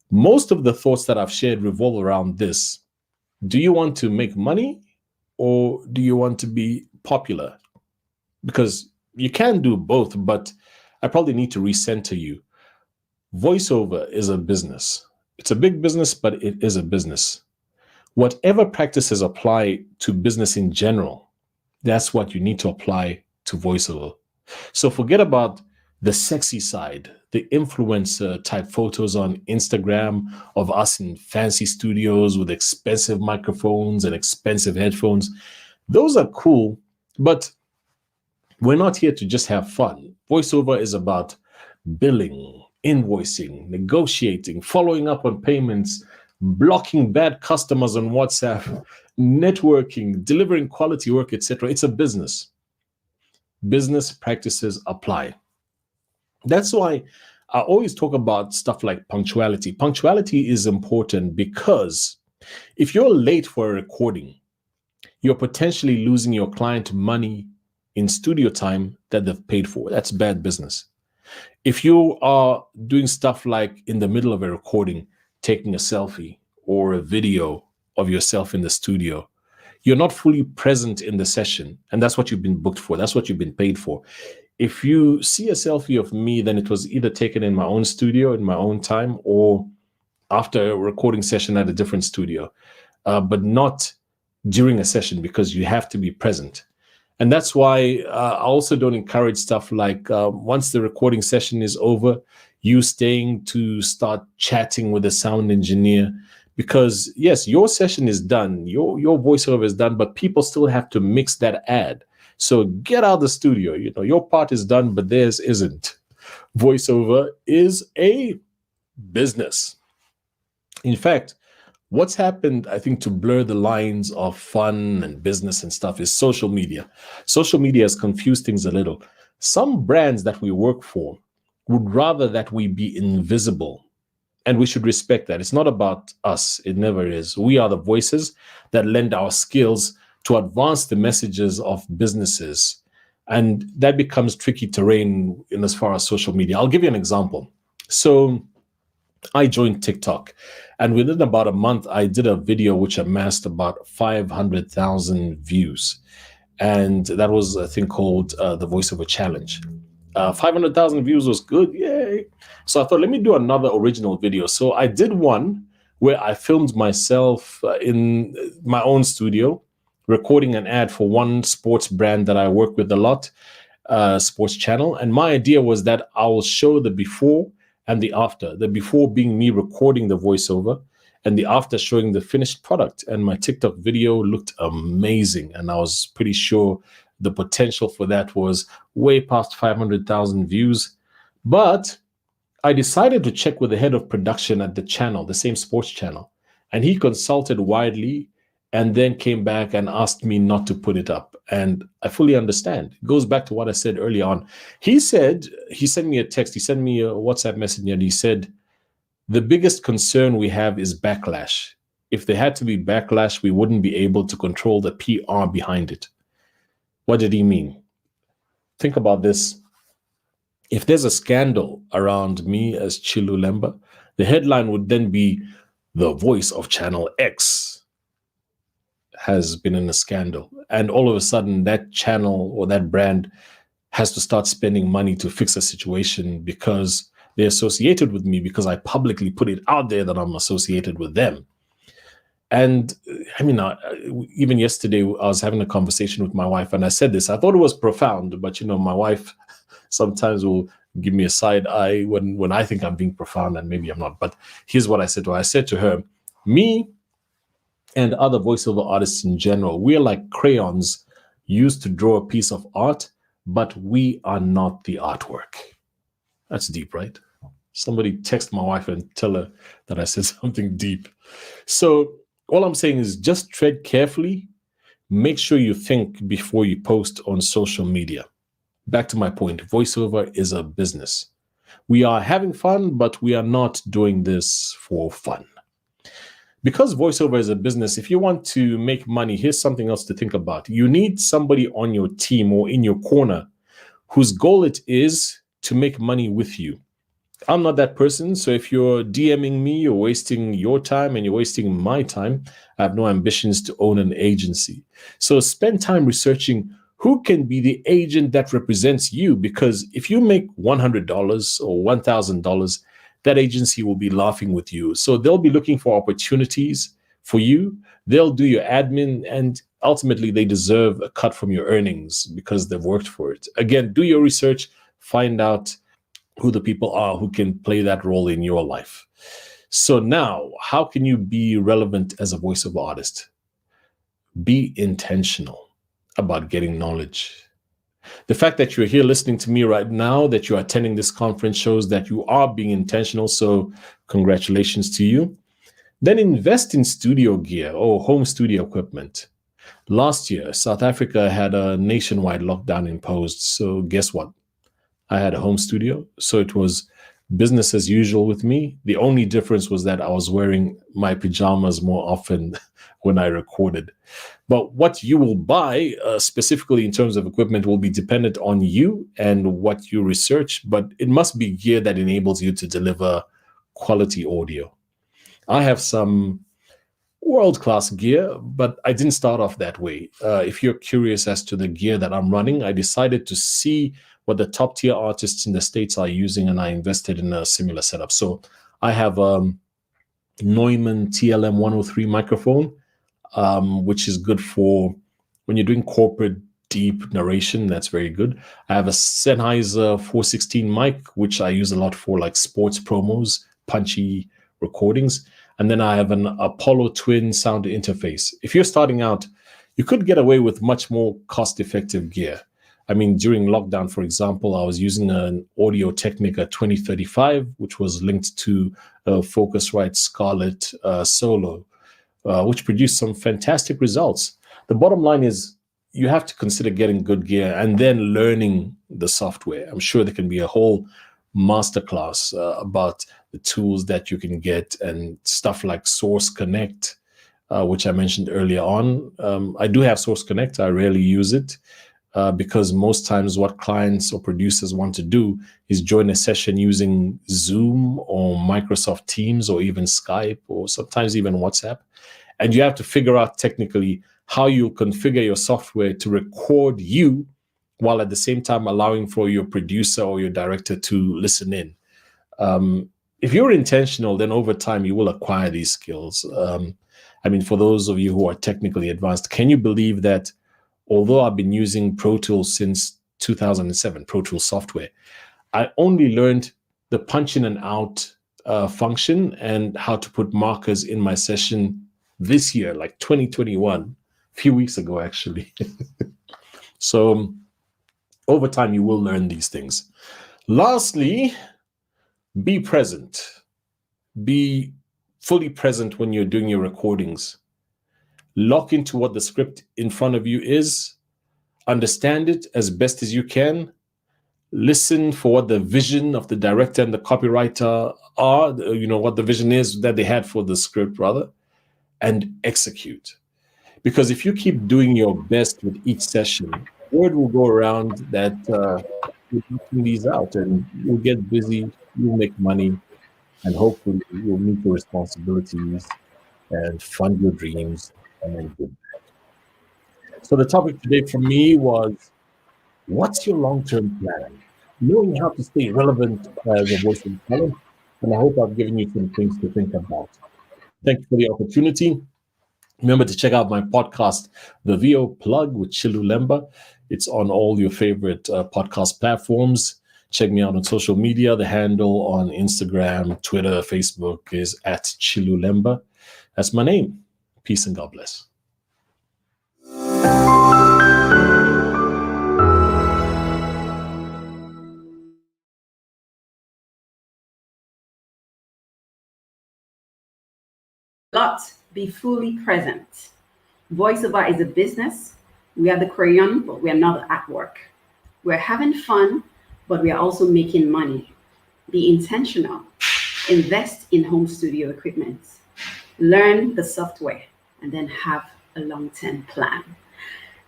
Most of the thoughts that I've shared revolve around this. Do you want to make money or do you want to be popular? Because you can do both, but I probably need to recenter you. Voiceover is a business. It's a big business, but it is a business. Whatever practices apply to business in general, that's what you need to apply to voiceover. So forget about the sexy side, the influencer type photos on Instagram of us in fancy studios with expensive microphones and expensive headphones. Those are cool, but we're not here to just have fun. Voiceover is about billing, invoicing, negotiating, following up on payments, blocking bad customers on WhatsApp, networking, delivering quality work, etc. It's a business. Business practices apply. That's why I always talk about stuff like punctuality. Punctuality is important because if you're late for a recording, you're potentially losing your client money in studio time that they've paid for. That's bad business. If you are doing stuff like in the middle of a recording, taking a selfie or a video of yourself in the studio, you're not fully present in the session. And that's what you've been booked for. That's what you've been paid for. If you see a selfie of me, then it was either taken in my own studio, in my own time, or after a recording session at a different studio, but not during a session because you have to be present. And that's why I also don't encourage stuff like once the recording session is over, you staying to start chatting with the sound engineer. Because yes, your session is done, your voiceover is done, but people still have to mix that ad. So get out of the studio. You know, your part is done, but theirs isn't. Voiceover is a business. In fact, what's happened, I think, to blur the lines of fun and business and stuff is social media. Social media has confused things a little. Some brands that we work for would rather that we be invisible. And we should respect that. It's not about us. It never is. We are the voices that lend our skills to advance the messages of businesses. And that becomes tricky terrain in as far as social media. I'll give you an example. So I joined TikTok, and within about a month, I did a video which amassed about 500,000 views. And that was a thing called the Voiceover Challenge. 500,000 views was good. Yay. So I thought, let me do another original video. So I did one where I filmed myself in my own studio, recording an ad for one sports brand that I work with a lot, sports channel. And my idea was that I will show the before and the after. The before being me recording the voiceover, and the after showing the finished product. And my TikTok video looked amazing. And I was pretty sure the potential for that was way past 500,000 views. But I decided to check with the head of production at the channel, the same sports channel. And he consulted widely and then came back and asked me not to put it up. And I fully understand. It goes back to what I said earlier on. He said, he sent me a text, he sent me a WhatsApp message, and he said, the biggest concern we have is backlash. If there had to be backlash, we wouldn't be able to control the PR behind it. What did he mean? Think about this. If there's a scandal around me as Chilu Lemba, the headline would then be, the voice of Channel X has been in a scandal. And all of a sudden, that channel or that brand has to start spending money to fix a situation because they're associated with me, because I publicly put it out there that I'm associated with them. And I mean, even yesterday, I was having a conversation with my wife, and I said this. I thought it was profound, but my wife sometimes will give me a side eye when I think I'm being profound, and maybe I'm not. But here's what I said to her. I said to her, me and other voiceover artists in general, we're like crayons used to draw a piece of art, but we are not the artwork. That's deep, right? Somebody text my wife and tell her that I said something deep. So all I'm saying is just tread carefully. Make sure you think before you post on social media. Back to my point, voiceover is a business. We are having fun, but we are not doing this for fun. Because voiceover is a business, if you want to make money, here's something else to think about. You need somebody on your team or in your corner whose goal it is to make money with you. I'm not that person, so if you're DMing me, you're wasting your time and you're wasting my time. I have no ambitions to own an agency. So spend time researching who can be the agent that represents you, because if you make $100 or $1,000, that agency will be laughing with you. So they'll be looking for opportunities for you. They'll do your admin, and ultimately they deserve a cut from your earnings because they've worked for it. Again, do your research, find out who the people are who can play that role in your life. So now, how can you be relevant as a voiceover artist? Be intentional about getting knowledge. The fact that you're here listening to me right now, that you're attending this conference, shows that you are being intentional. So congratulations to you. Then invest in studio gear or home studio equipment. Last year, South Africa had a nationwide lockdown imposed. So guess what? I had a home studio, so it was business as usual with me. The only difference was that I was wearing my pajamas more often when I recorded. But what you will buy, specifically in terms of equipment, will be dependent on you and what you research, but it must be gear that enables you to deliver quality audio. I have some world-class gear, but I didn't start off that way. If you're curious as to the gear that I'm running, I decided to see what the top tier artists in the States are using, and I invested in a similar setup. So I have a Neumann TLM 103 microphone, which is good for when you're doing corporate deep narration. That's very good. I have a Sennheiser 416 mic, which I use a lot for like sports promos, punchy recordings. And then I have an Apollo Twin sound interface. If you're starting out, you could get away with much more cost-effective gear. I mean, during lockdown, for example, I was using an Audio Technica 2035, which was linked to a Focusrite Scarlett Solo, which produced some fantastic results. The bottom line is you have to consider getting good gear and then learning the software. I'm sure there can be a whole masterclass about the tools that you can get and stuff like Source Connect, which I mentioned earlier on. I do have Source Connect. I rarely use it. Because most times what clients or producers want to do is join a session using Zoom or Microsoft Teams or even Skype or sometimes even WhatsApp. And you have to figure out technically how you configure your software to record you while at the same time allowing for your producer or your director to listen in. If you're intentional, then over time you will acquire these skills. I mean, for those of you who are technically advanced, can you believe that although I've been using Pro Tools since 2007, Pro Tools software, I only learned the punch in and out function and how to put markers in my session this year, like 2021, a few weeks ago, actually. So over time, you will learn these things. Lastly, be present. Be fully present when you're doing your recordings. Lock into what the script in front of you is, understand it as best as you can, listen for what the vision of the director and the copywriter are, what the vision is that they had for the script rather, and execute. Because if you keep doing your best with each session, word will go around that you're knocking these out and you'll get busy, you'll make money, and hopefully you'll meet your responsibilities and fund your dreams. And then good. So the topic today for me was, what's your long-term plan? Knowing how to stay relevant as a voice of talent, and I hope I've given you some things to think about. Thank you for the opportunity. Remember to check out my podcast, The VO Plug with Chilu Lemba. It's on all your favorite podcast platforms. Check me out on social media. The handle on Instagram, Twitter, Facebook is @ChiluLemba. That's my name. Peace and God bless. Be fully present. Voiceover is a business. We are the crayon, but we are not the artwork. We're having fun, but we are also making money. Be intentional. Invest in home studio equipment. Learn the software and then have a long-term plan.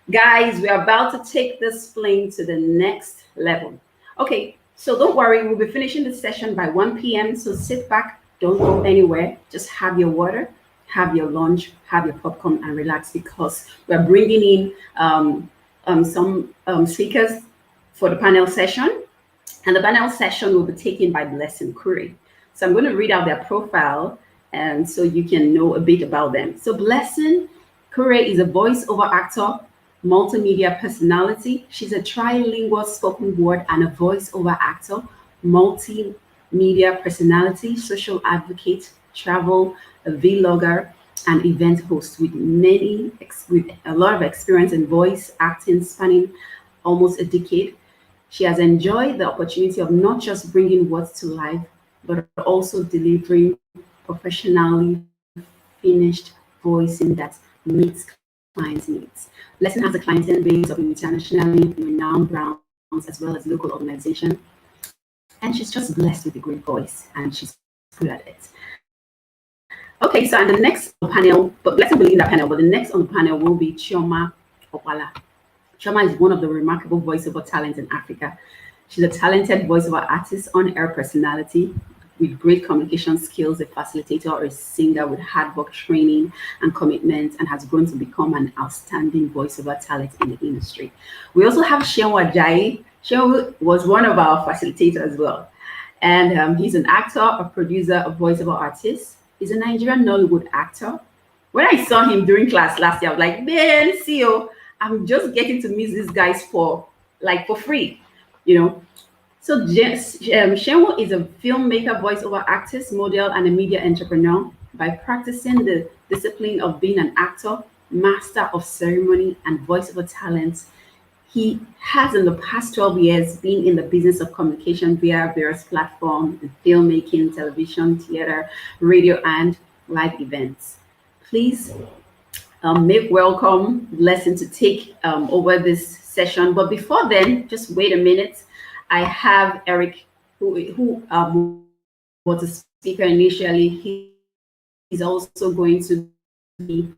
Guys, we're about to take this plane to the next level. Okay, so don't worry, we'll be finishing the session by 1 p.m. So sit back, don't go anywhere. Just have your water, have your lunch, have your popcorn, and relax because we're bringing in some speakers for the panel session. And the panel session will be taken by Blessing Curry. So I'm going to read out their profile and so you can know a bit about them. So Blessing Curry is a voiceover actor, multimedia personality. She's a trilingual spoken word and a voiceover actor, multimedia personality, social advocate, travel, a vlogger, and event host with a lot of experience in voice acting spanning almost a decade. She has enjoyed the opportunity of not just bringing words to life, but also delivering professionally finished voicing that meets clients' needs. Blessing has a clientele base of internationally renowned brands as well as local organizations. And she's just blessed with a great voice and she's good at it. Okay, so and the next panel, but Blessing will lead that panel, but the next on the panel will be Chioma Opala. Chioma is one of the remarkable voiceover talents in Africa. She's a talented voiceover artist, on-air personality with great communication skills, a facilitator or a singer with hard work training and commitment, and has grown to become an outstanding voiceover talent in the industry. We also have Shenwa Ajayi. Shenwa was one of our facilitators as well. And he's an actor, a producer, a voiceover artist. He's a Nigerian Nollywood actor. When I saw him during class last year, I was like, man, CEO, I'm just getting to meet these guys for free, you know. So Shenwo is a filmmaker, voiceover artist, model, and a media entrepreneur. By practicing the discipline of being an actor, master of ceremony, and voiceover talent, he has in the past 12 years been in the business of communication via various platforms, filmmaking, television, theater, radio, and live events. Please make welcome Blessing to take over this session. But before then, just wait a minute. I have Eric, who was a speaker initially. He's also going to be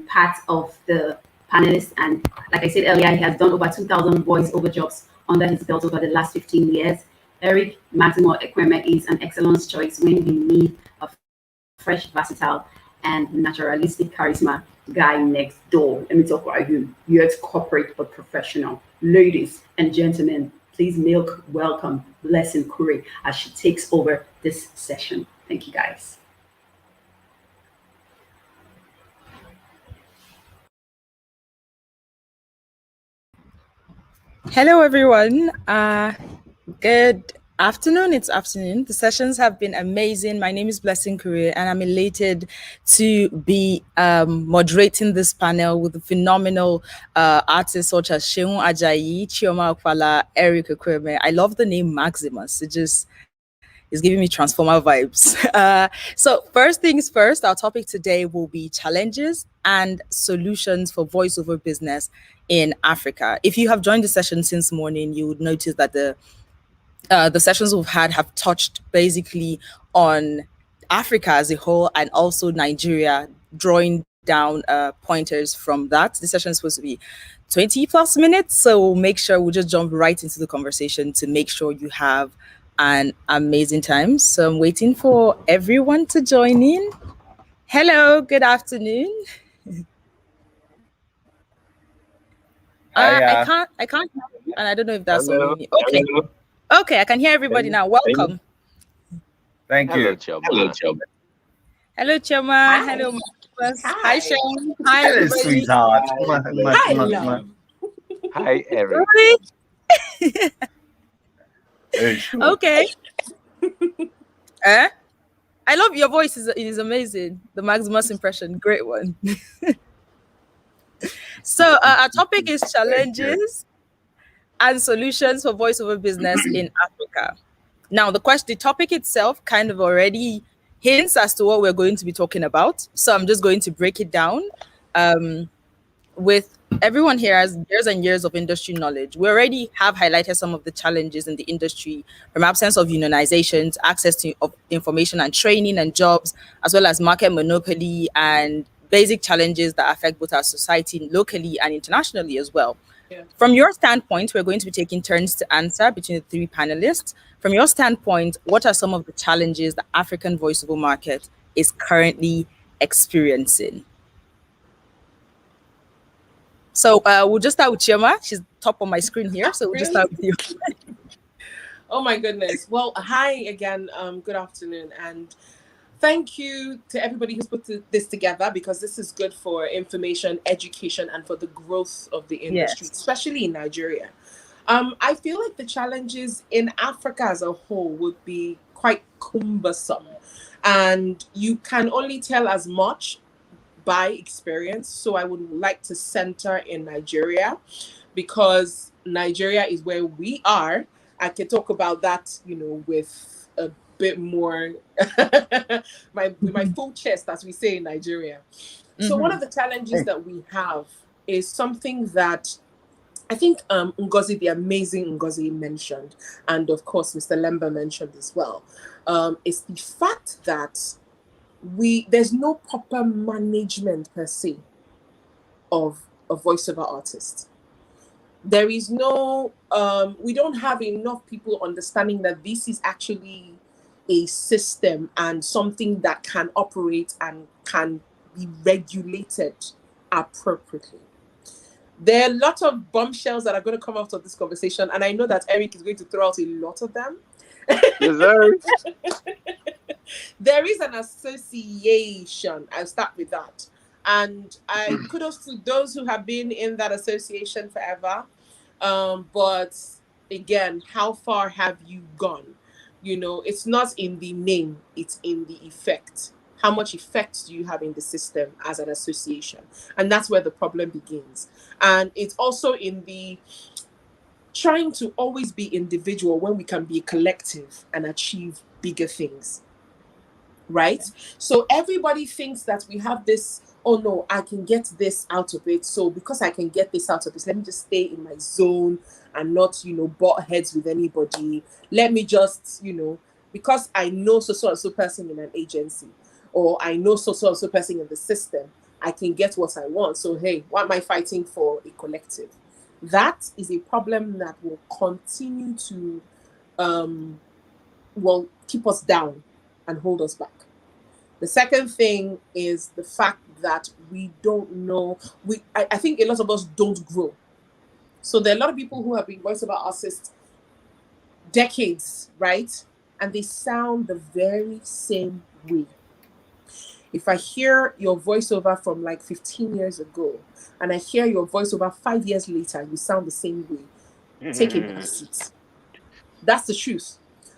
part of the panelists. And like I said earlier, he has done over 2,000 voiceover jobs under his belt over the last 15 years. Eric Maximo Ekweme is an excellent choice when you need a fresh, versatile, and naturalistic charisma guy next door. Let me talk about him. UX corporate but professional. Ladies and gentlemen, please welcome Blessing Curry as she takes over this session. Thank you, guys. Hello, everyone. Good afternoon. It's afternoon. The sessions have been amazing. My name is Blessing Curry, and I'm elated to be moderating this panel with phenomenal artists such as Shenwo Ajayi, Chioma Opala, Eric Ekweme. I love the name Maximus. It's giving me Transformer vibes. So first things first, our topic today will be challenges and solutions for voiceover business in Africa. If you have joined the session since morning, you would notice that the sessions we've had have touched basically on Africa as a whole and also Nigeria, drawing down pointers from that. The session is supposed to be 20 plus minutes, so we'll make sure we'll just jump right into the conversation to make sure you have an amazing time. So I'm waiting for everyone to join in. Hello, good afternoon. I can't hear you, and I don't know if that's on me. Okay. Hello. Okay, I can hear everybody now. Welcome. Thank you. Hello, Chioma. Hello, Chioma. Hello, Marcus. Hi, Sean. Hi, Hello, everybody. sweetheart. Hi, love. Hi, Eric. Okay. I love your voice. It is amazing. The Maximus impression. Great one. So our topic is challenges and solutions for voiceover business in Africa. Now, the topic itself kind of already hints as to what we're going to be talking about. So I'm just going to break it down with everyone here has years and years of industry knowledge. We already have highlighted some of the challenges in the industry, from absence of unionization to access to of information and training and jobs, as well as market monopoly and basic challenges that affect both our society locally and internationally as well. From your standpoint, we're going to be taking turns to answer between the three panelists. From your standpoint, what are some of the challenges the African voiceover market is currently experiencing? So we'll just start with Chioma. She's top on my screen here. So we'll just start with you. Oh my goodness. Well, hi again. Good afternoon. And thank you to everybody who's put this together, because this is good for information, education, and for the growth of the industry, especially in Nigeria. I feel like the challenges in Africa as a whole would be quite cumbersome. And you can only tell as much by experience. So I would like to center in Nigeria, because Nigeria is where we are. I can talk about that, with a bit more, with my full chest, as we say in Nigeria. So one of the challenges that we have is something that I think Ngozi, the amazing Ngozi, mentioned, and of course Mr. Lemba mentioned as well, is the fact that there's no proper management per se of a voiceover artist. There is no, we don't have enough people understanding that this is actually a system and something that can operate and can be regulated appropriately. There are a lot of bombshells that are going to come out of this conversation, and I know that Eric is going to throw out a lot of them. Yes, sir. There is an association. I'll start with that. And I kudos to those who have been in that association forever. But again, how far have you gone? It's not in the name, it's in the effect. How much effect do you have in the system as an association? And that's where the problem begins. And it's also in the trying to always be individual when we can be collective and achieve bigger things. Right? So everybody thinks that we have this, oh no, I can get this out of it. So because I can get this out of this, let me just stay in my zone and not, butt heads with anybody. Let me just, because I know so and so person in an agency, or I know so and so person in the system, I can get what I want. So hey, why am I fighting for a collective? That is a problem that will continue to keep us down and hold us back. The second thing is the fact that we don't know. I think a lot of us don't grow. So there are a lot of people who have been voiceover artists decades, right? And they sound the very same way. If I hear your voiceover from like 15 years ago, and I hear your voiceover 5 years later, you sound the same way. Take a back seat. That's the truth.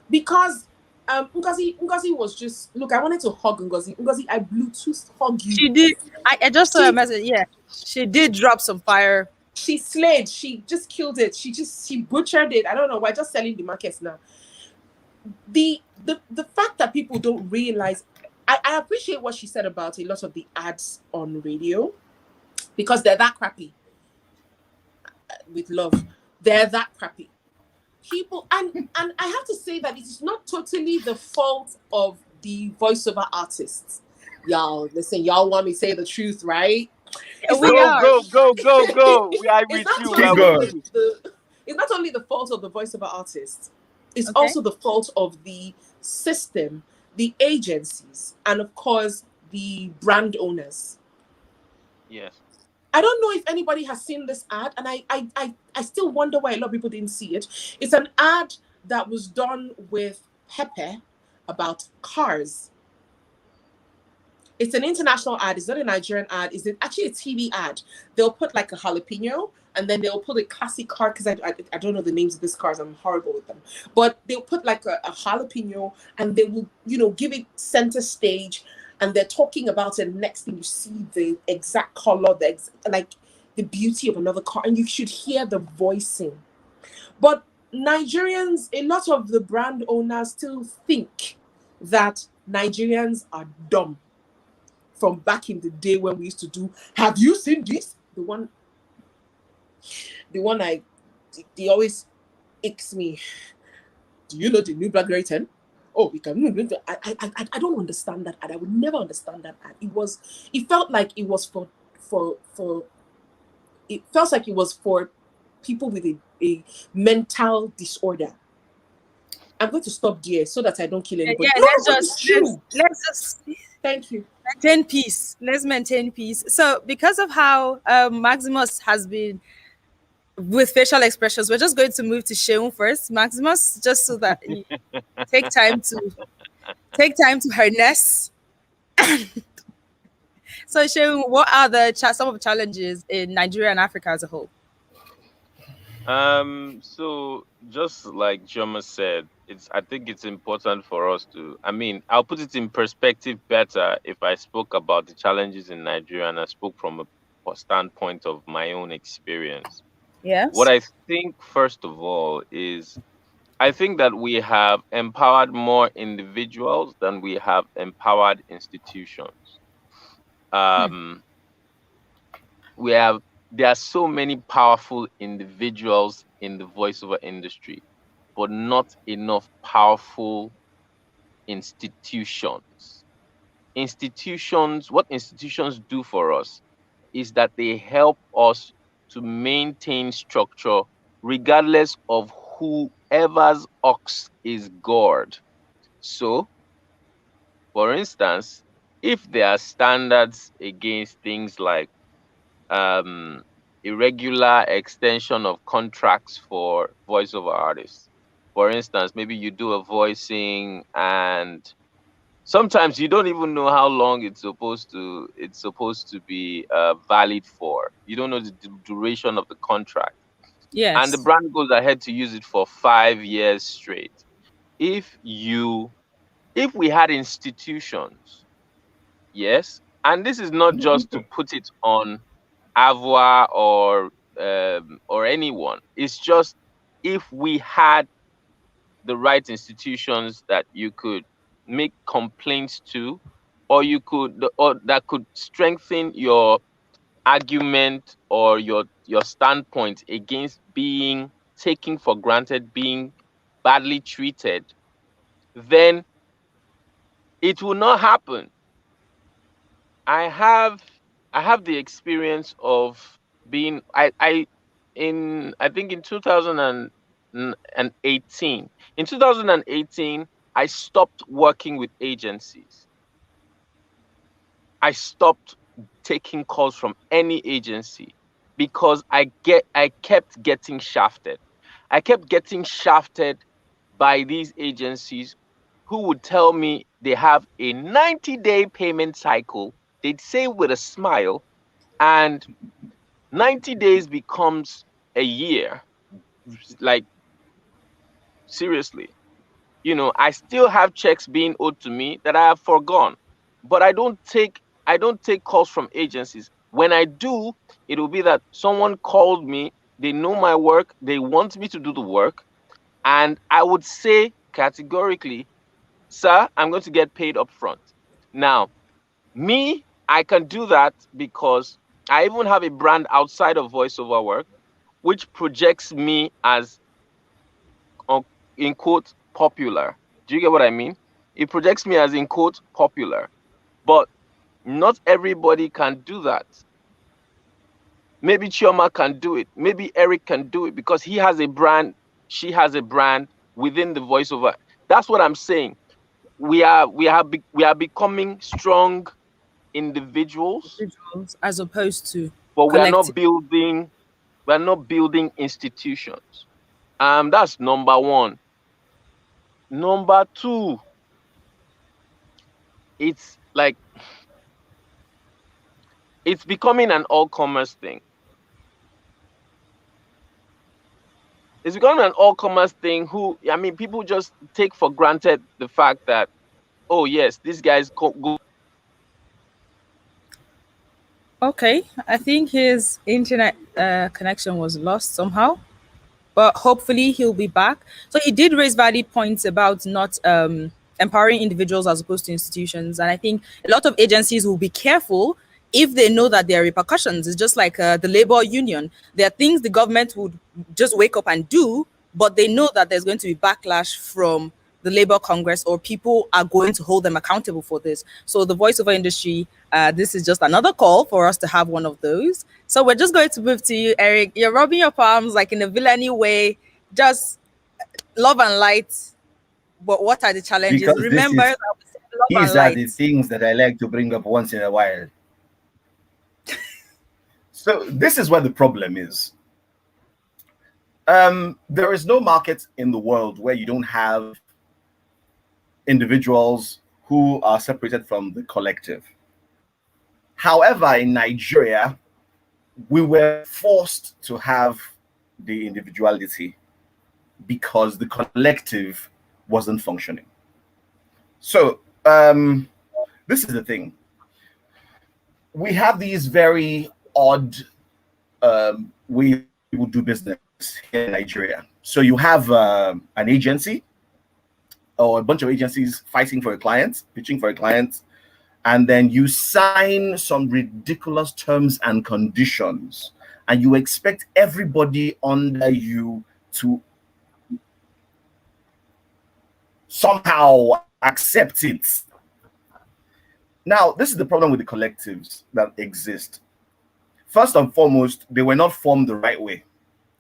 Because Ngozi was just, look, I wanted to hug Ngozi. Ngozi, I Bluetooth hug you. She did. I just saw a message. Yeah, she did drop some fire. She slayed. She just killed it. She butchered it. I don't know. We're just selling the markets now. The fact that people don't realize, I appreciate what she said about a lot of the ads on radio, because they're that crappy. With love, they're that crappy. People, and I have to say that it is not totally the fault of the voiceover artists. Y'all, listen, y'all want me to say the truth, right? Go. We are with you. It's not only the fault of the voiceover artists, it's also the fault of the system, the agencies, and of course the brand owners. Yes. I don't know if anybody has seen this ad, and I still wonder why a lot of people didn't see it. It's an ad that was done with Pepe about cars. It's an international ad. It's not a Nigerian ad. It's actually a TV ad. They'll put like a jalapeno, and then they'll put a classic car, because I don't know the names of these cars. I'm horrible with them. But they'll put like a jalapeno, and they will, give it center stage. And they're talking about it. Next thing you see the exact color, like the beauty of another car, and you should hear the voicing. But Nigerians, a lot of the brand owners still think that Nigerians are dumb. From back in the day when we used to do, have you seen this? The one The one they always icks me. Do you know the new Blackberry 10? Oh, you can. I don't understand that ad. I would never understand that ad. It felt like it was for it felt like it was for people with a mental disorder. I'm going to stop there so that I don't kill anybody. Yeah, No, but it's true. let's just Thank you. maintain peace. Let's maintain peace. So because of how Maximus has been with facial expressions, we're just going to move to Sheun first. Maximus, just so that you take time to harness. So Sheun, what are some of the challenges in Nigeria and Africa as a whole? So just like Joma said, I think it's important for us to, I'll put it in perspective better if I spoke about the challenges in Nigeria and I spoke from a standpoint of my own experience. Yes. What I think, first of all, is I think that we have empowered more individuals than we have empowered institutions. There are so many powerful individuals in the voiceover industry, but not enough powerful institutions. What institutions do for us is that they help us to maintain structure regardless of whoever's ox is gored. So, for instance, if there are standards against things like irregular extension of contracts for voiceover artists. For instance, maybe you do a voicing and sometimes you don't even know how long it's supposed to be valid for. You don't know the duration of the contract. Yes. And the brand goes ahead to use it for 5 years straight. If we had institutions, yes, and this is not just to put it on Avoir or anyone. It's just if we had the right institutions that you could make complaints to, or that could strengthen your argument or your standpoint against being taken for granted, being badly treated, then it will not happen. I have the experience of being I think in 2018. In 2018, I stopped working with agencies. I stopped taking calls from any agency because I kept getting shafted. I kept getting shafted by these agencies who would tell me they have a 90-day payment cycle. They'd say with a smile, and 90 days becomes a year. Like, seriously. I still have checks being owed to me that I have forgone. But I don't take calls from agencies. When I do, it will be that someone called me, they know my work, they want me to do the work, and I would say categorically, sir, I'm going to get paid up front. Now, me, I can do that because I even have a brand outside of voiceover work, which projects me as, in quote, popular. Do you get what I mean? It projects me as, in quote, popular. But not everybody can do that. Maybe Chioma can do it. Maybe Eric can do it because he has a brand, she has a brand within the voiceover. That's what I'm saying. We are becoming strong individuals as opposed to but collective. we are not building institutions. That's number one. Number two, it's like it's becoming an all-commerce thing. It's becoming an all-commerce thing. People just take for granted the fact that, oh yes, these guys go. Okay, I think his internet connection was lost somehow, but hopefully he'll be back. So he did raise valid points about not empowering individuals as opposed to institutions, and I think a lot of agencies will be careful if they know that there are repercussions. It's just like the labor union. There are things the government would just wake up and do, but they know that there's going to be backlash from the Labor Congress, or people are going to hold them accountable for this. So the voiceover industry, this is just another call for us to have one of those. So we're just going to move to you, Eric. You're rubbing your palms like in a villainy way, just love and light. But what are the challenges? Because Remember that we said love and these are light. the things that I like to bring up once in a while. So this is where the problem is. There is no market in the world where you don't have individuals who are separated from the collective. However, in Nigeria, we were forced to have the individuality because the collective wasn't functioning. So this is the thing. We have these very odd ways people do business here in Nigeria. So you have an agency or a bunch of agencies fighting for a client, pitching for a client, and then you sign some ridiculous terms and conditions, and you expect everybody under you to somehow accept it. Now, this is the problem with the collectives that exist. First and foremost, they were not formed the right way.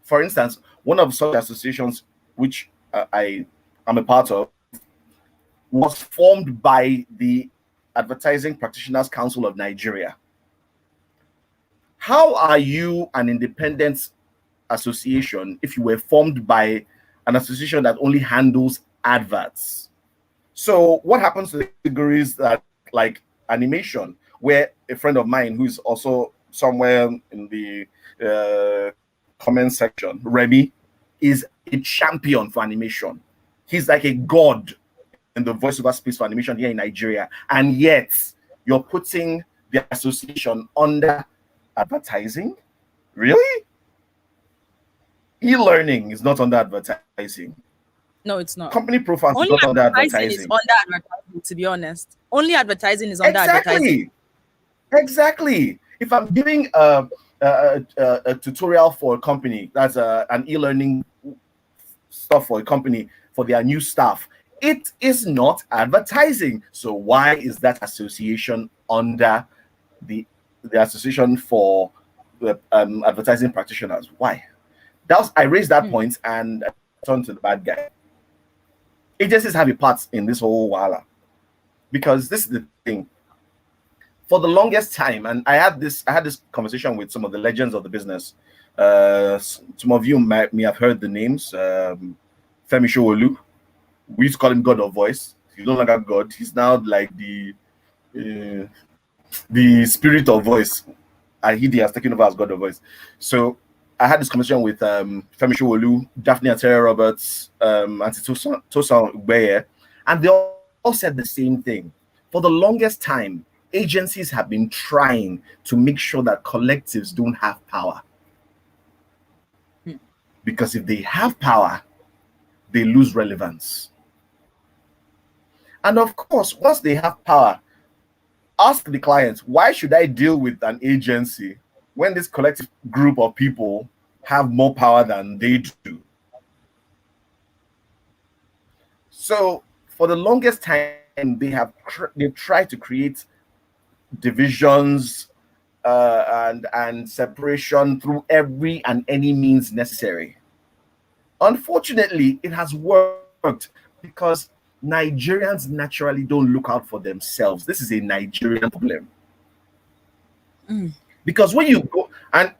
For instance, one of such associations, which I am a part of, was formed by the Advertising Practitioners Council of Nigeria. How are you an independent association if you were formed by an association that only handles adverts? So what happens to the categories that, like animation, where a friend of mine who's also somewhere in the comment section, Remy, is a champion for animation. He's like a god in the voiceover space for animation here in Nigeria, and yet you're putting the association under advertising? Really? E-learning is not under advertising. No, it's not. Company profiles Only is not under advertising is advertising. under advertising, to be honest. Only advertising is under advertising. Exactly. If I'm doing a tutorial for a company, that's an e-learning stuff for a company for their new staff, it is not advertising. So why is that association under the association for the advertising practitioners? Why? I raised that point and I turned to the bad guy. Agencies have a part in this whole wala, because this is the thing. For the longest time, and I had this conversation with some of the legends of the business. Some of you may have heard the names. Femi Showolu. We used to call him God of Voice. He's no longer God. He's now like the spirit of voice. He has taken over as God of Voice. So I had this conversation with Femi Showolu, Daphne Atera Roberts, Auntie Tosa Ugbeye, and they all said the same thing. For the longest time, agencies have been trying to make sure that collectives don't have power. Because if they have power, they lose relevance. And of course, once they have power, ask the client, why should I deal with an agency when this collective group of people have more power than they do? So for the longest time, they've tried to create divisions and separation through every and any means necessary. Unfortunately, it has worked because Nigerians naturally don't look out for themselves. This is a Nigerian problem. Because when you go, and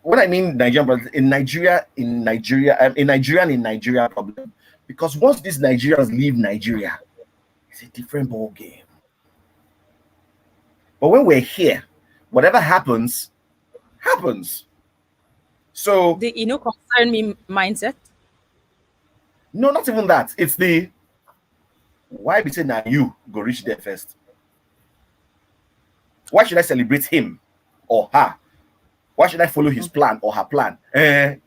what I mean Nigerian, in Nigeria problem. Because once these Nigerians leave Nigeria, it's a different ball game. But when we're here, whatever happens, happens. So the concern me mindset. No, not even that. It's the why be saying that you go reach there first. Why should I celebrate him or her? Why should I follow his plan or her plan?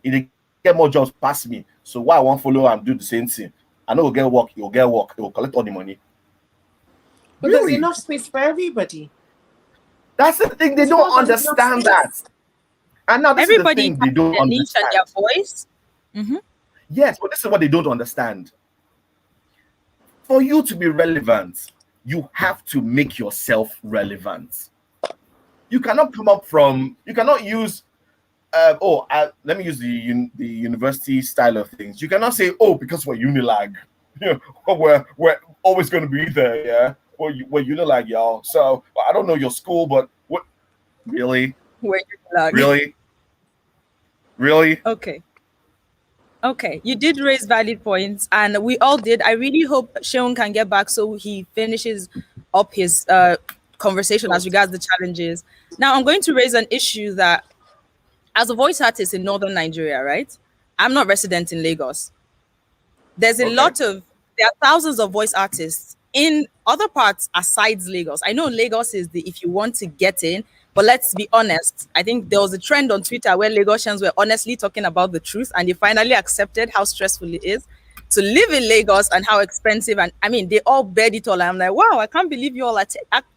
He get more jobs past me. So why I won't follow and do the same thing? I know we'll get work, you'll get work, it will collect all the money. But there's enough space for everybody. That's the thing. They don't understand that. And now this Everybody is the thing they don't has their niche and understand. their voice. Yes, but this is what they don't understand. For you to be relevant, you have to make yourself relevant. You cannot come up from, you cannot use, let me use the university style of things. You cannot say, oh, because we're Unilag, you know, we're always going to be there, yeah? We're Unilag, y'all. So I don't know your school, but what, really? We're Unilag. Really? Really? Okay, you did raise valid points, and we all did. I really hope Sheon can get back so he finishes up his conversation as regards the challenges. Now, I'm going to raise an issue that, as a voice artist in northern Nigeria, right? I'm not resident in Lagos. There's there are thousands of voice artists in other parts aside Lagos. I know Lagos is if you want to get in, but let's be honest. I think there was a trend on Twitter where Lagosians were honestly talking about the truth, and they finally accepted how stressful it is to live in Lagos and how expensive. And I mean, they all bared it all. I'm like, wow, I can't believe you all are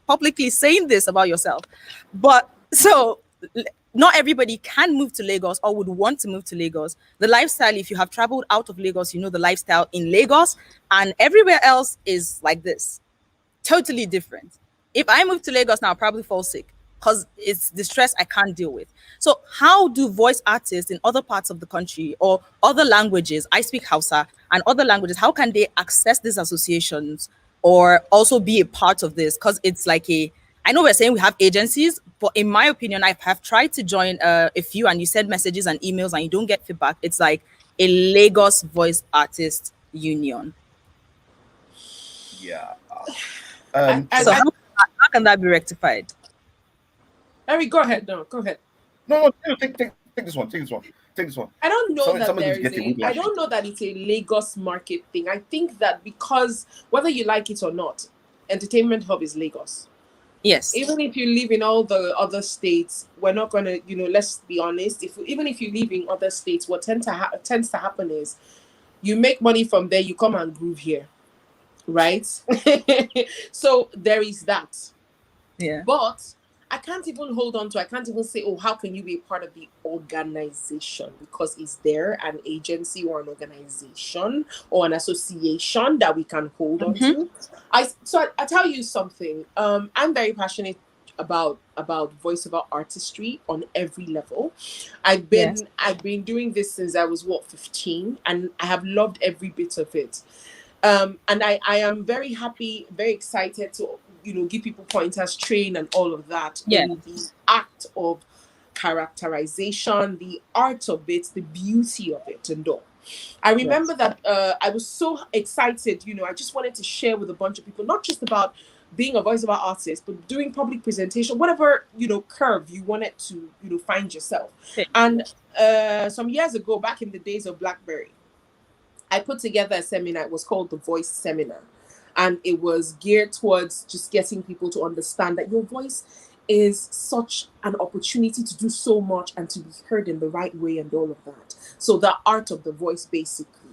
publicly saying this about yourself. But so not everybody can move to Lagos or would want to move to Lagos. The lifestyle, if you have traveled out of Lagos, you know the lifestyle in Lagos and everywhere else is like this. Totally different. If I move to Lagos now, I'll probably fall sick because it's the stress I can't deal with. So how do voice artists in other parts of the country or other languages, I speak Hausa, and other languages, how can they access these associations or also be a part of this? Because it's like I know we're saying we have agencies, but in my opinion, I have tried to join a few, and you send messages and emails and you don't get feedback. It's like a Lagos Voice Artist Union. Yeah. So how can that be rectified? Harry, go ahead. No, go ahead. No, take this one. Take this one. I don't know I don't know that it's a Lagos market thing. I think that because whether you like it or not, Entertainment Hub is Lagos. Yes. Even if you live in all the other states, we're not gonna, let's be honest. Even if you live in other states, what tends to happen is you make money from there, you come and groove here, right? So there is that. Yeah. But I can't even say, oh, how can you be a part of the organization? Because is there an agency or an organization or an association that we can hold on to? I tell you something. I'm very passionate about voiceover artistry on every level. I've been doing this since I was 15, and I have loved every bit of it. And I am very happy, very excited to give people pointers, train, and all of that. Yeah. In the act of characterization, the art of it, the beauty of it, and all. I remember that I was so excited. I just wanted to share with a bunch of people, not just about being a voiceover artist, but doing public presentation, whatever curve you wanted to find yourself. Okay. And some years ago, back in the days of BlackBerry, I put together a seminar. It was called the Voice Seminar. And it was geared towards just getting people to understand that your voice is such an opportunity to do so much and to be heard in the right way and all of that. So the art of the voice, basically.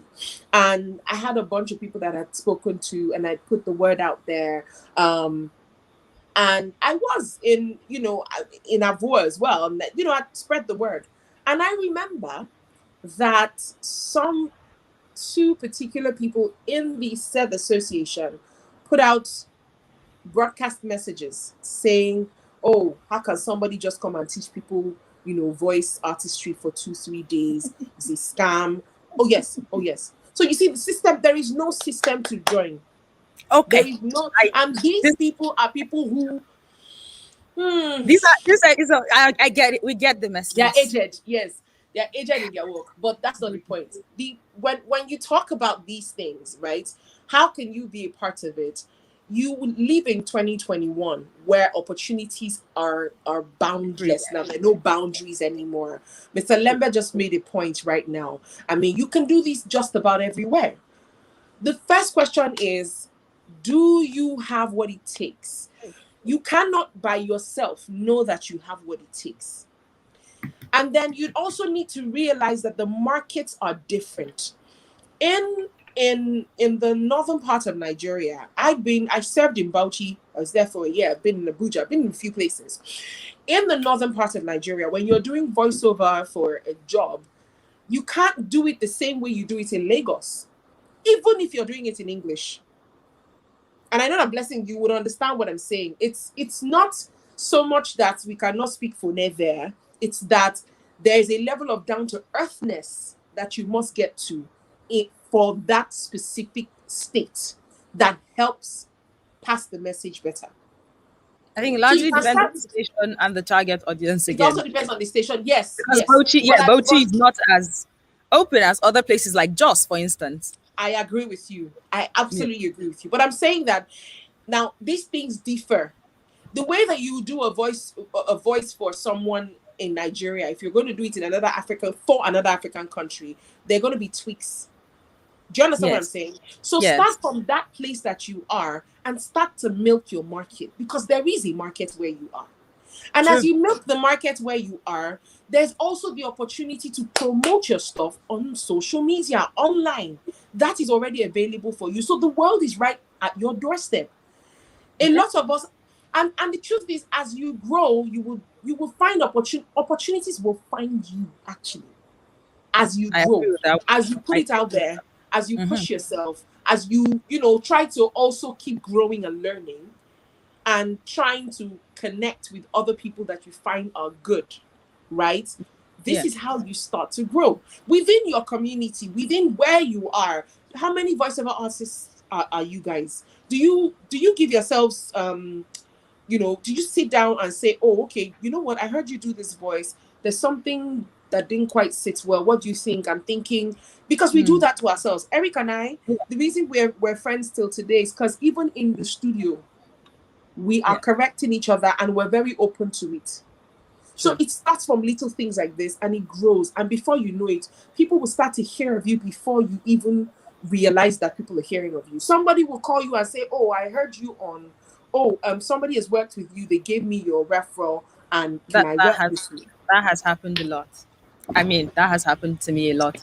And I had a bunch of people that I'd spoken to, and I put the word out there. And I was in Avoa as well. And, I'd spread the word. And I remember that two particular people in the said association put out broadcast messages saying, oh, how can somebody just come and teach people, voice artistry for 2-3 days? It's a scam. Oh yes. So you see the system, there is no system to join. Okay. There is no, and these people are people who these are I get it. We get the message. They're aged, yes. They're aged in their work, but that's not the point. When you talk about these things, right? How can you be a part of it? You live in 2021 where opportunities are boundless now. There are no boundaries anymore. Mr. Lembe just made a point right now. I mean, you can do this just about everywhere. The first question is, do you have what it takes? You cannot by yourself know that you have what it takes. And then you'd also need to realize that the markets are different. In in the northern part of Nigeria, I served in Bauchi. I was there for a year. I've been in Abuja. I've been in a few places. In the northern part of Nigeria, when you're doing voiceover for a job, you can't do it the same way you do it in Lagos, even if you're doing it in English. And I know that Blessing, you would understand what I'm saying. It's not so much that we cannot speak Fone there. It's that there is a level of down to earthness that you must get to for that specific state that helps pass the message better. I think it So largely you can depends on start. the station and the target audience It again. also depends on the station. Yes, Because yes. Bauchi is not as open as other places like Jos, for instance. I agree with you. I absolutely agree with you. But I'm saying that now these things differ. The way that you do a voice for someone in Nigeria, if you're going to do it in another African country, there are going to be tweaks. Do you understand what I'm saying? So start from that place that you are and start to milk your market, because there is a market where you are. And as you milk the market where you are, there's also the opportunity to promote your stuff on social media, online. That is already available for you. So the world is right at your doorstep. A lot of us, and the truth is, as you grow, you will find opportunities will find you actually. As you grow, as you put it out there, as you push yourself, as you try to also keep growing and learning, and trying to connect with other people that you find are good, right? This is how you start to grow within your community, within where you are. How many voiceover artists are you guys? Do you give yourselves do you sit down and say, oh, okay, you know what, I heard you do this voice, there's something that didn't quite sit well, what do you think? I'm thinking, because we do that to ourselves. Eric and I, the reason we're friends till today is because even in the studio, we are correcting each other and we're very open to it. So it starts from little things like this and it grows. And before you know it, people will start to hear of you before you even realize that people are hearing of you. Somebody will call you and say, oh, I heard you on, somebody has worked with you. They gave me your referral and can I work with you? That has happened a lot. I mean, that has happened to me a lot.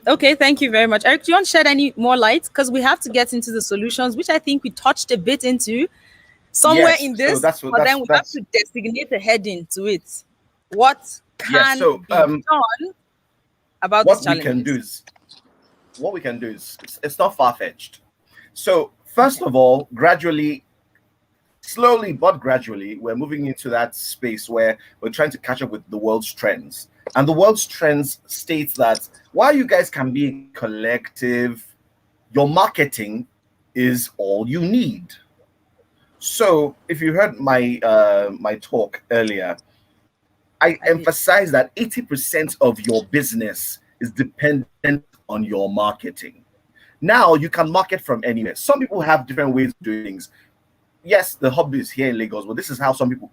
Okay, thank you very much. Eric, do you want to shed any more light? Because we have to get into the solutions, which I think we touched a bit into somewhere in this, but then we have to designate a heading to it. What can be done about these challenges? What we can do is, it's not far-fetched. So first of all, slowly but gradually, we're moving into that space where we're trying to catch up with the world's trends. And the world's trends states that while you guys can be collective, your marketing is all you need. So if you heard my my talk earlier, I emphasize that 80% of your business is dependent on your marketing. Now you can market from anywhere. Some people have different ways of doing things. Yes, the hub is here in Lagos, but this is how some people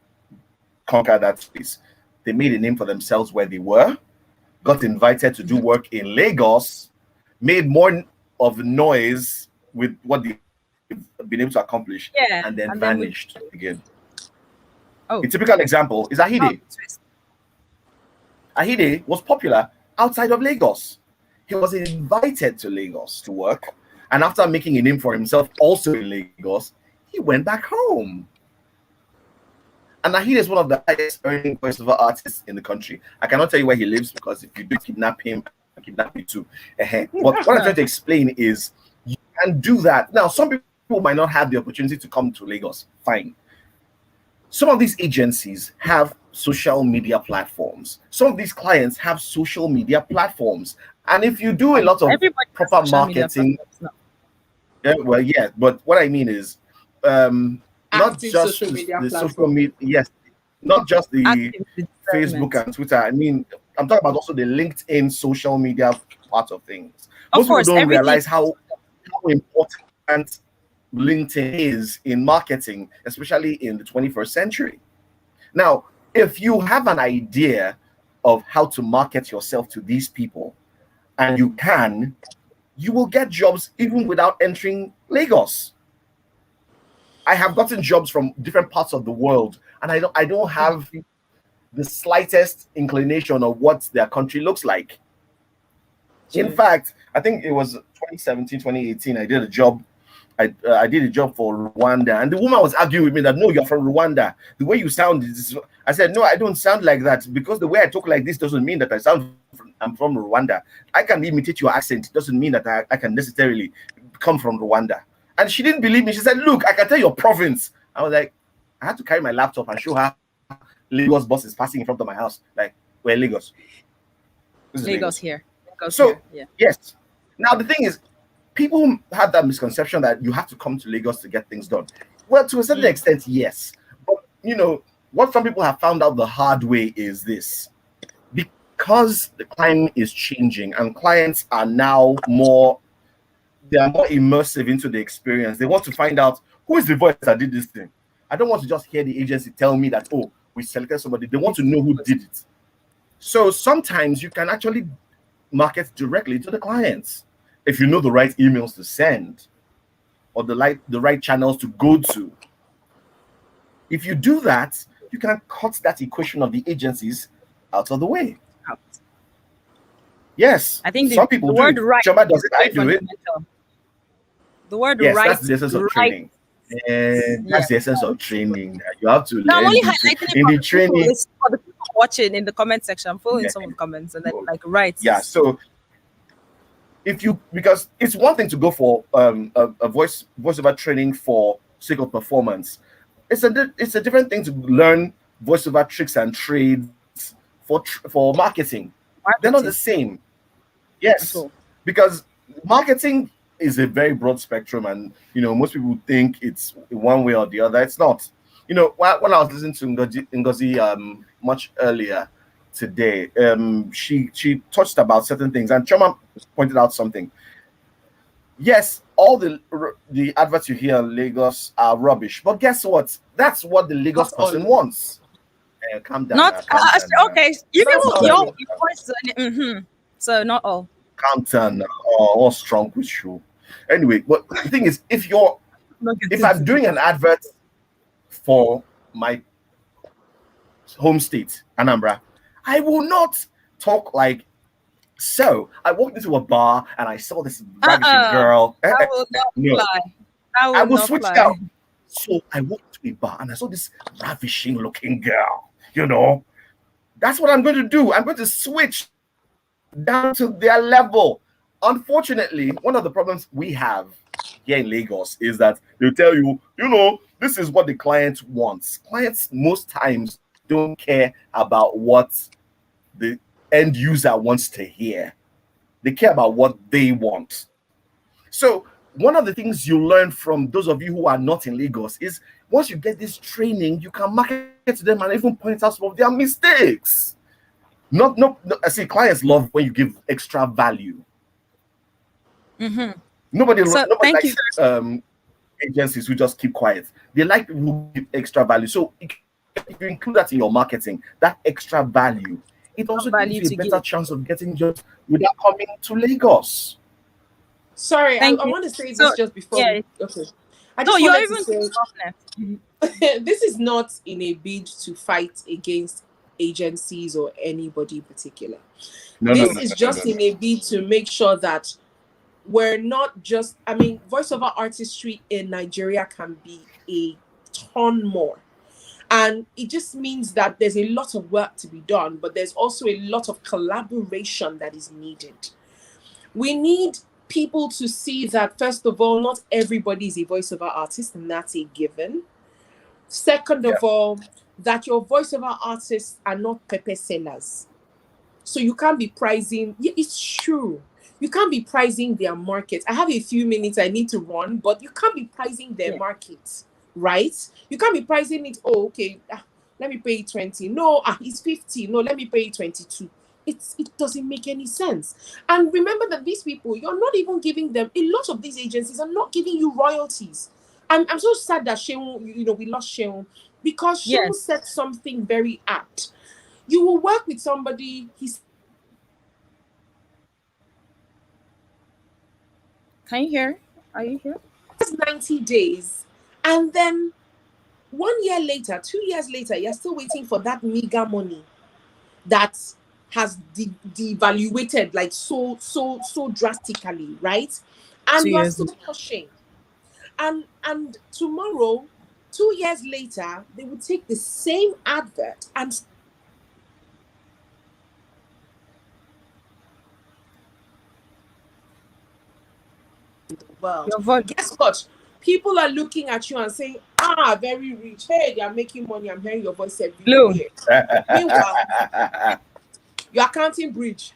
conquer that space. They made a name for themselves where they were, got invited to do work in Lagos, made more of noise with what they've been able to accomplish, and then vanished again. A typical example is Ahide. Ahide was popular outside of Lagos. He was invited to Lagos to work, and after making a name for himself also in Lagos, he went back home. And Ahide is one of the highest earning voiceover artists in the country. I cannot tell you where he lives, because if you do kidnap him, I kidnap you too. But what I'm trying to explain is you can do that. Now, some people might not have the opportunity to come to Lagos. Fine. Some of these agencies have social media platforms. Some of these clients have social media platforms. And if you do a lot of proper marketing, but what I mean is not just the social media, not just the Facebook and Twitter. I mean, I'm talking about also the LinkedIn social media part of things. Most people don't realize how important LinkedIn is in marketing, especially in the 21st century. Now, if you have an idea of how to market yourself to these people, and you will get jobs even without entering Lagos. I have gotten jobs from different parts of the world, and I don't have the slightest inclination of what their country looks like. In fact, I think it was 2017, 2018. I did a job. I did a job for Rwanda, and the woman was arguing with me that no, you're from Rwanda. The way you sound is. I said no, I don't sound like that because the way I talk like this doesn't mean that I'm from Rwanda. I can imitate your accent. It doesn't mean that I can necessarily come from Rwanda. And she didn't believe me. She said, "Look, I can tell your province." I was like, I had to carry my laptop and show her Lagos bus is passing in front of my house. Like, we're Lagos. This is Lagos here. Lagos So here. Yeah. yes. Now the thing is, people have that misconception that you have to come to Lagos to get things done. Well, to a certain extent, yes. But you know, what some people have found out the hard way is this. Because the climate is changing and clients are now more immersive into the experience. They want to find out who is the voice that did this thing. I don't want to just hear the agency tell me that, oh, we selected somebody. They want to know who did it. So sometimes you can actually market directly to the clients if you know the right emails to send or the right channels to go to. If you do that, you can cut that equation of the agencies out of the way. Yes, I think some people the do word it. right. Choma does it. I is do it. fundamental. The word Yes, right. that's the essence of right. training. And that's the essence of training. You have to Now I'm learn only the highlighting it in for the the people, training. it's for the people watching in the comment section. I'm following Yeah. some of the comments and then like right. Yeah, so because it's one thing to go for a voiceover training for sake of performance. It's a different thing to learn voiceover tricks and trades for marketing. They're not the same. Yes, because marketing is a very broad spectrum, and you know most people think it's one way or the other. It's not. You know, when I was listening to Ngozi much earlier today, she touched about certain things, and Choma pointed out something. Yes, all the adverts you hear in Lagos are rubbish, but guess what? That's what the Lagos person wants. Calm down. Not Calm down now. okay. You Calm people, down. your voice. So not all. Calm down now. Oh, what's strong with you? Anyway, but the thing is, if I'm doing an advert for my home state, Anambra, I will not talk like so. I walked into a bar and I saw this ravishing girl. That will not fly. I will not switch fly. down. So I walked to a bar and I saw this ravishing looking girl. You know, that's what I'm going to do. I'm going to switch down to their level. Unfortunately, one of the problems we have here in Lagos is that they'll tell you, you know, this is what the client wants. Clients most times don't care about what the end user wants to hear. They care about what they want. So one of the things you learn from those of you who are not in Lagos is once you get this training, you can market to them and even point out some of their mistakes. I see clients love when you give extra value. Nobody likes agencies who just keep quiet. They like people who give extra value. So if you include that in your marketing, that extra value, it also gives you a better chance of getting jobs without coming to Lagos. Sorry, I Thank you. want to say this just before. Yeah. Okay. I just you're wanted even to say this is not in a bid to fight against agencies or anybody in particular. This is just in a bid to make sure that we're not just, I mean, voiceover artistry in Nigeria can be a ton more. And it just means that there's a lot of work to be done, but there's also a lot of collaboration that is needed. We need people to see that, first of all, not everybody is a voiceover artist, and that's a given. Second of all, that your voiceover artists are not pepper sellers. So you can't be pricing, it's true. You can't be pricing their market. I have a few minutes I need to run, but you can't be pricing their market, right? You can't be pricing it, oh, okay, let me pay 20. No, it's 50. No, let me pay 22. It doesn't make any sense. And remember that these people, you're not even giving them, a lot of these agencies are not giving you royalties. I'm so sad that Sheun, we lost Sheun, because Sheun said something very apt. You will work with somebody, Can you hear? Are you here? 90 days. And then 1 year later, 2 years later, you're still waiting for that meager money that has devaluated like so drastically, right? And 2 you are years. still pushing. And tomorrow, 2 years later, they will take the same advert and world. Guess what? People are looking at you and saying, very rich. Hey, they are making money. I'm hearing your voice everywhere. Meanwhile, you are counting bridge.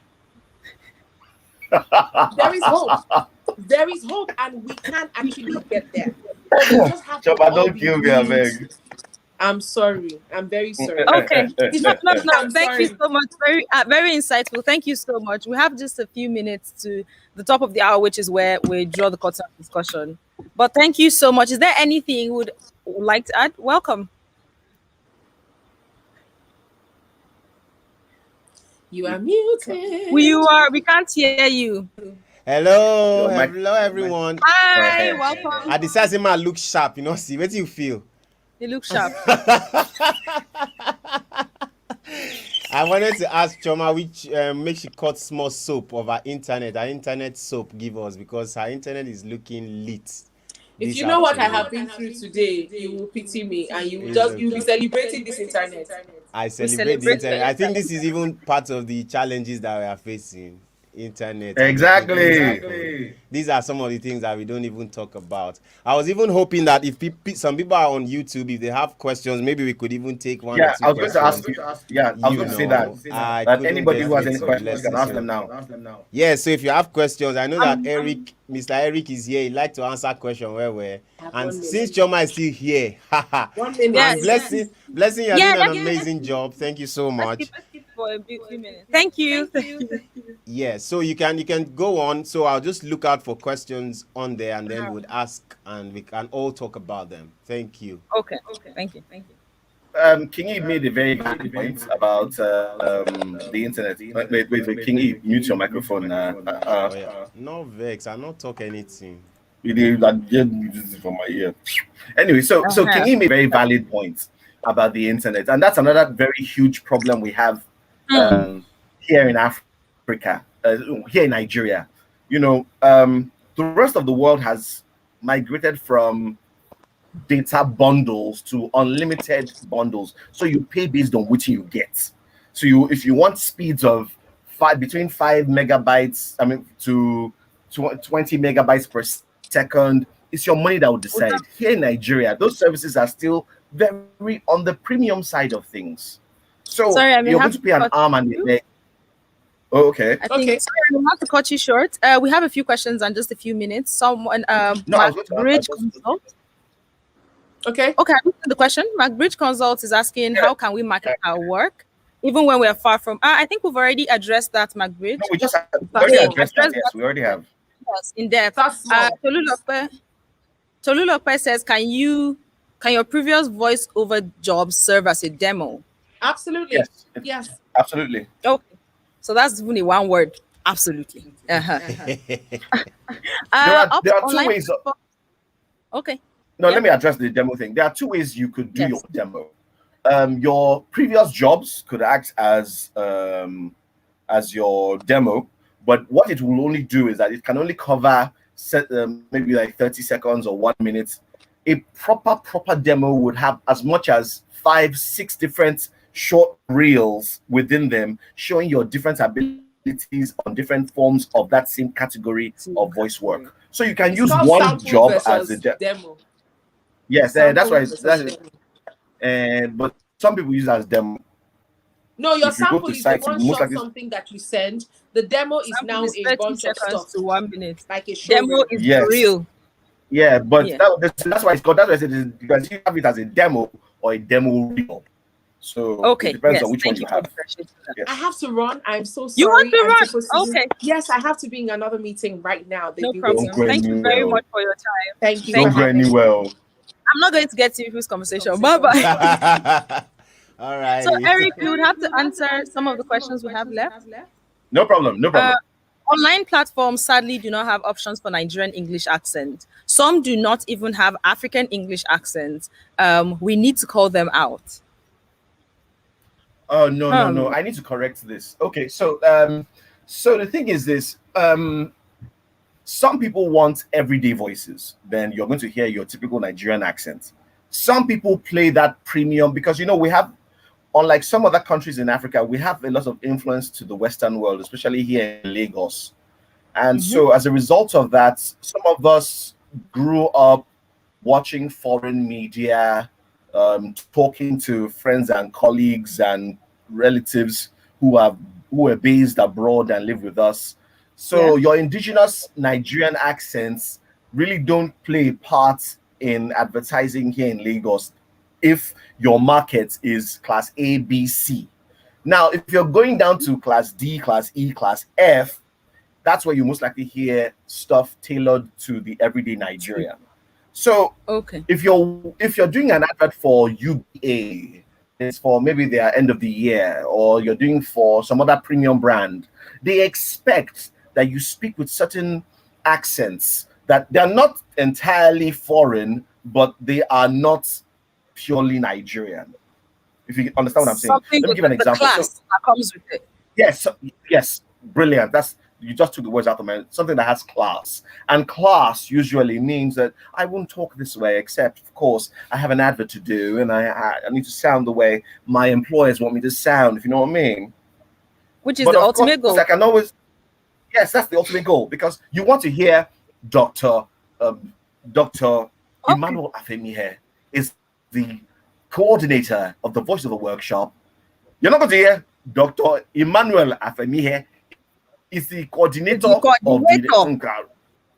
There is hope. There is hope, and we can actually get there. But we just have to Chopper, all don't be kill me, I willing beg. I'm sorry. I'm very sorry. Okay. No. I'm Thank you sorry. so much. Very insightful. Thank you so much. We have just a few minutes to the top of the hour, which is where we draw the curtain of discussion. But thank you so much. Is there anything you would like to add? Welcome. You are muted. We can't hear you. Hello, hello everyone. Hi, welcome. I decided to look sharp, see, what do you feel? You look sharp. I wanted to ask Choma which make she cut small soap of her internet soap give us, because her internet is looking lit. If you know what I have been through today, you will pity me and you'll be celebrating this internet. I celebrate the internet. I think this is even part of the challenges that we are facing. Internet. Exactly. These are some of the things that we don't even talk about. I was even hoping that if some people are on YouTube, if they have questions, maybe we could even take one or two I was going questions. to ask you. I was going to say that anybody who has any questions can ask them now. Yeah, so if you have questions, I know that Mr. Eric is here. He'd like to answer question where. And since Choma is still here, and Blessing, you're doing an amazing job. Thank you so much. Let's keep for a few minutes. Thank you. Yeah, so you can go on. So I'll just look out for questions on there, and then we'll ask, and we can all talk about them. Thank you. Okay. Thank you. Kingi made a very good point about the internet. Wait, Kingi, mute your microphone. No vex, I not talk anything. You did that just from my ear. Anyway, so Kingi made a very valid point about the internet, and that's another very huge problem we have here in Africa, here in Nigeria. The rest of the world has migrated from data bundles to unlimited bundles, so you pay based on what you get. So if you want speeds of between 5 megabytes, to 20 megabytes per second, it's your money that will decide. Here in Nigeria, those services are still very on the premium side of things. So you're going to pay an arm and a leg. Oh, okay. I think sorry, I'm not to cut you short. We have a few questions and just a few minutes. Someone Bridge Consult. Okay, I'm the question. Bridge Consult is asking how can we market our work even when we are far from I think we've already addressed that, Bridge. No, we just already addressed that. Yes, we already have. Yes, in depth. Tolulope says, can your previous voiceover job serve as a demo? Absolutely. Yes. Absolutely. Okay. So that's only one word. Absolutely. There are two ways. Okay. No, let me address the demo thing. There are two ways you could do your demo. Your previous jobs could act as your demo, but what it will only do is that it can only cover maybe like 30 seconds or 1 minute. A proper demo would have as much as 5-6 different short reels within them, showing your different abilities on different forms of that same category of voice work. So you can use one job as a demo. Yes, that's why. But some people use it as demo. No, your sample is the one shot something that you send. The demo is now a bunch of stuff to 1 minute. Like a show demo is real. Yeah, but that's why it's called. That's why I said it is, because you have it as a demo or a demo reel. So it depends on which one you have. I have to run. I'm so sorry. You want to run? Okay. Yes, I have to be in another meeting right now. No problem. Thank you very much for your time. Thank you. Don't go anywhere. I'm not going to get to this conversation. Bye-bye. All right. So, Eric, you would have to answer some of the questions we have left. No problem. Online platforms sadly do not have options for Nigerian English accent. Some do not even have African English accents. We need to call them out. Oh no. I need to correct this. Okay, so so the thing is this. Some people want everyday voices. Then you're going to hear your typical Nigerian accent. Some people play that premium because we have, unlike some other countries in Africa, we have a lot of influence to the Western world, especially here in Lagos. And so as a result of that, some of us grew up watching foreign media, talking to friends and colleagues and relatives who are based abroad and live with us. So your indigenous Nigerian accents really don't play a part in advertising here in Lagos if your market is class A, B, C. Now, if you're going down to class D, class E, class F, that's where you most likely hear stuff tailored to the everyday Nigerian. So if you're doing an advert for UBA, it's for maybe their end of the year, or you're doing for some other premium brand, they expect that you speak with certain accents that they're not entirely foreign, but they are not purely Nigerian. If you understand what I'm saying. Something Let me give an the example. class that comes with it. Yes, brilliant. You just took the words out of my mouth. Something that has class. And class usually means that I won't talk this way, except, of course, I have an advert to do, and I need to sound the way my employers want me to sound, if you know what I mean. Which is the ultimate goal. I can always, yes, that's the ultimate goal, because you want to hear Dr. Emmanuel Afemihe is the coordinator of the Voiceover workshop. You're not going to hear Dr. Emmanuel Afemihe is the coordinator of the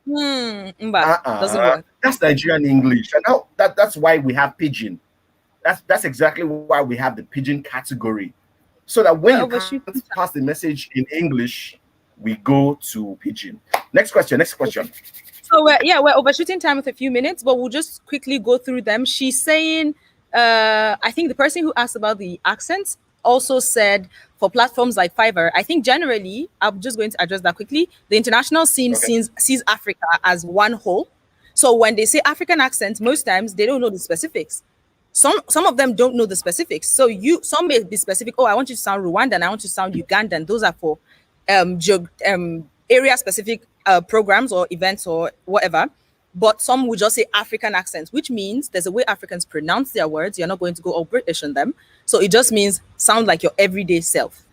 doesn't work. That's Nigerian English. And now that's why we have pidgin. That's exactly why we have the pidgin category. So that when you can't pass the message in English, we go to pidgin. Next question. So we're overshooting time with a few minutes, but we'll just quickly go through them. She's saying, I think the person who asked about the accents also said for platforms like Fiverr, I think generally, I'm just going to address that quickly. The international scene sees Africa as one whole. So when they say African accents, most times they don't know the specifics. Some of them don't know the specifics. So some may be specific. Oh, I want you to sound Rwandan. I want you to sound Ugandan. Those are for area specific programs or events or whatever. But some will just say African accents, which means there's a way Africans pronounce their words. You're not going to go all British on them. So it just means sound like your everyday self,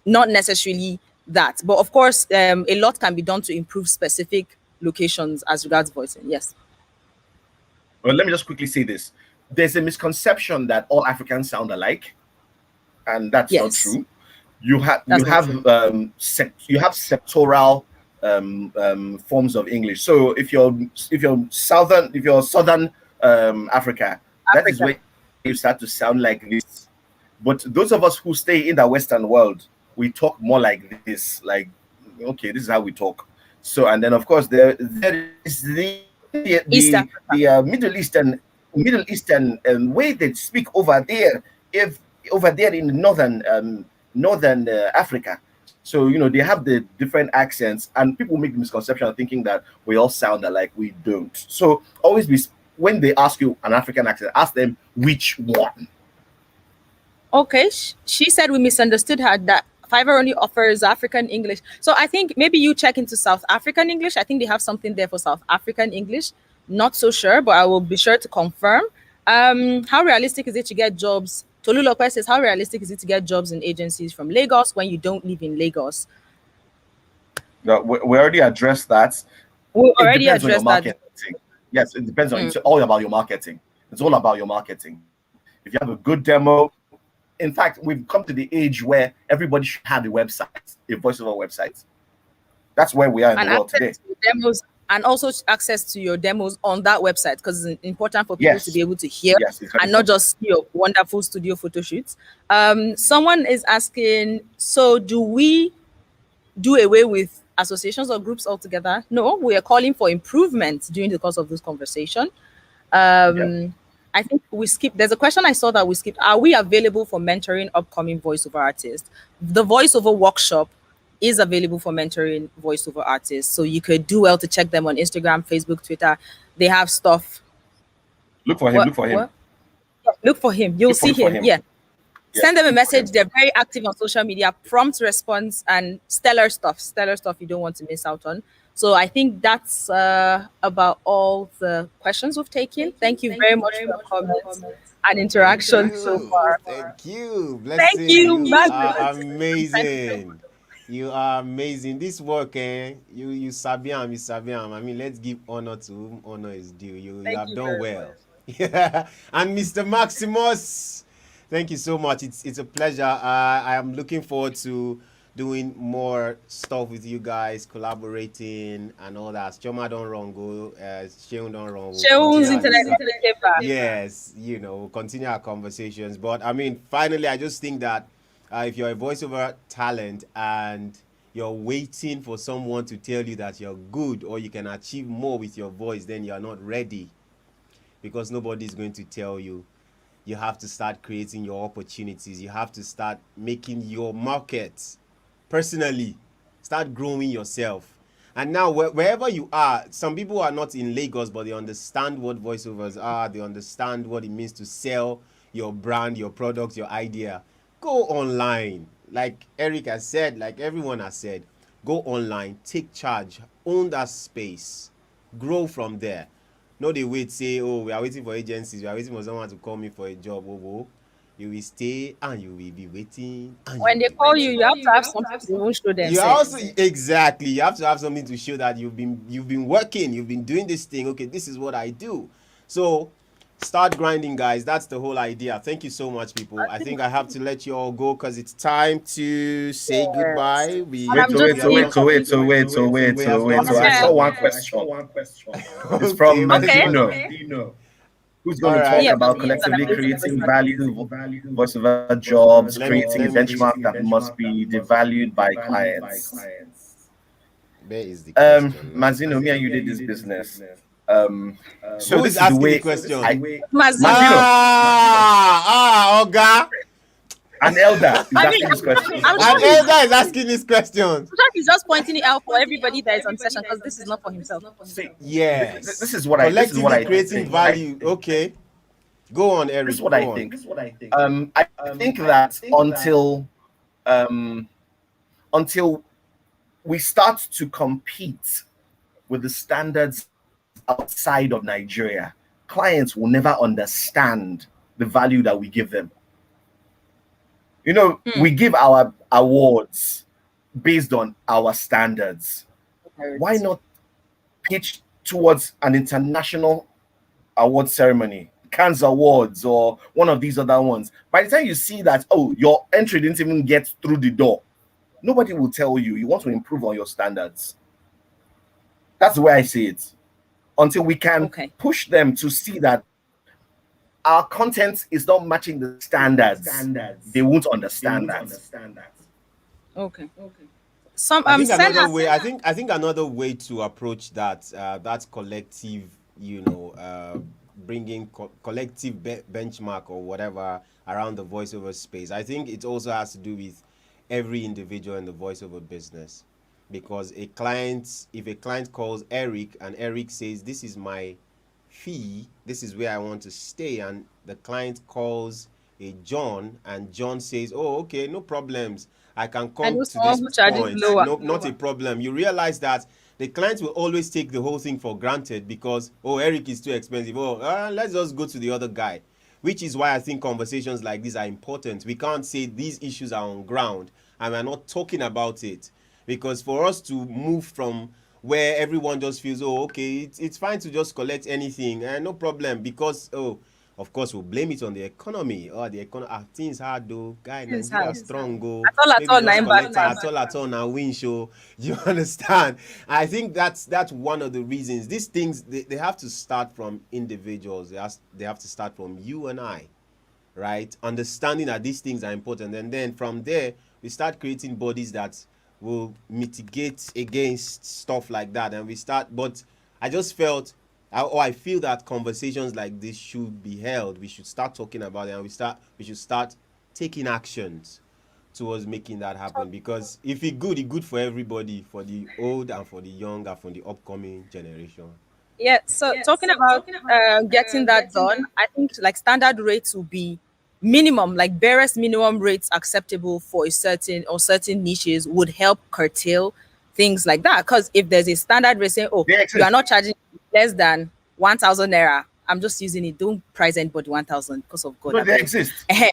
not necessarily that. But of course, a lot can be done to improve specific locations as regards voicing. Yes. Well, let me just quickly say this. There's a misconception that all Africans sound alike, and that's not true. You have sectoral forms of English. So if you're southern Africa, that is where you start to sound like this. But those of us who stay in the Western world, we talk more like this. Like, okay, this is how we talk. So, and then of course there is the Middle Eastern way they speak over there. If over there in northern Africa. So, they have the different accents, and people make the misconception of thinking that we all sound alike. We don't. So always when they ask you an African accent, ask them which one. Okay, she said we misunderstood her, that Fiverr only offers African English. So I think maybe you check into South African English. I think they have something there for South African English. Not so sure, but I will be sure to confirm. How realistic is it to get jobs? Tolu Lopez says, how realistic is it to get jobs in agencies from Lagos when you don't live in Lagos? No, we already addressed that. We already addressed that. Yes, it depends on it's all about your marketing. It's all about your marketing. If you have a good demo, in fact, we've come to the age where everybody should have a website, a voiceover website. That's where we are in the world today. Demos, and also access to your demos on that website, because it's important for people to be able to hear and not just your wonderful studio photo shoots. Someone is asking, so do we do away with associations or groups altogether? No, we are calling for improvements during the course of this conversation. I think we skipped. There's a question I saw that we skipped. Are we available for mentoring upcoming voiceover artists? The voiceover workshop is available for mentoring voiceover artists. So you could do well to check them on Instagram, Facebook, Twitter. They have stuff. Look for him. Look for him. Yeah, look for him. You'll see him. Yeah. Send them a message. They're very active on social media, prompt response, and stellar stuff. Stellar stuff you don't want to miss out on. So I think that's about all the questions we've taken. Thank you very much for your comments and interaction so far. Thank you. Thank Blessing. you. You are amazing. You are amazing. This work, you Sabiam, you Sabiam. I mean, let's give honor to whom honor is due. You have done well. Yeah. And Mr. Maximus, thank you so much. It's a pleasure. I am looking forward to doing more stuff with you guys, collaborating and all that. Choma don't wrong go, Sheun don't wrong. Sheun's internet. Yes, we'll continue our conversations. But I mean, finally, I just think that if you're a voiceover talent and you're waiting for someone to tell you that you're good or you can achieve more with your voice, then you're not ready, because nobody's going to tell you. You have to start creating your opportunities. You have to start making your market personally. Start growing yourself. And now, wherever you are, some people are not in Lagos, but they understand what voiceovers are. They understand what it means to sell your brand, your product, your idea. Go online. Like Eric has said, like everyone has said, go online, take charge, own that space, grow from there. No, they wait, say, oh, we are waiting for agencies, we are waiting for someone to call me for a job. Oh, you will stay and you will be waiting. When they call you, you have to have something to even show them. You also exactly. You have to have something to show that you've been working, you've been doing this thing. Okay, this is what I do. So start grinding, guys. That's the whole idea. Thank you so much, people. I think I have to let you all go because it's time to say goodbye. Wait. I saw one question. It's from Mazino. Who's going to talk about collectively creating value, voiceover jobs, creating a benchmark that must be devalued by clients? Where is the question? Mazino, me and you did this business. So who is asking the question? Mazino. Oga. An elder is asking this question. An elder is asking this question. He's just pointing it out for everybody that is on session because this is not for himself. Yes. This is what I creating value. Okay. Go on, Eric. This is what I think. I think that until we start to compete with the standards outside of Nigeria, clients will never understand the value that we give them. We give our awards based on our standards. Why not pitch towards an international award ceremony, Cannes Awards, or one of these other ones? By the time you see that, oh, your entry didn't even get through the door, nobody will tell you. You want to improve on your standards. That's the way I see it. Until we can push them to see that our content is not matching the standards, they won't understand that. Okay. I think another way to approach that collective, bringing collective benchmark or whatever around the voiceover space. I think it also has to do with every individual in the voiceover business, because if a client calls Eric and Eric says, this is my fee, this is where I want to stay, and the client calls a John and John says, oh, okay, no problems, I can come to this point, not a problem. You realize that the client will always take the whole thing for granted because, oh, Eric is too expensive, let's just go to the other guy, which is why I think conversations like this are important. We can't say these issues are on ground and we're not talking about it, because for us to move from where everyone just feels, oh, okay, it's fine to just collect anything, no problem, because, oh, of course, we'll blame it on the economy. Oh, the economy, things hard though. Guy, Nigeria strong go. At all, now win show. You understand? I think that's one of the reasons. These things, they have to start from individuals. They have to start from you and I, right? Understanding that these things are important. And then from there, we start creating bodies that will mitigate against stuff like that. And but I just felt, I feel that conversations like this should be held. We should start talking about it, and we should start taking actions towards making that happen. Because if it's good for everybody, for the old and for the young and for the upcoming generation. Yeah. So talking about getting that done, I think like standard rates will be minimum, like barest minimum rates acceptable for a certain niches would help curtail things like that. Because if there's a standard rate saying, oh, you are not charging less than 1,000 naira, I'm just using it. Don't price anybody 1,000 because of God. But they exist. They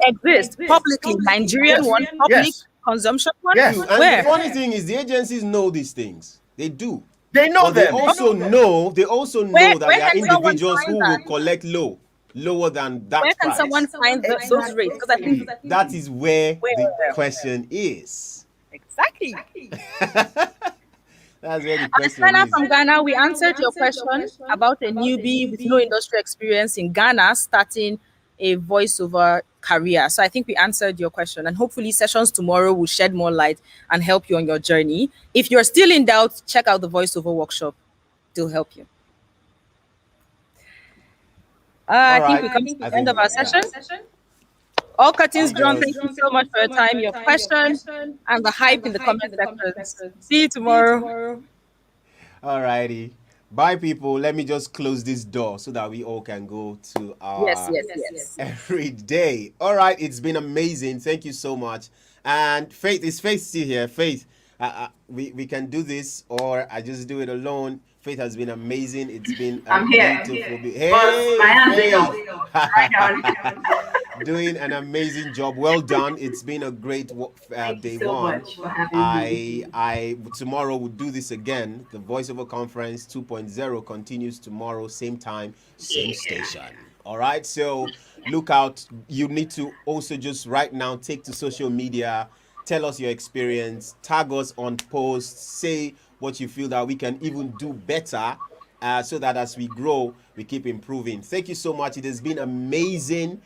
exist publicly. Nigerian one, public consumption one. Yes, and Where? the funny thing is, the agencies know these things. They do. They know but them. They also know. They also know Where that there are can someone individuals find who that? will collect lower than that Where can price. someone find those rates? Because I think that is where the question is. Exactly. That's where the As question Ghana is. from Ghana, we answered your question about a newbie with no industry experience in Ghana starting a voiceover career. So I think we answered your question, and hopefully sessions tomorrow will shed more light and help you on your journey. If you're still in doubt, check out the voiceover workshop. It'll help you. I think we come to the end of our session. All curtains drawn. Thank you so much for your time, your question, and the hype in the comment section. See you tomorrow. Alrighty. Bye, people. Let me just close this door so that we all can go to our yes. every day. All right. It's been amazing. Thank you so much. And Faith, is Faith still here? Faith, we can do this, or I just do it alone. Faith has been amazing. It's been beautiful. Hey, doing an amazing job. Well done. It's been a great day one. I tomorrow will do this again. The Voiceover Conference 2.0 continues tomorrow, same time, same station. All right. So look out. You need to also just right now take to social media. Tell us your experience. Tag us on posts. Say what you feel that we can even do better, so that as we grow, we keep improving. Thank you so much. It has been amazing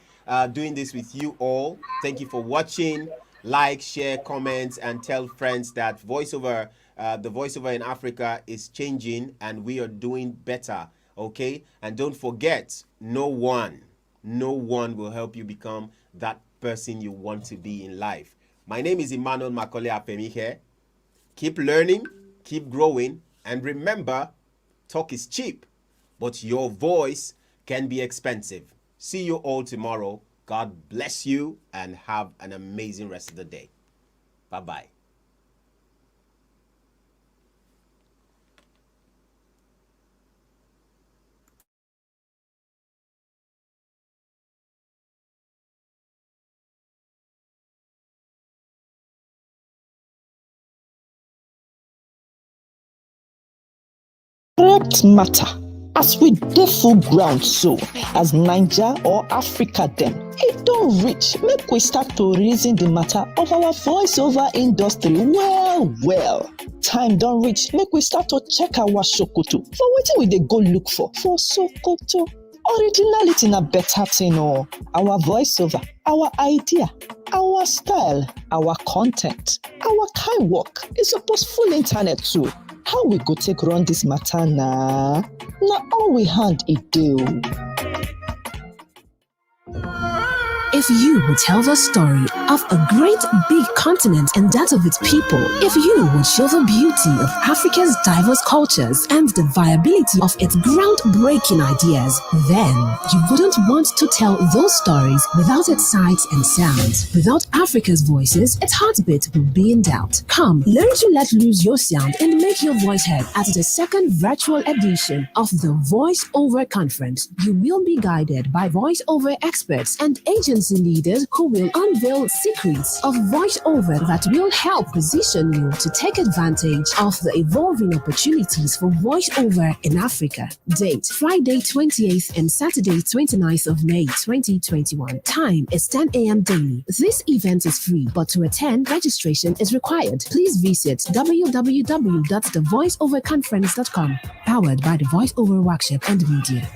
doing this with you all. Thank you for watching. Like, share, comment, and tell friends that the voiceover in Africa is changing and we are doing better. Okay? And don't forget, no one will help you become that person you want to be in life. My name is Emmanuel Makole Apemihe. Keep learning, keep growing, and remember, talk is cheap, but your voice can be expensive. See you all tomorrow. God bless you and have an amazing rest of the day. Bye-bye. Correct matter. As we dey full ground so, as Naija or Africa dem, it don't reach. Make we start to reason the matter of our voiceover industry well. Time don't reach. Make we start to check our Sokoto. For wetin we dey go look for Sokoto. Originality na better thing o. Our voiceover, our idea, our style, our content, our kind work is supposed full internet too. How we go take run this matter na? Na all we hand it do. If you would tell the story of a great big continent and that of its people, if you would show the beauty of Africa's diverse cultures and the viability of its groundbreaking ideas, then you wouldn't want to tell those stories without its sights and sounds. Without Africa's voices, its heartbeat will be in doubt. Come, learn to let loose your sound and make your voice heard at the second virtual edition of the Voiceover Conference. You will be guided by voiceover experts and agency leaders who will unveil secrets of voiceover that will help position you to take advantage of the evolving opportunities for voiceover in Africa. Date, Friday 28th and Saturday 29th of May 2021. Time is 10 a.m. daily. This event is free, but to attend, registration is required. Please visit www.thevoiceoverconference.com, powered by the Voiceover Workshop and Media.